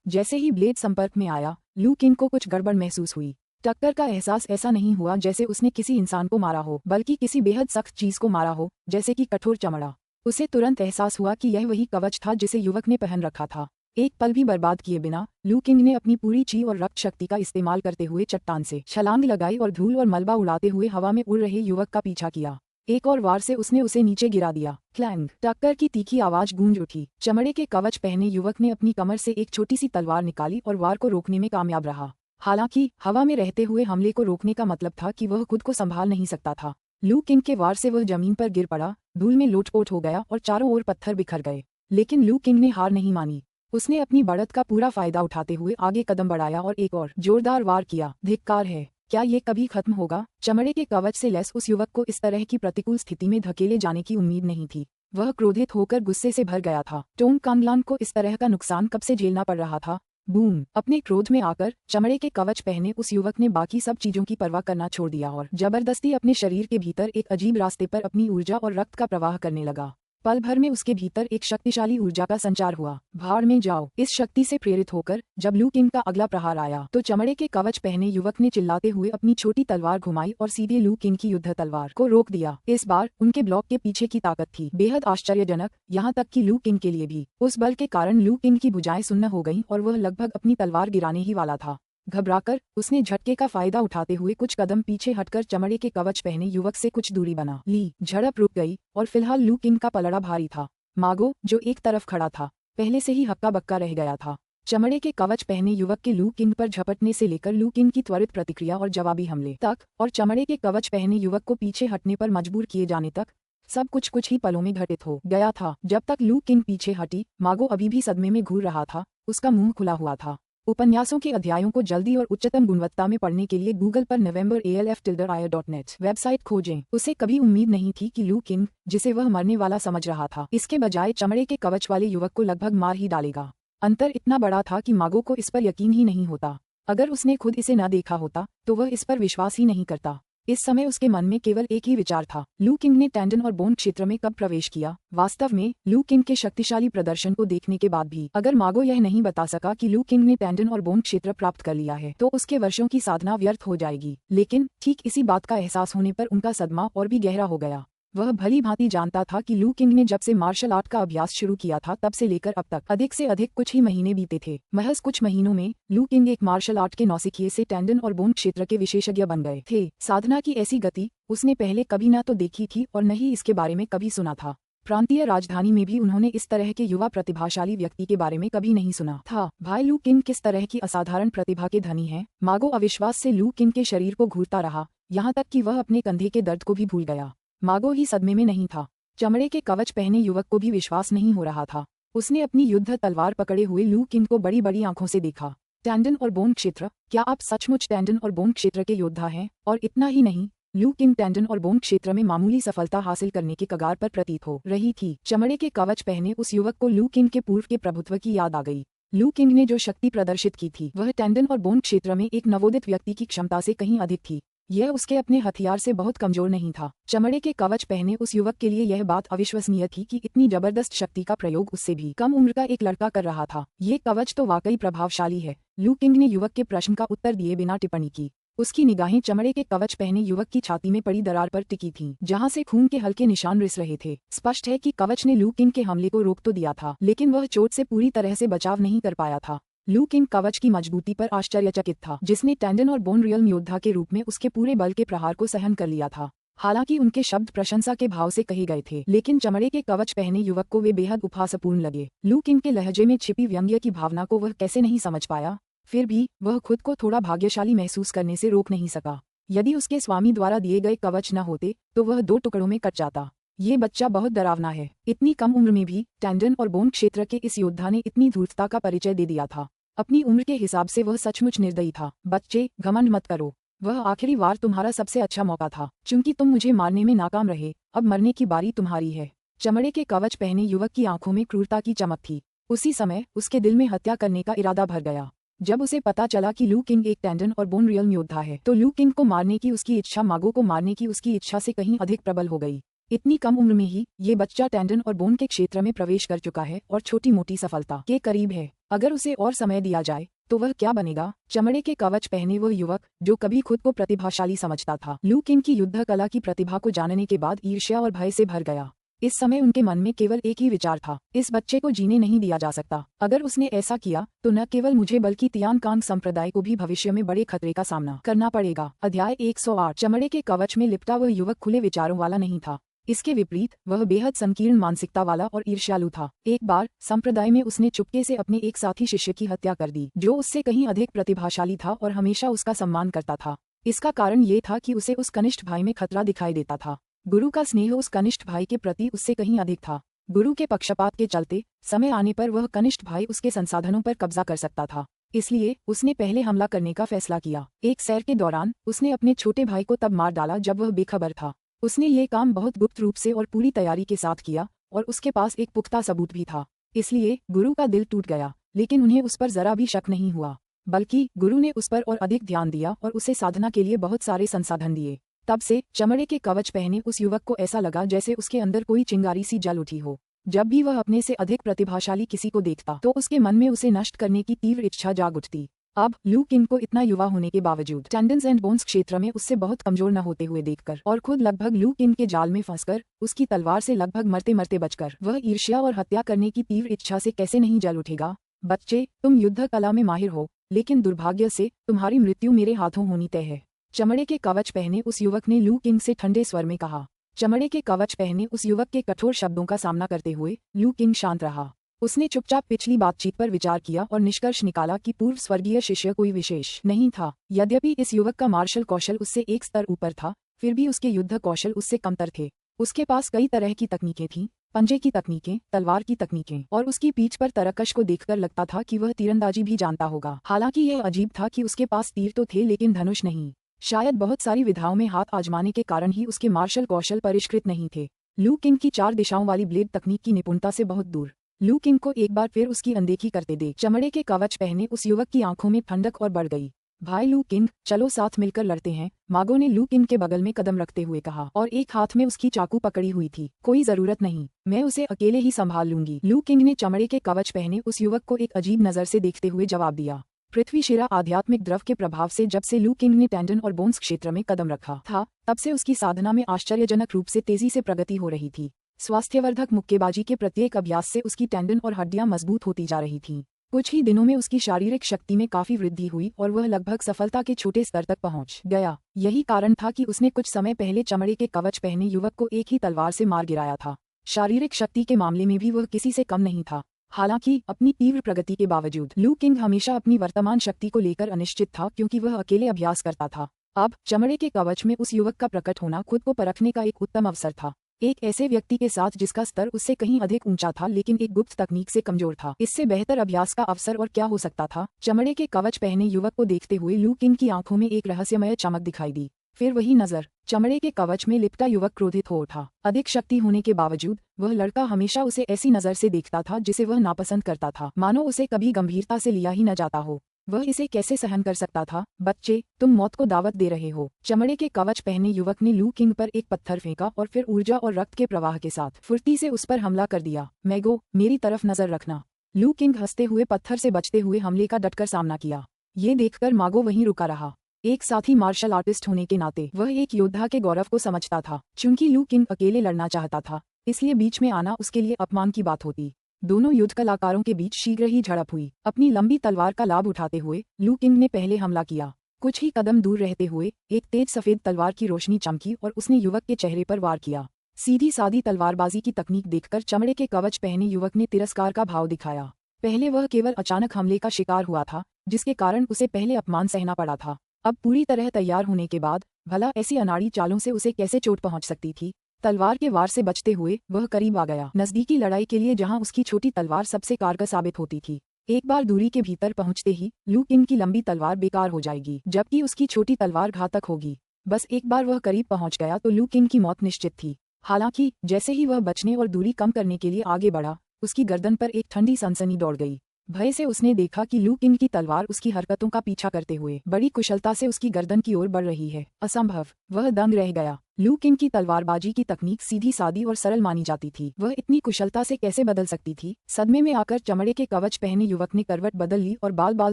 जैसे ही ब्लेड संपर्क में आया, लू किंग को कुछ गड़बड़ महसूस हुई। टक्कर का एहसास ऐसा नहीं हुआ जैसे उसने किसी इंसान को मारा हो, बल्कि किसी बेहद सख्त चीज को मारा हो, जैसे कि कठोर चमड़ा। उसे तुरंत एहसास हुआ कि यह वही कवच था जिसे युवक ने पहन रखा था। एक पल भी बर्बाद किए बिना लू किंग ने अपनी पूरी ची और रक्त शक्ति का इस्तेमाल करते हुए चट्टान से छलांग लगाई और धूल और मलबा उड़ाते हुए हवा में उड़ रहे युवक का पीछा किया। एक और वार से उसने उसे नीचे गिरा दिया। क्लैंग! टक्कर की तीखी आवाज गूंज उठी। चमड़े के कवच पहने युवक ने अपनी कमर से एक छोटी सी तलवार निकाली और वार को रोकने में कामयाब रहा। हालांकि हवा में रहते हुए हमले को रोकने का मतलब था कि वह खुद को संभाल नहीं सकता था। लू किंग के वार से वह जमीन पर गिर पड़ा, धूल में लोटपोट हो गया और चारों ओर पत्थर बिखर गए। लेकिन लू किंग ने हार नहीं मानी। उसने अपनी बढ़त का पूरा फायदा उठाते हुए आगे कदम बढ़ाया और एक और जोरदार वार किया। धिक्कार है! क्या ये कभी खत्म होगा? चमड़े के कवच से लैस उस युवक को इस तरह की प्रतिकूल स्थिति में धकेले जाने की उम्मीद नहीं थी। वह क्रोधित होकर गुस्से से भर गया था। टोंग कांगलान को इस तरह का नुकसान कब से झेलना पड़ रहा था? बूम! अपने क्रोध में आकर चमड़े के कवच पहने उस युवक ने बाकी सब चीजों की परवाह करना छोड़ दिया और जबरदस्ती अपने शरीर के भीतर एक अजीब रास्ते पर अपनी ऊर्जा और रक्त का प्रवाह करने लगा। पल भर में उसके भीतर एक शक्तिशाली ऊर्जा का संचार हुआ। भाड़ में जाओ! इस शक्ति से प्रेरित होकर जब लू किंग का अगला प्रहार आया तो चमड़े के कवच पहने युवक ने चिल्लाते हुए अपनी छोटी तलवार घुमाई और सीधे लू किंग की युद्ध तलवार को रोक दिया। इस बार उनके ब्लॉक के पीछे की ताकत थी बेहद आश्चर्यजनक, यहाँ तक कि लू किंग के लिए भी। उस बल के कारण लू किंग की भुजाएं सुन्न हो गईं और वह लगभग अपनी तलवार गिराने ही वाला था। घबराकर उसने झटके का फायदा उठाते हुए कुछ कदम पीछे हटकर चमड़े के कवच पहने युवक से कुछ दूरी बना ली। झड़प रुक गई और फिलहाल लू किंग का पलड़ा भारी था। मागो, जो एक तरफ खड़ा था, पहले से ही हक्का बक्का रह गया था। चमड़े के कवच पहने युवक के लू किंग पर झपटने से लेकर लू किंग की त्वरित प्रतिक्रिया और जवाबी हमले तक, और चमड़े के कवच पहने युवक को पीछे हटने पर मजबूर किए जाने तक, सब कुछ ही पलों में घटित हो गया था। जब तक लू किंग पीछे हटी, मागो अभी भी सदमे में घूर रहा था। उसका मुंह खुला हुआ था। उपन्यासों के अध्यायों को जल्दी और उच्चतम गुणवत्ता में पढ़ने के लिए गूगल पर novemberalf-ir.net वेबसाइट खोजें। उसे कभी उम्मीद नहीं थी कि लू किंग, जिसे वह मरने वाला समझ रहा था, इसके बजाय चमड़े के कवच वाले युवक को लगभग मार ही डालेगा। अंतर इतना बड़ा था कि मागो को इस पर यकीन ही नहीं होता। अगर उसने खुद इसे न देखा होता तो वह इस पर विश्वास ही नहीं करता। इस समय उसके मन में केवल एक ही विचार था, लू किंग ने टेंडन और बोन क्षेत्र में कब प्रवेश किया। वास्तव में लू किंग के शक्तिशाली प्रदर्शन को देखने के बाद भी अगर मागो यह नहीं बता सका कि लू किंग ने टेंडन और बोन क्षेत्र प्राप्त कर लिया है तो उसके वर्षों की साधना व्यर्थ हो जाएगी। लेकिन ठीक इसी बात का एहसास होने पर उनका सदमा और भी गहरा हो गया। वह भली भांति जानता था कि लू किंग ने जब से मार्शल आर्ट का अभ्यास शुरू किया था तब से लेकर अब तक अधिक से अधिक कुछ ही महीने बीते थे। महज कुछ महीनों में लू किंग एक मार्शल आर्ट के नौसिखिए से टेंडन और बोन क्षेत्र के विशेषज्ञ बन गए थे। साधना की ऐसी गति उसने पहले कभी न तो देखी थी और न ही इसके बारे में कभी सुना था। प्रांतीय राजधानी में भी उन्होंने इस तरह के युवा प्रतिभाशाली व्यक्ति के बारे में कभी नहीं सुना था। भाई लू किंग किस तरह की असाधारण प्रतिभा के धनी हैं। मागो अविश्वास से लू किंग के शरीर को घूरता रहा, यहाँ तक कि वह अपने कंधे के दर्द को भी भूल गया। मागो ही सदमे में नहीं था। चमड़े के कवच पहने युवक को भी विश्वास नहीं हो रहा था। उसने अपनी युद्ध तलवार पकड़े हुए लू किंग को बड़ी बड़ी आंखों से देखा। टेंडन और बोन क्षेत्र, क्या आप सचमुच टेंडन और बोन क्षेत्र के योद्धा हैं? और इतना ही नहीं, लू किंग टेंडन और बोन क्षेत्र में मामूली सफलता हासिल करने के कगार पर प्रतीत हो रही थी। चमड़े के कवच पहने उस युवक को लू किंग के पूर्व के प्रभुत्व की याद आ गई। लू किंग ने जो शक्ति प्रदर्शित की थी वह टेंडन और बोन क्षेत्र में एक नवोदित व्यक्ति की क्षमता से कहीं अधिक थी। यह उसके अपने हथियार से बहुत कमजोर नहीं था। चमड़े के कवच पहने उस युवक के लिए यह बात अविश्वसनीय थी कि इतनी जबरदस्त शक्ति का प्रयोग उससे भी कम उम्र का एक लड़का कर रहा था। ये कवच तो वाकई प्रभावशाली है, लू किंग ने युवक के प्रश्न का उत्तर दिए बिना टिप्पणी की। उसकी निगाहें चमड़े के कवच पहने युवक की छाती में पड़ी दरार पर टिकी थीं, जहां से खून के हल्के निशान रिस रहे थे। स्पष्ट है कि कवच ने लू किंग के हमले को रोक तो दिया था, लेकिन वह चोट से पूरी तरह से बचाव नहीं कर पाया था। लू किंग कवच की मजबूती पर आश्चर्यचकित था, जिसने टेंडन और बोन रियल योद्धा के रूप में उसके पूरे बल के प्रहार को सहन कर लिया था। हालांकि उनके शब्द प्रशंसा के भाव से कहे गए थे, लेकिन चमड़े के कवच पहने युवक को वे बेहद उपहासपूर्ण लगे। लू किंग के लहजे में छिपी व्यंग्य की भावना को वह कैसे नहीं समझ पाया। फिर भी वह खुद को थोड़ा भाग्यशाली महसूस करने से रोक नहीं सका। यदि उसके स्वामी द्वारा दिए गए कवच न होते तो वह 2 टुकड़ों में कट जाता। ये बच्चा बहुत डरावना है। इतनी कम उम्र में भी टेंडन और बोन क्षेत्र के इस योद्धा ने इतनी धूर्तता का परिचय दे दिया था। अपनी उम्र के हिसाब से वह सचमुच निर्दयी था। बच्चे, घमंड मत करो। वह आखिरी बार तुम्हारा सबसे अच्छा मौका था। चूंकि तुम मुझे मारने में नाकाम रहे, अब मरने की बारी तुम्हारी है। चमड़े के कवच पहने युवक की आंखों में क्रूरता की चमक थी। उसी समय उसके दिल में हत्या करने का इरादा भर गया। जब उसे पता चला कि लू किंग एक टेंडन और बोन रियल योद्धा है, तो लू किंग को मारने की उसकी इच्छा मागो को मारने की उसकी इच्छा से कहीं अधिक प्रबल हो गई। इतनी कम उम्र में ही ये बच्चा टेंडन और बोन के क्षेत्र में प्रवेश कर चुका है और छोटी मोटी सफलता के करीब है। अगर उसे और समय दिया जाए तो वह क्या बनेगा। चमड़े के कवच पहने वह युवक, जो कभी खुद को प्रतिभाशाली समझता था, लू किंग की युद्ध कला की प्रतिभा को जानने के बाद ईर्ष्या और भय से भर गया। इस समय उनके मन में केवल एक ही विचार था, इस बच्चे को जीने नहीं दिया जा सकता। अगर उसने ऐसा किया तो न केवल मुझे बल्कि तियानकांग संप्रदाय को भी भविष्य में बड़े खतरे का सामना करना पड़ेगा। अध्याय 108। चमड़े के कवच में लिपटा वह युवक खुले विचारों वाला नहीं था। इसके विपरीत वह बेहद संकीर्ण मानसिकता वाला और ईर्ष्यालु था। एक बार संप्रदाय में उसने चुपके से अपने एक साथी शिष्य की हत्या कर दी, जो उससे कहीं अधिक प्रतिभाशाली था और हमेशा उसका सम्मान करता था। इसका कारण ये था कि उसे उस कनिष्ठ भाई में खतरा दिखाई देता था। गुरु का स्नेह उस कनिष्ठ भाई के प्रति उससे कहीं अधिक था। गुरु के पक्षपात के चलते समय आने पर वह कनिष्ठ भाई उसके संसाधनों पर कब्जा कर सकता था। इसलिए उसने पहले हमला करने का फैसला किया। एक सैर के दौरान उसने अपने छोटे भाई को तब मार डाला जब वह बेखबर था। उसने ये काम बहुत गुप्त रूप से और पूरी तैयारी के साथ किया और उसके पास एक पुख्ता सबूत भी था। इसलिए गुरु का दिल टूट गया, लेकिन उन्हें उस पर जरा भी शक नहीं हुआ, बल्कि गुरु ने उस पर और अधिक ध्यान दिया और उसे साधना के लिए बहुत सारे संसाधन दिए। तब से चमड़े के कवच पहने उस युवक को ऐसा लगा जैसे उसके अंदर कोई चिंगारी सी जल उठी हो। जब भी वह अपने से अधिक प्रतिभाशाली किसी को देखता तो उसके मन में उसे नष्ट करने की तीव्र इच्छा जाग उठती। अब लू किंग को इतना युवा होने के बावजूद टेंडन्स एंड बोन्स क्षेत्र में उससे बहुत कमजोर न होते हुए देखकर और खुद लगभग लू किंग के जाल में फंसकर उसकी तलवार से लगभग मरते मरते बचकर वह ईर्ष्या और हत्या करने की तीव्र इच्छा से कैसे नहीं जल उठेगा। बच्चे, तुम युद्ध कला में माहिर हो, लेकिन दुर्भाग्य से तुम्हारी मृत्यु मेरे हाथों होनी तय है। चमड़े के कवच पहने उस युवक ने लू किंग से ठंडे स्वर में कहा। चमड़े के कवच पहने उस युवक के कठोर शब्दों का सामना करते हुए लू किंग शांत रहा। उसने चुपचाप पिछली बातचीत पर विचार किया और निष्कर्ष निकाला कि पूर्व स्वर्गीय शिष्य कोई विशेष नहीं था। यद्यपि इस युवक का मार्शल कौशल उससे एक स्तर ऊपर था, फिर भी उसके युद्ध कौशल उससे कमतर थे। उसके पास कई तरह की तकनीकें थीं, पंजे की तकनीकें, तलवार की तकनीकें, और उसकी पीठ पर तरकश को देखकर लगता था कि वह तीरंदाजी भी जानता होगा। हालांकि यह अजीब था कि उसके पास तीर तो थे लेकिन धनुष नहीं। शायद बहुत सारी विधाओं में हाथ आजमाने के कारण ही उसके मार्शल कौशल परिष्कृत नहीं थे। लू किंग की 4 दिशाओं वाली ब्लेड तकनीक की निपुणता से बहुत दूर। लू किंग को एक बार फिर उसकी अनदेखी करते देख चमड़े के कवच पहने उस युवक की आंखों में ठंडक और बढ़ गई। भाई लू किंग, चलो साथ मिलकर लड़ते हैं, मागो ने लू किंग के बगल में कदम रखते हुए कहा और एक हाथ में उसकी चाकू पकड़ी हुई थी। कोई जरूरत नहीं, मैं उसे अकेले ही संभाल लूंगी। लू किंग ने चमड़े के कवच पहने उस युवक को एक अजीब नजर से देखते हुए जवाब दिया। पृथ्वी शिरा आध्यात्मिक द्रव के प्रभाव से जब से लू किंग ने टेंडन और बोन्स क्षेत्र में कदम रखा था, तब से उसकी साधना में आश्चर्यजनक रूप से तेजी से प्रगति हो रही थी। स्वास्थ्यवर्धक मुक्केबाजी के प्रत्येक अभ्यास से उसकी टेंडन और हड्डियां मजबूत होती जा रही थीं। कुछ ही दिनों में उसकी शारीरिक शक्ति में काफी वृद्धि हुई और वह लगभग सफलता के छोटे स्तर तक पहुंच गया। यही कारण था कि उसने कुछ समय पहले चमड़े के कवच पहने युवक को एक ही तलवार से मार गिराया था। शारीरिक शक्ति के मामले में भी वह किसी से कम नहीं था। हालांकि अपनी तीव्र प्रगति के बावजूद लू किंग हमेशा अपनी वर्तमान शक्ति को लेकर अनिश्चित था, क्योंकि वह अकेले अभ्यास करता था। अब चमड़े के कवच में उस युवक का प्रकट होना खुद को परखने का एक उत्तम अवसर था। एक ऐसे व्यक्ति के साथ जिसका स्तर उससे कहीं अधिक ऊंचा था लेकिन एक गुप्त तकनीक से कमजोर था। इससे बेहतर अभ्यास का अवसर और क्या हो सकता था। चमड़े के कवच पहने युवक को देखते हुए लू किंग की आंखों में एक रहस्यमय चमक दिखाई दी। फिर वही नजर। चमड़े के कवच में लिपटा युवक क्रोधित हो उठा। अधिक शक्ति होने के बावजूद वह लड़का हमेशा उसे ऐसी नजर से देखता था जिसे वह नापसंद करता था, मानो उसे कभी गंभीरता से लिया ही न जाता हो। वह इसे कैसे सहन कर सकता था। बच्चे, तुम मौत को दावत दे रहे हो। चमड़े के कवच पहने युवक ने लू किंग पर एक पत्थर फेंका और फिर ऊर्जा और रक्त के प्रवाह के साथ फुर्ती से उस पर हमला कर दिया। मैगो, मेरी तरफ नजर रखना। लू किंग हंसते हुए पत्थर से बचते हुए हमले का डटकर सामना किया। ये देखकर मागो वहीं रुका रहा। एक साथी मार्शल आर्टिस्ट होने के नाते वह एक योद्धा के गौरव को समझता था। चूंकि लू किंग अकेले लड़ना चाहता था, इसलिए बीच में आना उसके लिए अपमान की बात होती। दोनों युद्ध कलाकारों के बीच शीघ्र ही झड़प हुई। अपनी लंबी तलवार का लाभ उठाते हुए लू किंग ने पहले हमला किया। कुछ ही कदम दूर रहते हुए एक तेज सफेद तलवार की रोशनी चमकी और उसने युवक के चेहरे पर वार किया। सीधी सादी तलवारबाजी की तकनीक देखकर चमड़े के कवच पहने युवक ने तिरस्कार का भाव दिखाया। पहले वह केवल अचानक हमले का शिकार हुआ था, जिसके कारण उसे पहले अपमान सहना पड़ा था। अब पूरी तरह तैयार होने के बाद भला ऐसी अनाड़ी चालों से उसे कैसे चोट पहुंच सकती थी। तलवार के वार से बचते हुए वह करीब आ गया, नजदीकी लड़ाई के लिए जहां उसकी छोटी तलवार सबसे कारगर साबित होती थी। एक बार दूरी के भीतर पहुंचते ही लू किंग की लंबी तलवार बेकार हो जाएगी, जबकि उसकी छोटी तलवार घातक होगी। बस एक बार वह करीब पहुंच गया तो लू किंग की मौत निश्चित थी। हालांकि जैसे ही वह बचने और दूरी कम करने के लिए आगे बढ़ा, उसकी गर्दन पर एक ठंडी सनसनी दौड़ गई। भय से उसने देखा कि लू किंग की तलवार उसकी हरकतों का पीछा करते हुए बड़ी कुशलता से उसकी गर्दन की ओर बढ़ रही है। असंभव, वह दंग रह गया। लू किंग की तलवारबाजी की तकनीक सीधी सादी और सरल मानी जाती थी, वह इतनी कुशलता से कैसे बदल सकती थी। सदमे में आकर चमड़े के कवच पहने युवक ने करवट बदल ली और बाल बाल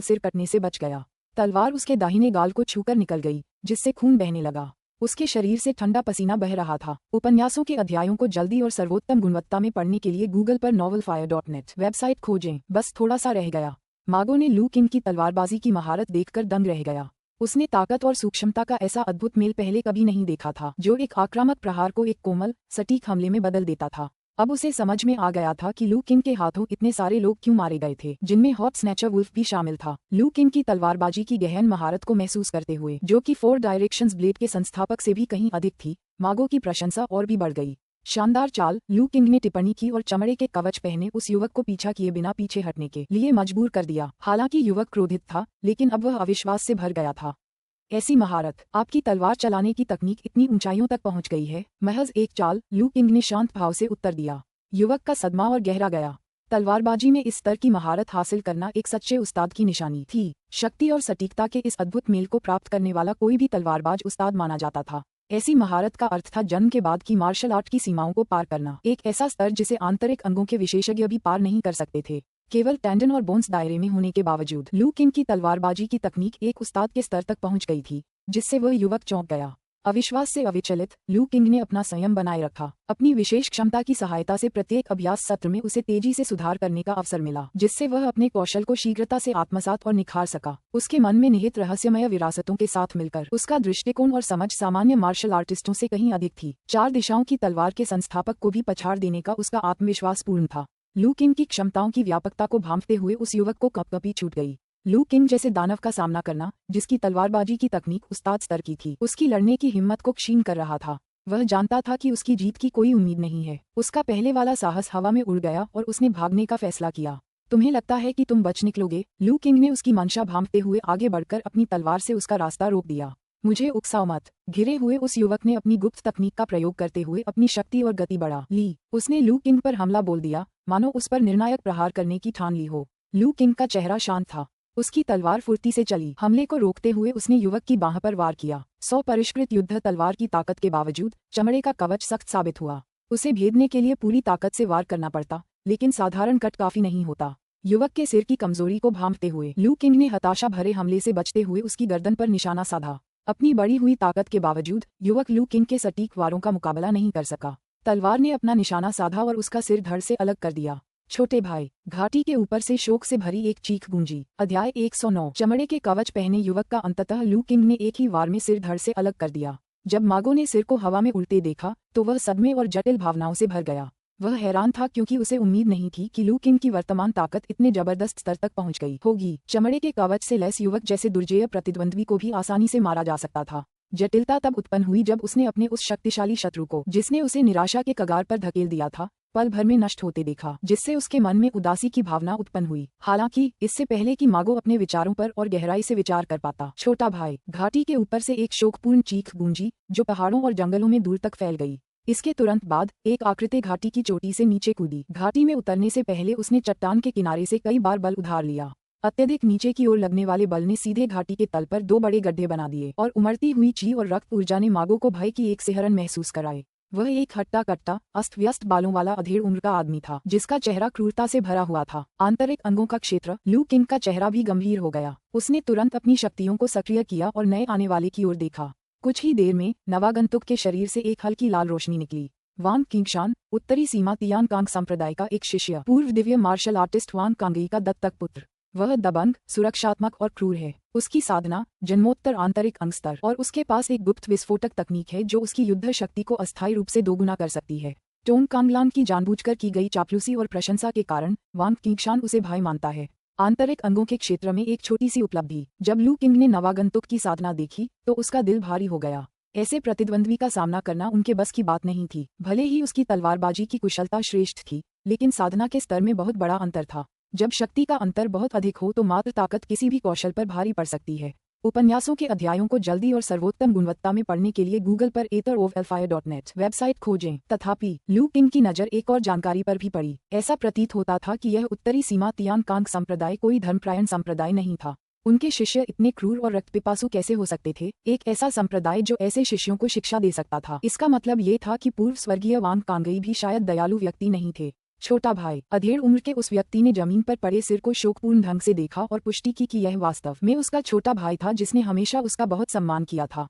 सिर कटने से बच गया। तलवार उसके दाहिने गाल को छूकर निकल गई, जिससे खून बहने लगा। उसके शरीर से ठंडा पसीना बह रहा था। उपन्यासों के अध्यायों को जल्दी और सर्वोत्तम गुणवत्ता में पढ़ने के लिए गूगल पर novelfire.net वेबसाइट खोजें। बस थोड़ा सा रह गया। मागो ने लू किंग की तलवारबाजी की महारत देखकर दंग रह गया। उसने ताकत और सूक्ष्मता का ऐसा अद्भुत मेल पहले कभी नहीं देखा था, जो एक आक्रामक प्रहार को एक कोमल, सटीक हमले में बदल देता था। अब उसे समझ में आ गया था कि लू किंग के हाथों इतने सारे लोग क्यों मारे गए थे, जिनमें हॉट स्नैचर वुल्फ भी शामिल था। लू किंग की तलवारबाजी की गहन महारत को महसूस करते हुए, जो कि 4 डायरेक्शंस ब्लेड के संस्थापक से भी कहीं अधिक थी, मागो की प्रशंसा और भी बढ़ गई। शानदार चाल, लू किंग ने टिप्पणी की और चमड़े के कवच पहने उस युवक को पीछा किए बिना पीछे हटने के लिए मजबूर कर दिया। हालांकि युवक क्रोधित था, लेकिन अब वह अविश्वास से भर गया था। ऐसी महारत, आपकी तलवार चलाने की तकनीक इतनी ऊंचाइयों तक पहुंच गई है। महज एक चाल, लू किंग ने शांत भाव से उत्तर दिया। युवक का सदमा और गहरा गया। तलवारबाजी में इस स्तर की महारत हासिल करना एक सच्चे उस्ताद की निशानी थी। शक्ति और सटीकता के इस अद्भुत मेल को प्राप्त करने वाला कोई भी तलवारबाज उस्ताद माना जाता था। ऐसी महारत का अर्थ था जन्म के बाद की मार्शल आर्ट की सीमाओं को पार करना, एक ऐसा स्तर जिसे आंतरिक अंगों के विशेषज्ञ भी पार नहीं कर सकते थे। केवल टेंडन और बोन्स दायरे में होने के बावजूद लू किंग की तलवारबाजी की तकनीक एक उस्ताद के स्तर तक पहुंच गई थी, जिससे वह युवक चौंक गया। अविश्वास से अविचलित लू किंग ने अपना संयम बनाए रखा। अपनी विशेष क्षमता की सहायता से प्रत्येक अभ्यास सत्र में उसे तेजी से सुधार करने का अवसर मिला, जिससे वह अपने कौशल को शीघ्रता से आत्मसात और निखार सका। उसके मन में निहित रहस्यमय विरासतों के साथ मिलकर उसका दृष्टिकोण और समझ सामान्य मार्शल आर्टिस्टों से कहीं अधिक थी। 4 दिशाओं की तलवार के संस्थापक को भी पछाड़ देने का उसका आत्मविश्वास पूर्ण था। लू किंग की क्षमताओं की व्यापकता को भांपते हुए उस युवक को कँपकँपी छूट गई। लू किंग जैसे दानव का सामना करना, जिसकी तलवारबाजी की तकनीक उस्ताद स्तर की थी, उसकी लड़ने की हिम्मत को क्षीण कर रहा था। वह जानता था कि उसकी जीत की कोई उम्मीद नहीं है। उसका पहले वाला साहस हवा में उड़ गया और उसने भागने का फैसला किया। तुम्हें लगता है कि तुम बच निकलोगे? लू किंग ने उसकी मंशा भांपते हुए आगे बढ़कर अपनी तलवार से उसका रास्ता रोक दिया। मुझे उकसाओ मत। घिरे हुए उस युवक ने अपनी गुप्त तकनीक का प्रयोग करते हुए अपनी शक्ति और गति बढ़ा ली। उसने लू किंग पर हमला बोल दिया, मानो उस पर निर्णायक प्रहार करने की ठान ली हो। लू किंग का चेहरा शांत था। उसकी तलवार फुर्ती से चली। हमले को रोकते हुए उसने युवक की बाह पर वार किया। 100 परिष्कृत युद्ध तलवार की ताकत के बावजूद चमड़े का कवच सख्त साबित हुआ। उसे भेदने के लिए पूरी ताकत से वार करना पड़ता, लेकिन साधारण कट काफी नहीं होता। युवक के सिर की कमजोरी को भांपते हुए लू किंग ने हताशा भरे हमले से बचते हुए उसकी गर्दन पर निशाना साधा। अपनी बढ़ी हुई ताकत के बावजूद युवक लू किंग के सटीक वारों का मुकाबला नहीं कर सका। तलवार ने अपना निशाना साधा और उसका सिर धड़ से अलग कर दिया। छोटे भाई, घाटी के ऊपर से शोक से भरी एक चीख गूंजी। अध्याय 109। चमड़े के कवच पहने युवक का अंततः लू किंग ने एक ही वार में सिर धड़ से अलग कर दिया। जब मागो ने सिर को हवा में उल्टे देखा तो वह सदमे और जटिल भावनाओं से भर गया। वह हैरान था क्योंकि उसे उम्मीद नहीं थी कि लू किंग की वर्तमान ताकत इतने जबरदस्त स्तर तक पहुंच गई होगी। चमड़े के कवच से लैस युवक जैसे दुर्जेय प्रतिद्वंद्वी को भी आसानी से मारा जा सकता था। जटिलता तब उत्पन्न हुई जब उसने अपने उस शक्तिशाली शत्रु को, जिसने उसे निराशा के कगार पर धकेल दिया था, पल भर में नष्ट होते देखा, जिससे उसके मन में उदासी की भावना उत्पन्न हुई। हालांकि इससे पहले कि मागो अपने विचारों पर और गहराई से विचार कर पाता, छोटा भाई, घाटी के ऊपर से एक शोकपूर्ण चीख गूंजी जो पहाड़ों और जंगलों में दूर तक फैल गई। इसके तुरंत बाद एक आकृति घाटी की चोटी से नीचे कूदी। घाटी में उतरने से पहले उसने चट्टान के किनारे से कई बार बल उधार लिया। अत्यधिक नीचे की ओर लगने वाले बल ने सीधे घाटी के तल पर 2 बड़े गड्ढे बना दिए और उमड़ती हुई ची और रक्त ऊर्जा ने मागो को भय की एक सिहरन महसूस कराए। वह एक हट्टा कट्टा अस्त व्यस्त बालों वाला अधेड़ उम्र का आदमी था, जिसका चेहरा क्रूरता से भरा हुआ था। आंतरिक अंगों का क्षेत्र लू किंग का चेहरा भी गंभीर हो गया। उसने तुरंत अपनी शक्तियों को सक्रिय किया और नए आने वाले की ओर देखा। कुछ ही देर में नवागंतुक के शरीर से एक हल्की लाल रोशनी निकली। वांग किंगशान, उत्तरी सीमा तियान कांग संप्रदाय का एक शिष्य, पूर्व दिव्य मार्शल आर्टिस्ट वांग कांगई का दत्तक पुत्र। वह दबंग, सुरक्षात्मक और क्रूर है। उसकी साधना जन्मोत्तर आंतरिक अंग स्तर और उसके पास एक गुप्त विस्फोटक तकनीक है जो उसकी युद्ध शक्ति को अस्थायी रूप से दोगुना कर सकती है। टोंग कांगलान की जानबूझकर की गई चापलूसी और प्रशंसा के कारण वांग किंगशान उसे भाई मानता है। आंतरिक अंगों के क्षेत्र में एक छोटी सी उपलब्धि। जब लू किंग ने नवागंतुक की साधना देखी तो उसका दिल भारी हो गया। ऐसे प्रतिद्वंद्वी का सामना करना उनके बस की बात नहीं थी। भले ही उसकी तलवारबाजी की कुशलता श्रेष्ठ थी, लेकिन साधना के स्तर में बहुत बड़ा अंतर था। जब शक्ति का अंतर बहुत अधिक हो तो मात्र ताकत किसी भी कौशल पर भारी पड़ सकती है। उपन्यासों के अध्यायों को जल्दी और सर्वोत्तम गुणवत्ता में पढ़ने के लिए गूगल पर etherofhellfire.net वेबसाइट खोजें। तथापि लू किंग की नज़र एक और जानकारी पर भी पड़ी। ऐसा प्रतीत होता था कि यह उत्तरी सीमा तियान कांग संप्रदाय कोई धर्मप्रायण संप्रदाय नहीं था। उनके शिष्य इतने क्रूर और रक्तपिपासु कैसे हो सकते थे? एक ऐसा संप्रदाय जो ऐसे शिष्यों को शिक्षा दे सकता था। इसका मतलब ये था कि पूर्व स्वर्गीय वांग कांगई भी शायद दयालु व्यक्ति नहीं थे। छोटा भाई, अधेड़ उम्र के उस व्यक्ति ने जमीन पर पड़े सिर को शोकपूर्ण ढंग से देखा और पुष्टि की कि यह वास्तव में उसका छोटा भाई था जिसने हमेशा उसका बहुत सम्मान किया था।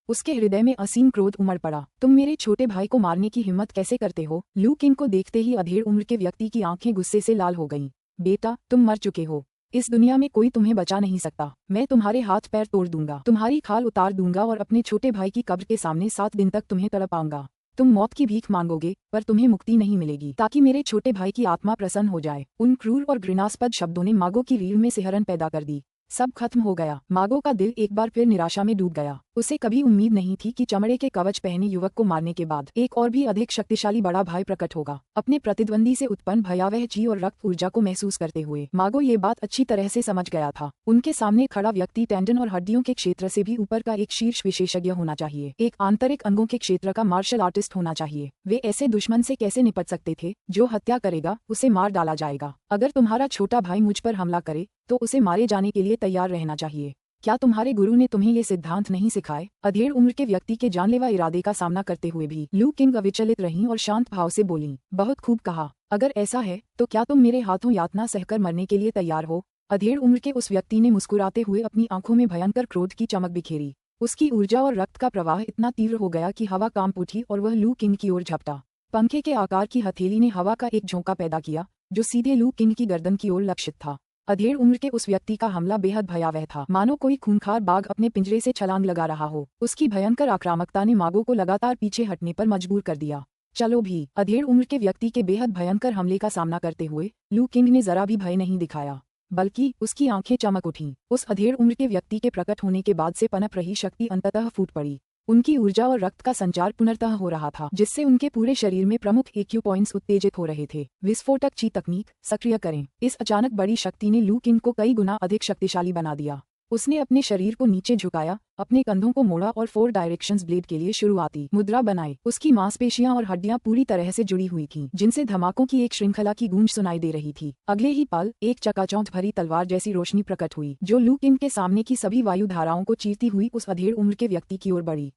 उसके हृदय में असीम क्रोध उमड़ पड़ा। तुम मेरे छोटे भाई को मारने की हिम्मत कैसे करते हो? लू किंग को देखते ही अधेड़ उम्र के व्यक्ति की आंखें गुस्से से लाल हो गईं। बेटा, तुम मर चुके हो। इस दुनिया में कोई तुम्हें बचा नहीं सकता। मैं तुम्हारे हाथ पैर तोड़ दूंगा, तुम्हारी खाल उतार दूंगा और अपने छोटे भाई की कब्र के सामने 7 दिन तक तुम्हें तड़पाऊंगा। तुम मौत की भीख मांगोगे पर तुम्हें मुक्ति नहीं मिलेगी, ताकि मेरे छोटे भाई की आत्मा प्रसन्न हो जाए। उन क्रूर और घृणास्पद शब्दों ने मागो की रीढ़ में सिहरन पैदा कर दी। सब खत्म हो गया। मागो का दिल एक बार फिर निराशा में डूब गया। उसे कभी उम्मीद नहीं थी कि चमड़े के कवच पहने युवक को मारने के बाद एक और भी अधिक शक्तिशाली बड़ा भाई प्रकट होगा। अपने प्रतिद्वंदी से उत्पन्न भयावह ची और रक्त ऊर्जा को महसूस करते हुए मागो ये बात अच्छी तरह से समझ गया था। उनके सामने खड़ा व्यक्ति टेंडन और हड्डियों के क्षेत्र से भी ऊपर का एक शीर्ष विशेषज्ञ होना चाहिए, एक आंतरिक अंगों के क्षेत्र का मार्शल आर्टिस्ट होना चाहिए। वे ऐसे दुश्मन से कैसे निपट सकते थे? जो हत्या करेगा उसे मार डाला जाएगा। अगर तुम्हारा छोटा भाई मुझ पर हमला करे तो उसे मारे जाने के लिए तैयार रहना चाहिए। क्या तुम्हारे गुरु ने तुम्हें ये सिद्धांत नहीं सिखाए? अधेड़ उम्र के व्यक्ति के जानलेवा इरादे का सामना करते हुए भी लू किंग अविचलित रहीं और शांत भाव से बोलीं। बहुत खूब कहा। अगर ऐसा है तो क्या तुम मेरे हाथों यातना सहकर मरने के लिए तैयार हो? अधेड़ उम्र के उस व्यक्ति ने मुस्कुराते हुए अपनी आंखों में भयंकर क्रोध की चमक बिखेरी। उसकी ऊर्जा और रक्त का प्रवाह इतना तीव्र हो गया कि हवा कांप उठी और वह लू किंग की ओर झपटा। पंखे के आकार की हथेली ने हवा का एक झोंका पैदा किया जो सीधे लू किंग की गर्दन की ओर लक्षित था। अधेड़ उम्र के उस व्यक्ति का हमला बेहद भयावह था, मानो कोई खूंखार बाघ अपने पिंजरे से छलांग लगा रहा हो। उसकी भयंकर आक्रामकता ने मागो को लगातार पीछे हटने पर मजबूर कर दिया। चलो भी। अधेड़ उम्र के व्यक्ति के बेहद भयंकर हमले का सामना करते हुए लू किंग ने जरा भी भय नहीं दिखाया, बल्कि उसकी आंखें चमक उठीं। उस अधेड़ उम्र के व्यक्ति के प्रकट होने के बाद से पनप रही शक्ति अंततः फूट पड़ी। उनकी ऊर्जा और रक्त का संचार पुनर्तः हो रहा था, जिससे उनके पूरे शरीर में प्रमुख EQ पॉइंट्स उत्तेजित हो रहे थे। विस्फोटक ची तकनीक सक्रिय करें। इस अचानक बड़ी शक्ति ने लू किंग को कई गुना अधिक शक्तिशाली बना दिया। उसने अपने शरीर को नीचे झुकाया, अपने कंधों को मोड़ा और 4 डायरेक्शंस ब्लेड के लिए शुरुआती मुद्रा बनाई। उसकी मांसपेशियां और हड्डियां पूरी तरह से जुड़ी हुई थीं, जिनसे धमाकों की एक श्रृंखला की गूंज सुनाई दे रही थी। अगले ही पल एक चकाचौंध भरी तलवार जैसी रोशनी प्रकट हुई, जो लू किंग के सामने की सभी वायु धाराओं को चीरती हुई उस अधेड़ उम्र के व्यक्ति की ओर बढ़ी।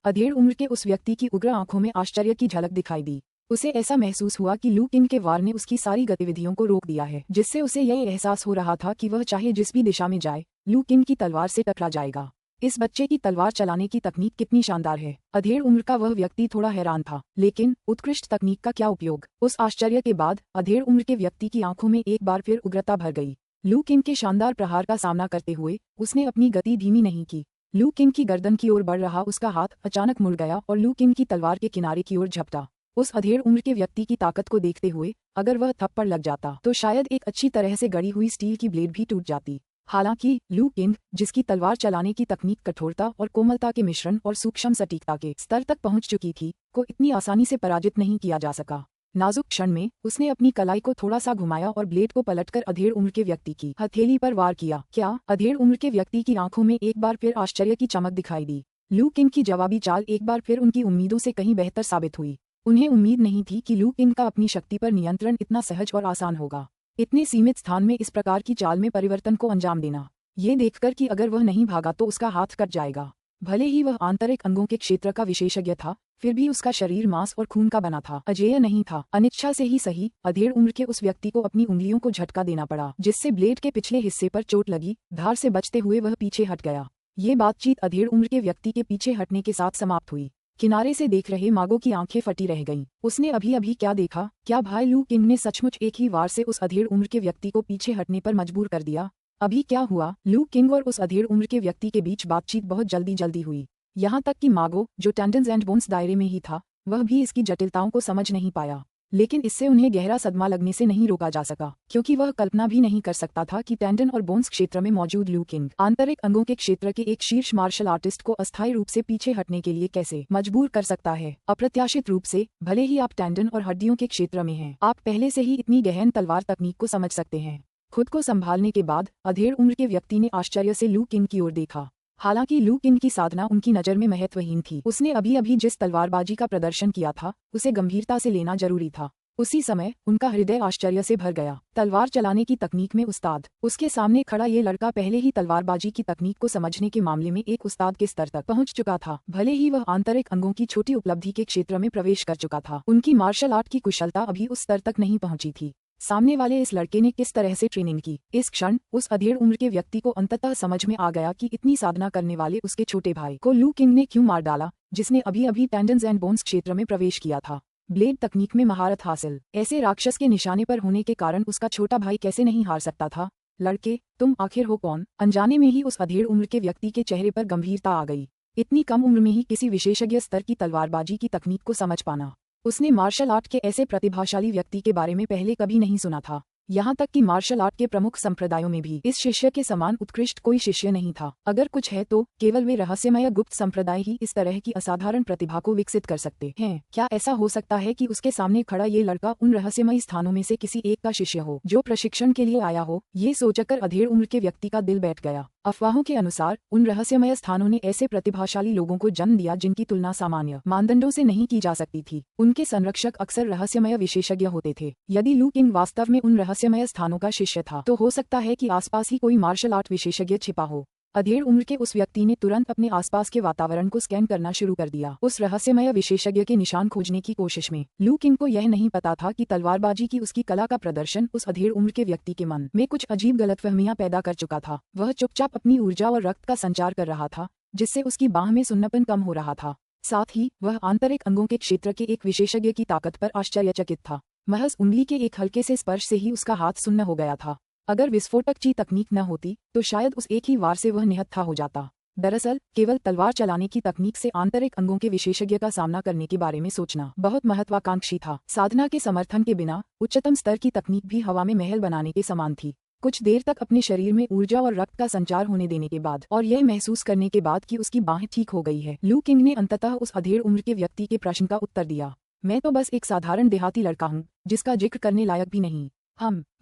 अधेड़ उम्र के उस व्यक्ति की उग्र आंखों में आश्चर्य की झलक दिखाई दी। उसे ऐसा महसूस हुआ कि लू किंग के वार ने उसकी सारी गतिविधियों को रोक दिया है, जिससे उसे यह एहसास हो रहा था कि वह चाहे जिस भी दिशा में जाए लू किंग की तलवार से टकरा जाएगा। इस बच्चे की तलवार चलाने की तकनीक कितनी शानदार है। अधेड़ उम्र का वह व्यक्ति थोड़ा हैरान था, लेकिन उत्कृष्ट तकनीक का क्या उपयोग? उस आश्चर्य के बाद अधेड़ उम्र के व्यक्ति की आंखों में एक बार फिर उग्रता भर गई। लू किंग के शानदार प्रहार का सामना करते हुए उसने अपनी गति धीमी नहीं की। लू किंग की गर्दन की ओर बढ़ रहा उसका हाथ अचानक मुड़ गया और लू किंग की तलवार के किनारे की ओर झपटा। उस अधेड़ उम्र के व्यक्ति की ताकत को देखते हुए अगर वह थप्पड़ लग जाता तो शायद एक अच्छी तरह से गढ़ी हुई स्टील की ब्लेड भी टूट जाती। हालांकि लू किंग, जिसकी तलवार चलाने की तकनीक कठोरता और कोमलता के मिश्रण और सूक्ष्म सटीकता के स्तर तक पहुंच चुकी थी, को इतनी आसानी से पराजित नहीं किया जा सका। नाजुक क्षण में उसने अपनी कलाई को थोड़ा सा घुमाया और ब्लेड को पलटकर अधेड़ उम्र के व्यक्ति की हथेली पर वार किया। क्या? अधेड़ उम्र के व्यक्ति की आंखों में एक बार फिर आश्चर्य की चमक दिखाई दी। लू किंग की जवाबी चाल एक बार फिर उनकी उम्मीदों से कहीं बेहतर साबित हुई। उन्हें उम्मीद नहीं थी कि लू किंग का अपनी शक्ति पर नियंत्रण इतना सहज और आसान होगा। इतने सीमित स्थान में इस प्रकार की चाल में परिवर्तन को अंजाम देना, ये देखकर कि अगर वह नहीं भागा तो उसका हाथ कट जाएगा। भले ही वह आंतरिक अंगों के क्षेत्र का विशेषज्ञ था, फिर भी उसका शरीर मांस और खून का बना था, अजेय नहीं था। अनिच्छा से ही सही, अधेड़ उम्र के उस व्यक्ति को अपनी उंगलियों को झटका देना पड़ा, जिससे ब्लेड के पिछले हिस्से पर चोट लगी। धार से बचते हुए वह पीछे हट गया। ये बातचीत अधेड़ उम्र के व्यक्ति के पीछे हटने के साथ समाप्त हुई। किनारे से देख रहे मागो की आंखें फटी रह गईं। उसने अभी अभी क्या देखा? क्या भाई लू किंग ने सचमुच एक ही वार से उस अधेड़ उम्र के व्यक्ति को पीछे हटने पर मजबूर कर दिया? अभी क्या हुआ? लू किंग और उस अधेड़ उम्र के व्यक्ति के बीच बातचीत बहुत जल्दी हुई। यहाँ तक कि मागो, जो टेंडन्स एंड बोन्स दायरे में ही था, वह भी इसकी जटिलताओं को समझ नहीं पाया। लेकिन इससे उन्हें गहरा सदमा लगने से नहीं रोका जा सका, क्योंकि वह कल्पना भी नहीं कर सकता था कि टेंडन और बोन्स क्षेत्र में मौजूद लू किंग आंतरिक अंगों के क्षेत्र के एक शीर्ष मार्शल आर्टिस्ट को अस्थायी रूप से पीछे हटने के लिए कैसे मजबूर कर सकता है। अप्रत्याशित रूप से, भले ही आप टेंडन और हड्डियों के क्षेत्र में हैं, आप पहले से ही इतनी गहन तलवार तकनीक को समझ सकते हैं। खुद को संभालने के बाद अधेड़ उम्र के व्यक्ति ने आश्चर्य से लू किंग की ओर देखा। हालांकि लू किंग की साधना उनकी नज़र में महत्वहीन थी। उसने अभी अभी जिस तलवारबाजी का प्रदर्शन किया था, उसे गंभीरता से लेना जरूरी था। उसी समय उनका हृदय आश्चर्य से भर गया। तलवार चलाने की तकनीक में उस्ताद, उसके सामने खड़ा ये लड़का पहले ही तलवारबाजी की तकनीक को समझने के मामले में एक उस्ताद के स्तर तक पहुंच चुका था। भले ही वह आंतरिक अंगों की छोटी उपलब्धि के क्षेत्र में प्रवेश कर चुका था, उनकी मार्शल आर्ट की कुशलता अभी उस स्तर तक नहीं पहुंची थी। सामने वाले इस लड़के ने किस तरह से ट्रेनिंग की, इस क्षण उस अधेड़ उम्र के व्यक्ति को अंततः समझ में आ गया कि इतनी साधना करने वाले उसके छोटे भाई को लू किंग ने क्यों मार डाला, जिसने अभी अभी टेंडन्स एंड बोन्स क्षेत्र में प्रवेश किया था। ब्लेड तकनीक में महारत हासिल, ऐसे राक्षस के निशाने पर होने के कारण उसका छोटा भाई कैसे नहीं हार सकता था। लड़के, तुम आखिर हो कौन? अनजाने में ही उस अधेड़ उम्र के व्यक्ति के चेहरे पर गंभीरता आ गई। इतनी कम उम्र में ही किसी विशेषज्ञ स्तर की तलवारबाजी की तकनीक को समझ पाना, उसने मार्शल आर्ट के ऐसे प्रतिभाशाली व्यक्ति के बारे में पहले कभी नहीं सुना था। यहाँ तक कि मार्शल आर्ट के प्रमुख संप्रदायों में भी इस शिष्य के समान उत्कृष्ट कोई शिष्य नहीं था। अगर कुछ है तो केवल वे रहस्यमय गुप्त संप्रदाय ही इस तरह की असाधारण प्रतिभा को विकसित कर सकते हैं। क्या ऐसा हो सकता है कि उसके सामने खड़ा ये लड़का उन रहस्यमय स्थानों में से किसी एक का शिष्य हो, जो प्रशिक्षण के लिए आया हो? ये सोचकर अधेड़ उम्र के व्यक्ति का दिल बैठ गया। अफवाहों के अनुसार उन रहस्यमय स्थानों ने ऐसे प्रतिभाशाली लोगों को जन्म दिया जिनकी तुलना सामान्य मानदंडों से नहीं की जा सकती थी। उनके संरक्षक अक्सर रहस्यमय विशेषज्ञ होते थे। यदि लू किंग वास्तव में उन रहस्यमय स्थानों का शिष्य था, तो हो सकता है कि आसपास ही कोई मार्शल आर्ट विशेषज्ञ छिपा हो। अधेड़ उम्र के उस व्यक्ति ने तुरंत अपने आसपास के वातावरण को स्कैन करना शुरू कर दिया, उस रहस्यमय विशेषज्ञ के निशान खोजने की कोशिश में। लू किंग को यह नहीं पता था कि तलवारबाजी की उसकी कला का प्रदर्शन उस अधेड़ उम्र के व्यक्ति के मन में कुछ अजीब गलतफहमियां पैदा कर चुका था। वह चुपचाप अपनी ऊर्जा और रक्त का संचार कर रहा था, जिससे उसकी बाह में सुन्नपन कम हो रहा था। साथ ही वह आंतरिक अंगों के क्षेत्र के एक विशेषज्ञ की ताकत पर आश्चर्यचकित था। महज उंगली के एक हल्के से स्पर्श से ही उसका हाथ सुन्न हो गया था। अगर विस्फोटक की तकनीक न होती तो शायद उस एक ही वार से वह निहत्था हो जाता। दरअसल केवल तलवार चलाने की तकनीक से आंतरिक अंगों के विशेषज्ञ का सामना करने के बारे में सोचना बहुत महत्वाकांक्षी था। साधना के समर्थन के बिना उच्चतम स्तर की तकनीक भी हवा में महल बनाने के समान थी। कुछ देर तक अपने शरीर में ऊर्जा और रक्त का संचार होने देने के बाद और यह महसूस करने के बाद कि उसकी बाहें ठीक हो गई है, लू किंग ने अंततः उस अधेड़ उम्र के व्यक्ति के प्रश्न का उत्तर दिया। मैं तो बस एक साधारण देहाती लड़का हूँ, जिसका जिक्र करने लायक भी नहीं।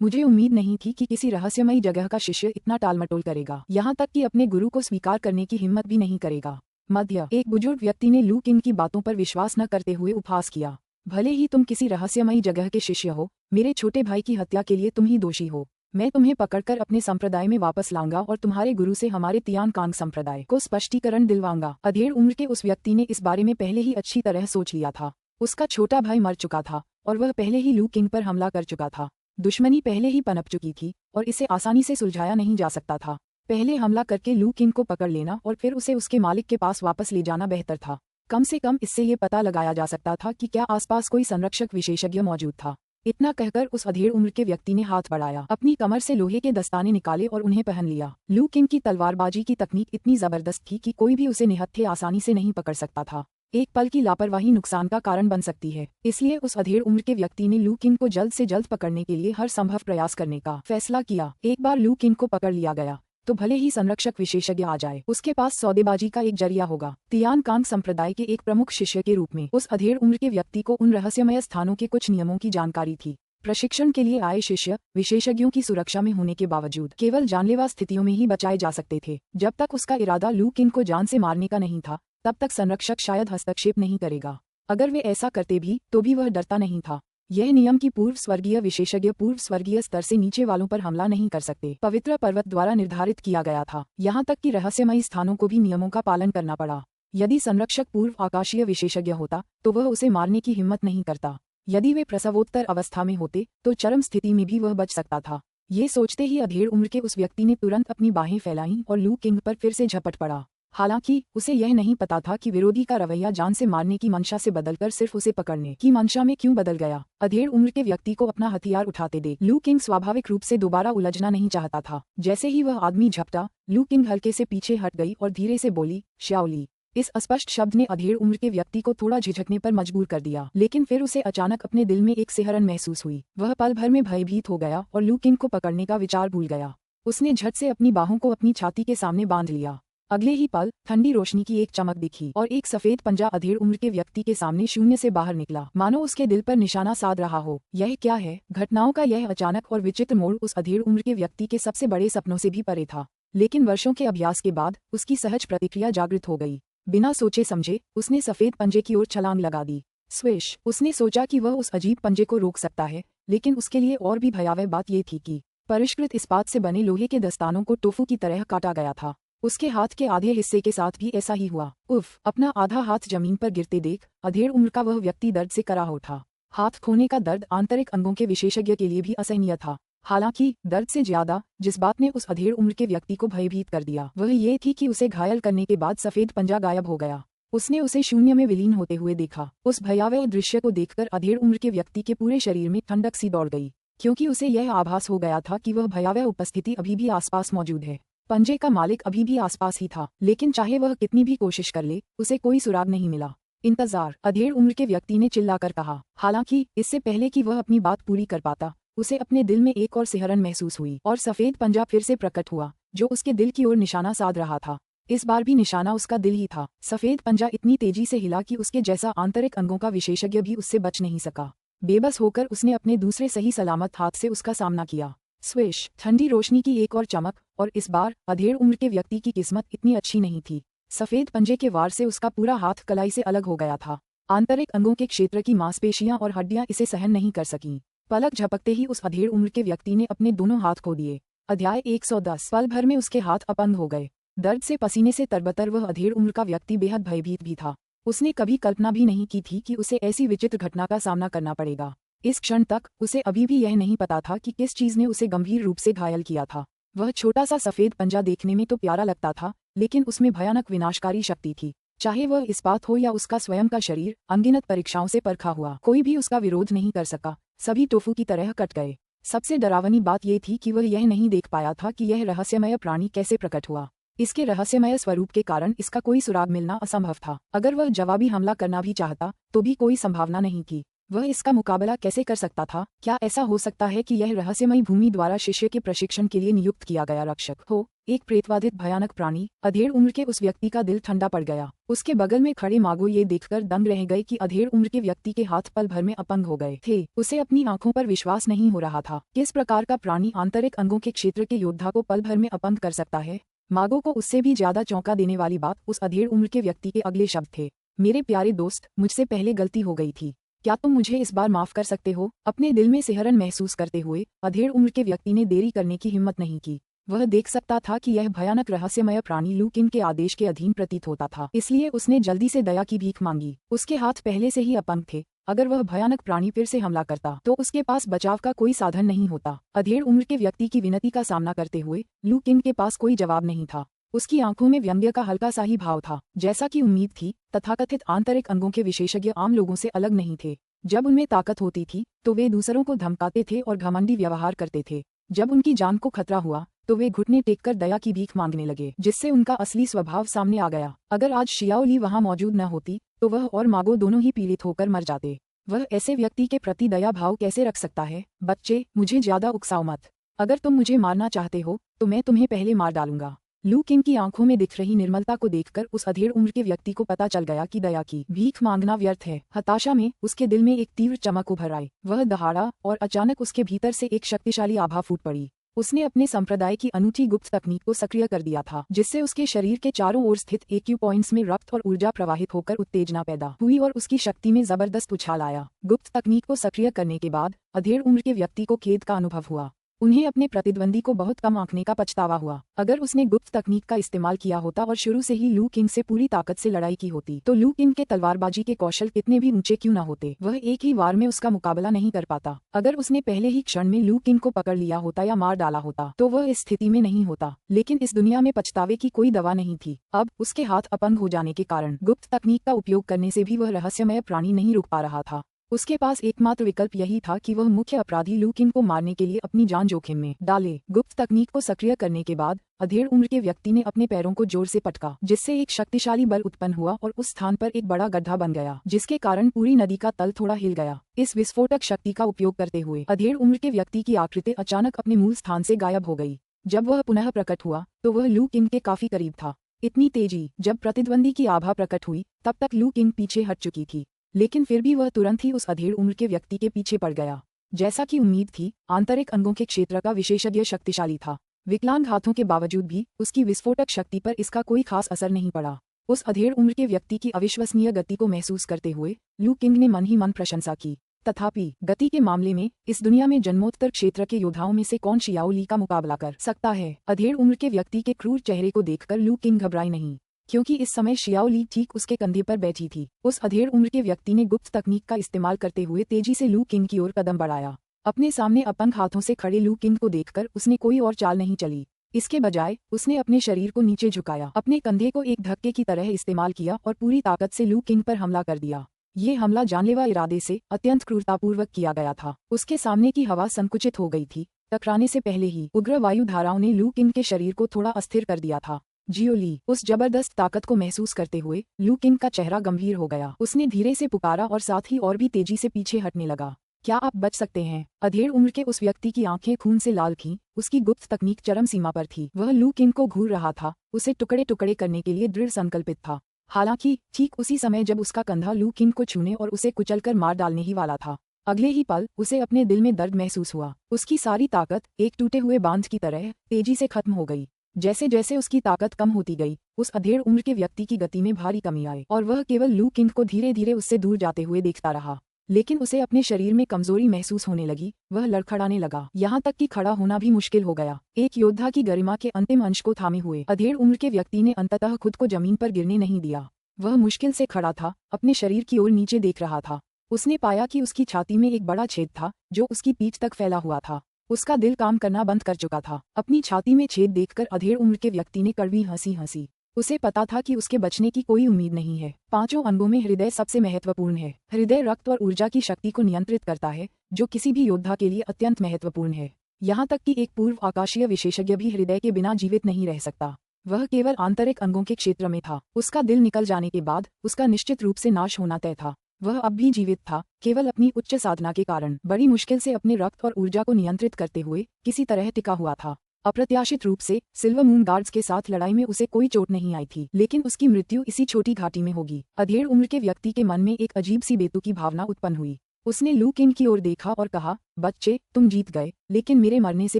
मुझे उम्मीद नहीं थी कि किसी रहस्यमयी जगह का शिष्य इतना टालमटोल करेगा, यहाँ तक कि अपने गुरु को स्वीकार करने की हिम्मत भी नहीं करेगा। मध्य एक बुजुर्ग व्यक्ति ने लू किंग की बातों पर विश्वास न करते हुए उपहास किया। भले ही तुम किसी रहस्यमयी जगह के शिष्य हो, मेरे छोटे भाई की हत्या के लिए तुम ही दोषी हो। मैं तुम्हें पकड़कर अपने संप्रदाय में वापस लाऊंगा और तुम्हारे गुरु से हमारे तियान कांग संप्रदाय को स्पष्टीकरण दिलवाऊंगा। अधेड़ उम्र के उस व्यक्ति ने इस बारे में पहले ही अच्छी तरह सोच लिया था। उसका छोटा भाई मर चुका था और वह पहले ही लू किंग पर हमला कर चुका था। दुश्मनी पहले ही पनप चुकी थी और इसे आसानी से सुलझाया नहीं जा सकता था। पहले हमला करके लू किंग को पकड़ लेना और फिर उसे उसके मालिक के पास वापस ले जाना बेहतर था। कम से कम इससे ये पता लगाया जा सकता था कि क्या आसपास कोई संरक्षक विशेषज्ञ मौजूद था। इतना कहकर उस अधेड़ उम्र के व्यक्ति ने हाथ बढ़ाया, अपनी कमर से लोहे के दस्ताने निकाले और उन्हें पहन लिया। लू किंग की तलवारबाजी की तकनीक इतनी जबरदस्त थी कि कोई भी उसे निहत्थे आसानी से नहीं पकड़ सकता था। एक पल की लापरवाही नुकसान का कारण बन सकती है, इसलिए उस अधेड़ उम्र के व्यक्ति ने लू किंग को जल्द से जल्द पकड़ने के लिए हर संभव प्रयास करने का फैसला किया। एक बार लू किंग को पकड़ लिया गया तो भले ही संरक्षक विशेषज्ञ आ जाए, उसके पास सौदेबाजी का एक जरिया होगा। तियान कांग संप्रदाय के एक प्रमुख शिष्य के रूप में उस अधेड़ उम्र के व्यक्ति को उन रहस्यमय स्थानों के कुछ नियमों की जानकारी थी। प्रशिक्षण के लिए आए शिष्य विशेषज्ञों की सुरक्षा में होने के बावजूद केवल जानलेवा स्थितियों में ही बचाए जा सकते थे। जब तक उसका इरादा लू किंग को जान से मारने का नहीं था, तब तक संरक्षक शायद हस्तक्षेप नहीं करेगा। अगर वे ऐसा करते भी तो भी वह डरता नहीं था। यह नियम कि पूर्व स्वर्गीय विशेषज्ञ पूर्व स्वर्गीय स्तर से नीचे वालों पर हमला नहीं कर सकते पवित्र पर्वत द्वारा निर्धारित किया गया था। यहाँ तक कि रहस्यमयी स्थानों को भी नियमों का पालन करना पड़ा। यदि संरक्षक पूर्व आकाशीय विशेषज्ञ होता तो वह उसे मारने की हिम्मत नहीं करता। यदि वे प्रसवोत्तर अवस्था में होते तो चरम स्थिति में भी वह बच सकता था। ये सोचते ही अधेड़ उम्र के उस व्यक्ति ने तुरंत अपनी बाहें फैलाईं और लू किंग पर फिर से झपट पड़ा। हालांकि उसे यह नहीं पता था कि विरोधी का रवैया जान से मारने की मंशा से बदलकर सिर्फ उसे पकड़ने की मंशा में क्यों बदल गया। अधेड़ उम्र के व्यक्ति को अपना हथियार उठाते देख लू किंग स्वाभाविक रूप से दोबारा उलझना नहीं चाहता था। जैसे ही वह आदमी झपटा, लू किंग हल्के से पीछे हट गई और धीरे से बोली, श्याओली। इस अस्पष्ट शब्द ने अधेड़ उम्र के व्यक्ति को थोड़ा झिझकने पर मजबूर कर दिया, लेकिन फिर उसे अचानक अपने दिल में एक सिहरन महसूस हुई। वह पल भर में भयभीत हो गया और लू किंग को पकड़ने का विचार भूल गया। उसने झट से अपनी बाहों को अपनी छाती के सामने बांध लिया। अगले ही पल ठंडी रोशनी की एक चमक दिखी और एक सफेद पंजा अधेड़ उम्र के व्यक्ति के सामने शून्य से बाहर निकला, मानो उसके दिल पर निशाना साध रहा हो। यह क्या है? घटनाओं का यह अचानक और विचित्र मोड़ उस अधेड़ उम्र के व्यक्ति के सबसे बड़े सपनों से भी परे था, लेकिन वर्षों के अभ्यास के बाद उसकी सहज प्रतिक्रिया जागृत हो गई। बिना सोचे समझे उसने सफेद पंजे की ओर छलांग लगा दी। स्विश! उसने सोचा कि वह उस अजीब पंजे को रोक सकता है, लेकिन उसके लिए और भी भयावह बात यह थी कि परिष्कृत इस्पात से बने लोहे के दस्तानों को टोफू की तरह काटा गया था। उसके हाथ के आधे हिस्से के साथ भी ऐसा ही हुआ। उफ! अपना आधा हाथ जमीन पर गिरते देख अधेड़ उम्र का वह व्यक्ति दर्द से करा उठा। हाथ खोने का दर्द आंतरिक अंगों के विशेषज्ञ के लिए भी असहनीय था। हालांकि दर्द से ज्यादा जिस बात ने उस अधेड़ उम्र के व्यक्ति को भयभीत कर दिया वह ये थी कि उसे घायल करने के बाद सफेद पंजा गायब हो गया। उसने उसे शून्य में विलीन होते हुए देखा। उस भयावह दृश्य को देखकर अधेड़ उम्र के व्यक्ति के पूरे शरीर में ठंडक सी दौड़ गई, क्योंकि उसे यह आभास हो गया था कि वह भयावह उपस्थिति अभी भी आसपास मौजूद है। पंजे का मालिक अभी भी आसपास ही था, लेकिन चाहे वह कितनी भी कोशिश कर ले उसे कोई सुराग नहीं मिला। इंतजार! अधेड़ उम्र के व्यक्ति ने चिल्लाकर कहा। हालांकि इससे पहले कि वह अपनी बात पूरी कर पाता उसे अपने दिल में एक और सिहरन महसूस हुई और सफेद पंजा फिर से प्रकट हुआ, जो उसके दिल की ओर निशाना साध रहा था। इस बार भी निशाना उसका दिल ही था। सफेद पंजा इतनी तेजी से हिला कि उसके जैसा आंतरिक अंगों का विशेषज्ञ भी उससे बच नहीं सका। बेबस होकर उसने अपने दूसरे सही सलामत हाथ से उसका सामना किया। स्विश! ठंडी रोशनी की एक और चमक, और इस बार अधेड़ उम्र के व्यक्ति की किस्मत इतनी अच्छी नहीं थी। सफेद पंजे के वार से उसका पूरा हाथ कलाई से अलग हो गया था। आंतरिक अंगों के क्षेत्र की मांसपेशियां और हड्डियां इसे सहन नहीं कर सकीं। पलक झपकते ही उस अधेड़ उम्र के व्यक्ति ने अपने दोनों हाथ खो दिए। अध्याय 110। पल भर में उसके हाथ अपंग हो गए। दर्द से पसीने से तरबतर वह अधेड़ उम्र का व्यक्ति बेहद भयभीत भी था। उसने कभी कल्पना भी नहीं की थी कि उसे ऐसी विचित्र घटना का सामना करना पड़ेगा। इस क्षण तक उसे अभी भी यह नहीं पता था कि किस चीज ने उसे गंभीर रूप से घायल किया था। वह छोटा सा सफेद पंजा देखने में तो प्यारा लगता था, लेकिन उसमें भयानक विनाशकारी शक्ति थी। चाहे वह इस्पात हो या उसका स्वयं का शरीर, अनगिनत परीक्षाओं से परखा हुआ कोई भी उसका विरोध नहीं कर सका। सभी टोफू की तरह कट गए। सबसे डरावनी बात यह थी कि वह यह नहीं देख पाया था कि यह रहस्यमय प्राणी कैसे प्रकट हुआ। इसके रहस्यमय स्वरूप के कारण इसका कोई सुराग मिलना असंभव था। अगर वह जवाबी हमला करना भी चाहता तो भी कोई संभावना नहीं थी। वह इसका मुकाबला कैसे कर सकता था? क्या ऐसा हो सकता है कि यह रहस्यमयी भूमि द्वारा शिष्य के प्रशिक्षण के लिए नियुक्त किया गया रक्षक हो? एक प्रेतवादित भयानक प्राणी? अधेड़ उम्र के उस व्यक्ति का दिल ठंडा पड़ गया। उसके बगल में खड़े मागो ये देखकर दंग रह गए कि अधेड़ उम्र के व्यक्ति के हाथ पल भर में अपंग हो गए थे। उसे अपनी आंखों पर विश्वास नहीं हो रहा था। किस प्रकार का प्राणी आंतरिक अंगों के क्षेत्र के योद्धा को पल भर में अपंग कर सकता है? मागो को उससे भी ज्यादा चौंका देने वाली बात उस अधेड़ उम्र के व्यक्ति के अगले शब्द थे। मेरे प्यारे दोस्त, मुझसे पहले गलती हो गई थी। क्या तुम मुझे इस बार माफ कर सकते हो? अपने दिल में सिहरन महसूस करते हुए अधेड़ उम्र के व्यक्ति ने देरी करने की हिम्मत नहीं की। वह देख सकता था कि यह भयानक रहस्यमय प्राणी लू किंग के आदेश के अधीन प्रतीत होता था, इसलिए उसने जल्दी से दया की भीख मांगी। उसके हाथ पहले से ही अपंग थे। अगर वह भयानक प्राणी फिर से हमला करता तो उसके पास बचाव का कोई साधन नहीं होता। अधेड़ उम्र के व्यक्ति की विनती का सामना करते हुए लू किंग के पास कोई जवाब नहीं था। उसकी आंखों में व्यंग्य का हल्का सा ही भाव था। जैसा कि उम्मीद थी, तथाकथित आंतरिक अंगों के विशेषज्ञ आम लोगों से अलग नहीं थे। जब उनमें ताकत होती थी तो वे दूसरों को धमकाते थे और घमंडी व्यवहार करते थे। जब उनकी जान को खतरा हुआ तो वे घुटने टेककर दया की भीख मांगने लगे, जिससे उनका असली स्वभाव सामने आ गया। अगर आज शियाओली वहां मौजूद न होती तो वह और मागो दोनों ही पीड़ित होकर मर जाते। वह ऐसे व्यक्ति के प्रति दया भाव कैसे रख सकता है? बच्चे, मुझे ज्यादा उकसाओ मत। अगर तुम मुझे मारना चाहते हो तो मैं तुम्हें पहले मार डालूंगा। लू किंग की आंखों में दिख रही निर्मलता को देखकर उस अधेड़ उम्र के व्यक्ति को पता चल गया कि दया की भीख मांगना व्यर्थ है। हताशा में उसके दिल में एक तीव्र चमक उभर आई। वह दहाड़ा और अचानक उसके भीतर से एक शक्तिशाली आभा फूट पड़ी। उसने अपने संप्रदाय की अनूठी गुप्त तकनीक को सक्रिय कर दिया था, जिससे उसके शरीर के चारों ओर स्थित एक्यू पॉइंट्स में रक्त और ऊर्जा प्रवाहित होकर उत्तेजना पैदा हुई और उसकी शक्ति में जबरदस्त उछाल आया। गुप्त तकनीक को सक्रिय करने के बाद अधेड़ उम्र के व्यक्ति को खेद का अनुभव हुआ। उन्हें अपने प्रतिद्वंदी को बहुत कम आंकने का पछतावा हुआ। अगर उसने गुप्त तकनीक का इस्तेमाल किया होता और शुरू से ही लू किंग से पूरी ताकत से लड़ाई की होती, तो लू किंग के तलवारबाजी के कौशल कितने भी ऊंचे क्यों न होते, वह एक ही वार में उसका मुकाबला नहीं कर पाता। अगर उसने पहले ही क्षण में लू किंग को पकड़ लिया होता या मार डाला होता, तो वह इस स्थिति में नहीं होता। लेकिन इस दुनिया में पछतावे की कोई दवा नहीं थी। अब उसके हाथ अपंग हो जाने के कारण गुप्त तकनीक का उपयोग करने से भी वह रहस्यमय प्राणी नहीं रुक पा रहा था। उसके पास एकमात्र विकल्प यही था कि वह मुख्य अपराधी लू किंग को मारने के लिए अपनी जान जोखिम में डाले। गुप्त तकनीक को सक्रिय करने के बाद अधेड़ उम्र के व्यक्ति ने अपने पैरों को जोर से पटका, जिससे एक शक्तिशाली बल उत्पन्न हुआ और उस स्थान पर एक बड़ा गड्ढा बन गया, जिसके कारण पूरी नदी का तल थोड़ा हिल गया। इस विस्फोटक शक्ति का उपयोग करते हुए अधेड़ उम्र के व्यक्ति की आकृति अचानक अपने मूल स्थान से गायब हो गई। जब वह पुनः प्रकट हुआ तो वह लू किंग के काफी करीब था। इतनी तेजी, जब प्रतिद्वंदी की आभा प्रकट हुई तब तक लू किंग पीछे हट चुकी थी, लेकिन फिर भी वह तुरंत ही उस अधेड़ उम्र के व्यक्ति के पीछे पड़ गया। जैसा कि उम्मीद थी, आंतरिक अंगों के क्षेत्र का विशेषज्ञ शक्तिशाली था। विकलांग हाथों के बावजूद भी उसकी विस्फोटक शक्ति पर इसका कोई खास असर नहीं पड़ा। उस अधेड़ उम्र के व्यक्ति की अविश्वसनीय गति को महसूस करते हुए लू किंग ने मन ही मन प्रशंसा की। तथापि गति के मामले में इस दुनिया में जन्मोत्तर क्षेत्र के योद्धाओं में से कौन शियाओ ली का मुकाबला कर सकता है? अधेड़ उम्र के व्यक्ति के क्रूर चेहरे को देखकर लू किंग घबराई नहीं, क्योंकि इस समय शियाओ ली ठीक उसके कंधे पर बैठी थी। उस अधेड़ उम्र के व्यक्ति ने गुप्त तकनीक का इस्तेमाल करते हुए तेजी से लू किंग की ओर कदम बढ़ाया। अपने सामने अपंग हाथों से खड़े लू किंग को देखकर उसने कोई और चाल नहीं चली। इसके बजाय उसने अपने शरीर को नीचे झुकाया, अपने कंधे को एक धक्के की तरह इस्तेमाल किया और पूरी ताकत से लू किंग पर हमला कर दिया। ये हमला जानलेवा इरादे से अत्यंत क्रूरतापूर्वक किया गया था। उसके सामने की हवा संकुचित हो गई थी। टकराने से पहले ही उग्र वायु धाराओं ने लू किंग के शरीर को थोड़ा अस्थिर कर दिया था। जियो ली उस जबरदस्त ताकत को महसूस करते हुए लू किंग का चेहरा गंभीर हो गया। उसने धीरे से पुकारा और साथ ही और भी तेजी से पीछे हटने लगा। क्या आप बच सकते हैं? अधेड़ उम्र के उस व्यक्ति की आंखें खून से लाल थीं। उसकी गुप्त तकनीक चरम सीमा पर थी। वह लू किंग को घूर रहा था, उसे टुकड़े टुकड़े करने के लिए दृढ़ संकल्पित था। हालांकि ठीक उसी समय जब उसका कंधा लू किंग को छूने और उसे कुचलकर मार डालने ही वाला था, अगले ही पल उसे अपने दिल में दर्द महसूस हुआ। उसकी सारी ताकत एक टूटे हुए बांध की तरह तेजी से खत्म हो गई। जैसे जैसे उसकी ताकत कम होती गई, उस अधेड़ उम्र के व्यक्ति की गति में भारी कमी आई और वह केवल लू किंग को धीरे धीरे उससे दूर जाते हुए देखता रहा। लेकिन उसे अपने शरीर में कमजोरी महसूस होने लगी। वह लड़खड़ाने लगा, यहाँ तक कि खड़ा होना भी मुश्किल हो गया। एक योद्धा की गरिमा के अंतिम अंश को थामे हुए अधेड़ उम्र के व्यक्ति ने अंततः खुद को जमीन पर गिरने नहीं दिया। वह मुश्किल से खड़ा था, अपने शरीर की ओर नीचे देख रहा था। उसने पाया कि उसकी छाती में एक बड़ा छेद था जो उसकी पीठ तक फैला हुआ था। उसका दिल काम करना बंद कर चुका था। अपनी छाती में छेद देखकर अधेड़ उम्र के व्यक्ति ने कड़वी हंसी हंसी। उसे पता था कि उसके बचने की कोई उम्मीद नहीं है। पांचों अंगों में हृदय सबसे महत्वपूर्ण है। हृदय रक्त और ऊर्जा की शक्ति को नियंत्रित करता है, जो किसी भी योद्धा के लिए अत्यंत महत्वपूर्ण है। यहाँ तक कि एक पूर्व आकाशीय विशेषज्ञ भी हृदय के बिना जीवित नहीं रह सकता। वह केवल आंतरिक अंगों के क्षेत्र में था। उसका दिल निकल जाने के बाद उसका निश्चित रूप से नाश होना तय था। वह अब भी जीवित था, केवल अपनी उच्च साधना के कारण बड़ी मुश्किल से अपने रक्त और ऊर्जा को नियंत्रित करते हुए किसी तरह टिका हुआ था। अप्रत्याशित रूप से सिल्वर मून गार्ड्स के साथ लड़ाई में उसे कोई चोट नहीं आई थी, लेकिन उसकी मृत्यु इसी छोटी घाटी में होगी। अधेड़ उम्र के व्यक्ति के मन में एक अजीब सी बेतुकी भावना उत्पन्न हुई। उसने लू किंग की ओर देखा और कहा, बच्चे, तुम जीत गए, लेकिन मेरे मरने से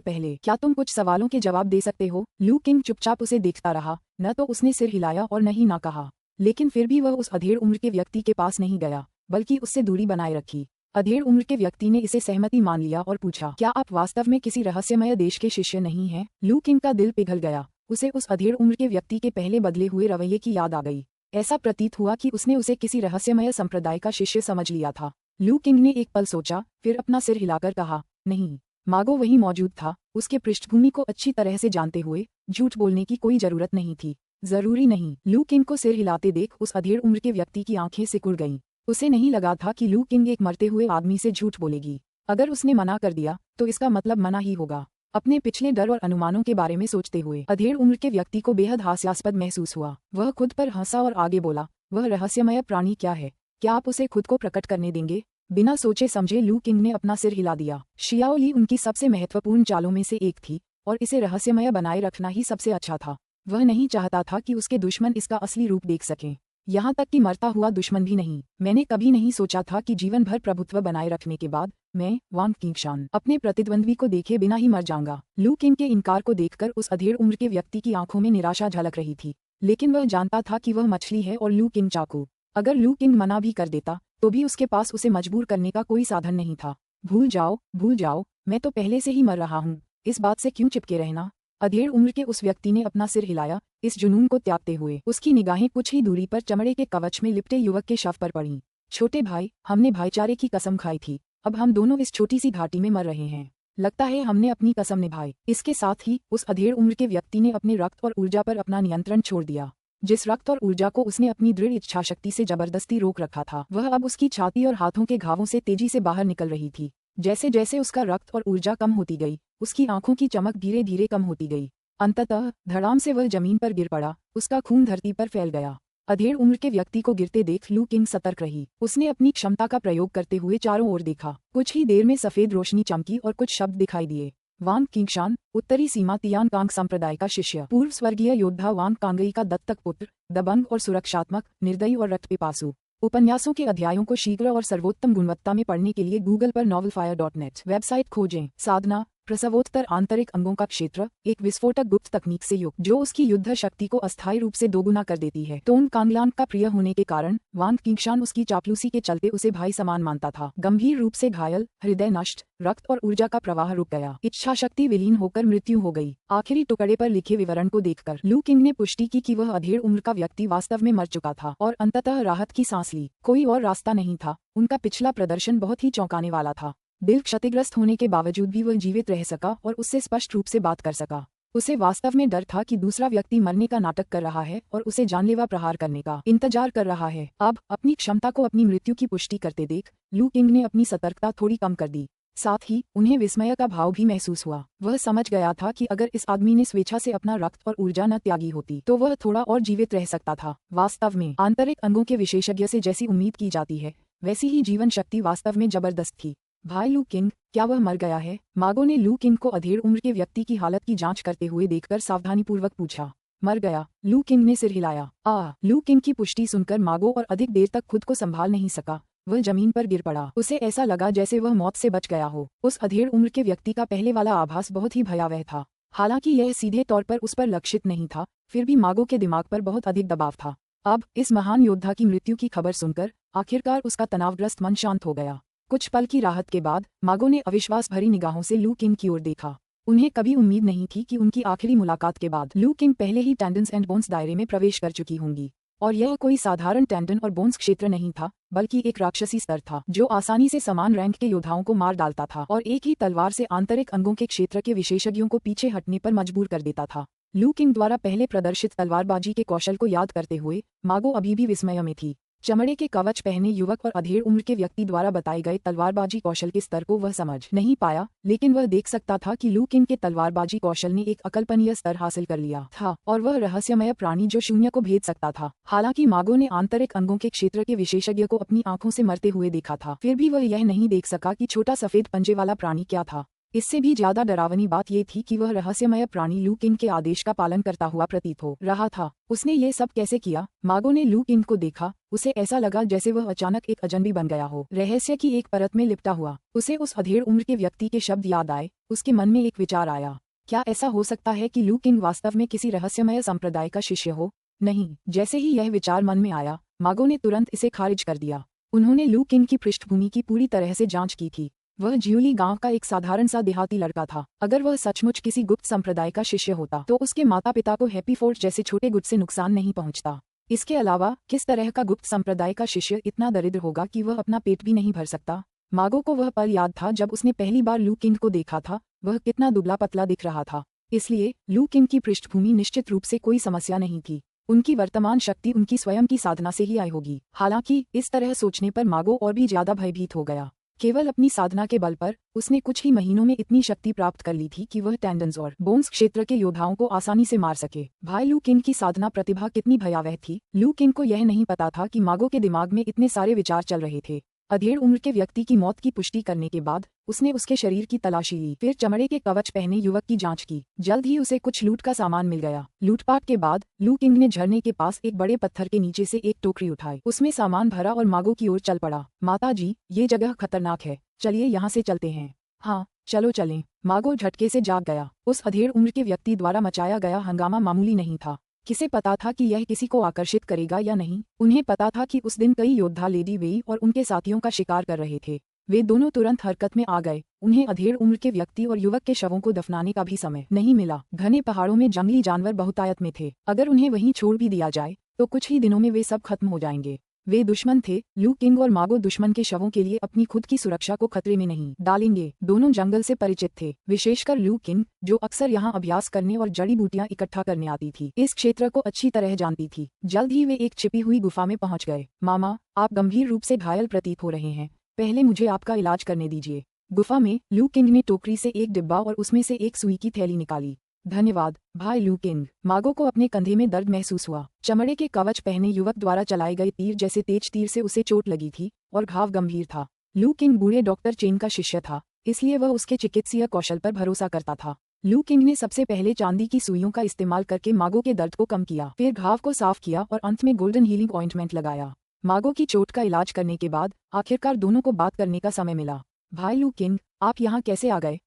पहले क्या तुम कुछ सवालों के जवाब दे सकते हो? लू किंग चुपचाप उसे देखता रहा। न तो उसने सिर हिलाया और न ही ना कहा, लेकिन फिर भी वह उस अधेड़ उम्र के व्यक्ति के पास नहीं गया, बल्कि उससे दूरी बनाए रखी। अधेड़ उम्र के व्यक्ति ने इसे सहमति मान लिया और पूछा, क्या आप वास्तव में किसी रहस्यमय देश के शिष्य नहीं हैं? लू किंग का दिल पिघल गया। उसे उस अधेड़ उम्र के व्यक्ति के पहले बदले हुए रवैये की याद आ गई। ऐसा प्रतीत हुआ कि उसने उसे किसी रहस्यमय संप्रदाय का शिष्य समझ लिया था। लू किंग ने एक पल सोचा, फिर अपना सिर हिलाकर कहा, नहीं। मागो वही मौजूद था। उसके पृष्ठभूमि को अच्छी तरह से जानते हुए झूठ बोलने की कोई जरूरत नहीं थी। जरूरी नहीं। लू किंग को सिर हिलाते देख उस अधेड़ उम्र के व्यक्ति की आंखें सिकुड़ गईं। उसे नहीं लगा था कि लू किंग एक मरते हुए आदमी से झूठ बोलेगी। अगर उसने मना कर दिया तो इसका मतलब मना ही होगा। अपने पिछले डर और अनुमानों के बारे में सोचते हुए अधेड़ उम्र के व्यक्ति को बेहद हास्यास्पद महसूस हुआ। वह खुद पर हंसा और आगे बोला, वह रहस्यमय प्राणी क्या है? क्या आप उसे खुद को प्रकट करने देंगे? बिना सोचे समझे लू किंग ने अपना सिर हिला दिया। शियाओ ली उनकी सबसे महत्वपूर्ण चालों में से एक थी और इसे रहस्यमय बनाए रखना ही सबसे अच्छा था। वह नहीं चाहता था कि उसके दुश्मन इसका असली रूप देख सकें। यहाँ तक कि मरता हुआ दुश्मन भी नहीं। मैंने कभी नहीं सोचा था कि जीवन भर प्रभुत्व बनाए रखने के बाद मैं वांग किंगशान अपने प्रतिद्वंद्वी को देखे बिना ही मर जाऊंगा। लू किंग के इनकार को देखकर उस अधेड़ उम्र के व्यक्ति की आंखों में निराशा झलक रही थी, लेकिन वह जानता था कि वह मछली है और लू किंग चाकू। अगर लू किंग मना भी कर देता तो भी उसके पास उसे मजबूर करने का कोई साधन नहीं था। भूल जाओ, मैं तो पहले से ही मर रहा हूँ, इस बात से क्यों चिपके रहना। अधेड़ उम्र के उस व्यक्ति ने अपना सिर हिलाया, इस जुनून को त्यागते हुए। उसकी निगाहें कुछ ही दूरी पर चमड़े के कवच में लिपटे युवक के शव पर पड़ीं। छोटे भाई, हमने भाईचारे की कसम खाई थी, अब हम दोनों इस छोटी सी घाटी में मर रहे हैं। लगता है हमने अपनी कसम निभाई। इसके साथ ही उस अधेड़ उम्र के व्यक्ति ने अपने रक्त और ऊर्जा पर अपना नियंत्रण छोड़ दिया। जिस रक्त और ऊर्जा को उसने अपनी दृढ़ इच्छाशक्ति से जबरदस्ती रोक रखा था, वह अब उसकी छाती और हाथों के घावों से तेजी से बाहर निकल रही थी। जैसे जैसे उसका रक्त और ऊर्जा कम होती गई, उसकी आंखों की चमक धीरे धीरे कम होती गई। अंततः धड़ाम से वह जमीन पर गिर पड़ा, उसका खून धरती पर फैल गया। अधेड़ उम्र के व्यक्ति को गिरते देख लू किंग सतर्क रही। उसने अपनी क्षमता का प्रयोग करते हुए चारों ओर देखा। कुछ ही देर में सफेद रोशनी चमकी और कुछ शब्द दिखाई दिए। वांग किंगशान, उत्तरी सीमा तियान कांग संप्रदाय का शिष्य, पूर्व स्वर्गीय योद्धा वांग कांगई का दत्तक पुत्र, दबंग और सुरक्षात्मक, निर्दयी और रक्तपिपासु। उपन्यासों के अध्यायों को शीघ्र और सर्वोत्तम गुणवत्ता में पढ़ने के लिए गूगल पर novelfire.net वेबसाइट खोजें। साधना, प्रसवोत्तर आंतरिक अंगों का क्षेत्र, एक विस्फोटक गुप्त तकनीक से युक्त, जो उसकी युद्ध शक्ति को अस्थायी रूप से दोगुना कर देती है। तोन कांगलान का प्रिय होने के कारण वांग किंगशान उसकी चापलूसी के चलते उसे भाई समान मानता था। गंभीर रूप से घायल, हृदय नष्ट, रक्त और ऊर्जा का प्रवाह रुक गया, इच्छा शक्ति विलीन होकर मृत्यु हो गई। आखिरी टुकड़े पर लिखे विवरण को देखकर लू किंग ने पुष्टि की कि वह अधेड़ उम्र का व्यक्ति वास्तव में मर चुका था और अंततः राहत की सांस ली। कोई और रास्ता नहीं था। उनका पिछला प्रदर्शन बहुत ही चौंकाने वाला था। दिल क्षतिग्रस्त होने के बावजूद भी वह जीवित रह सका और उससे स्पष्ट रूप से बात कर सका। उसे वास्तव में डर था कि दूसरा व्यक्ति मरने का नाटक कर रहा है और उसे जानलेवा प्रहार करने का इंतजार कर रहा है। अब अपनी क्षमता को अपनी मृत्यु की पुष्टि करते देख लू किंग ने अपनी सतर्कता थोड़ी कम कर दी। साथ ही उन्हें विस्मय का भाव भी महसूस हुआ। वह समझ गया था कि अगर इस आदमी ने स्वेच्छा से अपना रक्त और ऊर्जा न त्यागी होती तो वह थोड़ा और जीवित रह सकता था। वास्तव में आंतरिक अंगों के विशेषज्ञ से जैसी उम्मीद की जाती है, वैसी ही जीवन शक्ति वास्तव में जबरदस्त थी। भाई लू किंग, क्या वह मर गया है? मागो ने लू किंग को अधेड़ उम्र के व्यक्ति की हालत की जांच करते हुए देखकर सावधानीपूर्वक पूछा। मर गया, लू किंग ने सिर हिलाया। लू किंग की पुष्टि सुनकर मागो और अधिक देर तक खुद को संभाल नहीं सका। वह जमीन पर गिर पड़ा। उसे ऐसा लगा जैसे वह मौत से बच गया हो। उस अधेड़ उम्र के व्यक्ति का पहले वाला आभास बहुत ही भयावह था। हालांकि यह सीधे तौर पर उस पर लक्षित नहीं था, फिर भी मागो के दिमाग पर बहुत अधिक दबाव था। अब इस महान योद्धा की मृत्यु की खबर सुनकर आखिरकार उसका तनावग्रस्त मन शांत हो गया। कुछ पल की राहत के बाद मागो ने अविश्वास भरी निगाहों से लू किंग की ओर देखा। उन्हें कभी उम्मीद नहीं थी कि उनकी आखिरी मुलाकात के बाद लू किंग पहले ही टेंडन्स एंड बोन्स दायरे में प्रवेश कर चुकी होंगी। और यह कोई साधारण टेंडन और बोन्स क्षेत्र नहीं था, बल्कि एक राक्षसी स्तर था जो आसानी से समान रैंक के योद्धाओं को मार डालता था और एक ही तलवार से आंतरिक अंगों के क्षेत्र के विशेषज्ञों को पीछे हटने पर मजबूर कर देता था। लू किंग द्वारा पहले प्रदर्शित तलवारबाजी के कौशल को याद करते हुए मागो अभी भी विस्मय में थी। चमड़े के कवच पहने युवक और अधेड़ उम्र के व्यक्ति द्वारा बताए गए तलवारबाजी कौशल के स्तर को वह समझ नहीं पाया, लेकिन वह देख सकता था कि लू किंग के तलवारबाजी कौशल ने एक अकल्पनीय स्तर हासिल कर लिया था और वह रहस्यमय प्राणी जो शून्य को भेद सकता था। हालांकि मागो ने आंतरिक अंगों के क्षेत्र के विशेषज्ञ को अपनी आंखों से मरते हुए देखा था, फिर भी वह यह नहीं देख सका कि छोटा सफेद पंजे वाला प्राणी क्या था। इससे भी ज्यादा डरावनी बात यह थी कि वह रहस्यमय प्राणी लू किंग के आदेश का पालन करता हुआ प्रतीत हो रहा था। उसने ये सब कैसे किया? मागो ने लू किंग को देखा। उसे ऐसा लगा जैसे वह अचानक एक अजनबी बन गया हो, रहस्य की एक परत में लिपटा हुआ। उसे उस अधेड़ उम्र के व्यक्ति के शब्द याद आए। उसके मन में एक विचार आया, क्या ऐसा हो सकता है कि लू किंग वास्तव में किसी रहस्यमय संप्रदाय का शिष्य हो? नहीं। जैसे ही यह विचार मन में आया, मागो ने तुरंत इसे खारिज कर दिया। उन्होंने लू किंग की पृष्ठभूमि की पूरी तरह से जांच की थी। वह ज्यूली गांव का एक साधारण सा देहाती लड़का था। अगर वह सचमुच किसी गुप्त संप्रदाय का शिष्य होता तो उसके माता पिता को हैप्पी फोर्ट जैसे छोटे गुट से नुकसान नहीं पहुंचता। इसके अलावा किस तरह का गुप्त संप्रदाय का शिष्य इतना दरिद्र होगा कि वह अपना पेट भी नहीं भर सकता? मागो को वह पल याद था जब उसने पहली बार लू किंग को देखा था। वह कितना दुबला पतला दिख रहा था। इसलिए लू किंग की पृष्ठभूमि निश्चित रूप से कोई समस्या नहीं थी। उनकी वर्तमान शक्ति उनकी स्वयं की साधना से ही आई होगी। हालांकि इस तरह सोचने पर मागो और भी ज्यादा भयभीत हो गया। केवल अपनी साधना के बल पर उसने कुछ ही महीनों में इतनी शक्ति प्राप्त कर ली थी कि वह टेंडन्स और बोन्स क्षेत्र के योद्धाओं को आसानी से मार सके। भाई लू किंग की साधना प्रतिभा कितनी भयावह थी, लू किंग को यह नहीं पता था कि मागो के दिमाग में इतने सारे विचार चल रहे थे। अधेड़ उम्र के व्यक्ति की मौत की पुष्टि करने के बाद उसने उसके शरीर की तलाशी ली, फिर चमड़े के कवच पहने युवक की जांच की। जल्द ही उसे कुछ लूट का सामान मिल गया। लूटपाट के बाद लू किंग ने झरने के पास एक बड़े पत्थर के नीचे से एक टोकरी उठाई, उसमें सामान भरा और मागो की ओर चल पड़ा। माता जी, ये जगह खतरनाक है, चलिए यहाँ से चलते हैं। हाँ, चलो चलें। मागो झटके से जाग गया। उस अधेड़ उम्र के व्यक्ति द्वारा मचाया गया हंगामा मामूली नहीं था। किसे पता था कि यह किसी को आकर्षित करेगा या नहीं। उन्हें पता था कि उस दिन कई योद्धा लेडी वेई और उनके साथियों का शिकार कर रहे थे। वे दोनों तुरंत हरकत में आ गए। उन्हें अधेड़ उम्र के व्यक्ति और युवक के शवों को दफनाने का भी समय नहीं मिला। घने पहाड़ों में जंगली जानवर बहुतायत में थे। अगर उन्हें वहीं छोड़ भी दिया जाए तो कुछ ही दिनों में वे सब खत्म हो जाएंगे। वे दुश्मन थे। लू किंग और मागो दुश्मन के शवों के लिए अपनी खुद की सुरक्षा को खतरे में नहीं डालेंगे। दोनों जंगल से परिचित थे, विशेषकर लू किंग, जो अक्सर यहाँ अभ्यास करने और जड़ी बूटियां इकट्ठा करने आती थी। इस क्षेत्र को अच्छी तरह जानती थी। जल्द ही वे एक छिपी हुई गुफा में पहुंच गए। मामा, आप गंभीर रूप से घायल प्रतीत हो रहे हैं, पहले मुझे आपका इलाज करने दीजिए। गुफा में लू किंग ने टोकरी से एक डिब्बा और उसमें से एक सुई की थैली निकाली। धन्यवाद भाई लू किंग। मागो को अपने कंधे में दर्द महसूस हुआ। चमड़े के कवच पहने युवक द्वारा चलाए गए तीर जैसे तेज तीर से उसे चोट लगी थी और घाव गंभीर था। लू किंग बूढ़े डॉक्टर चेन का शिष्य था, इसलिए वह उसके चिकित्सीय कौशल पर भरोसा करता था। लू किंग ने सबसे पहले चांदी की सुइयों का इस्तेमाल करके मागो के दर्द को कम किया, फिर घाव को साफ किया और अंत में गोल्डन हीलिंग ऑइंटमेंट लगाया। मागो की चोट का इलाज करने के बाद आखिरकार दोनों को बात करने का समय मिला। भाई लू किंग, आप यहाँ कैसे आ गए?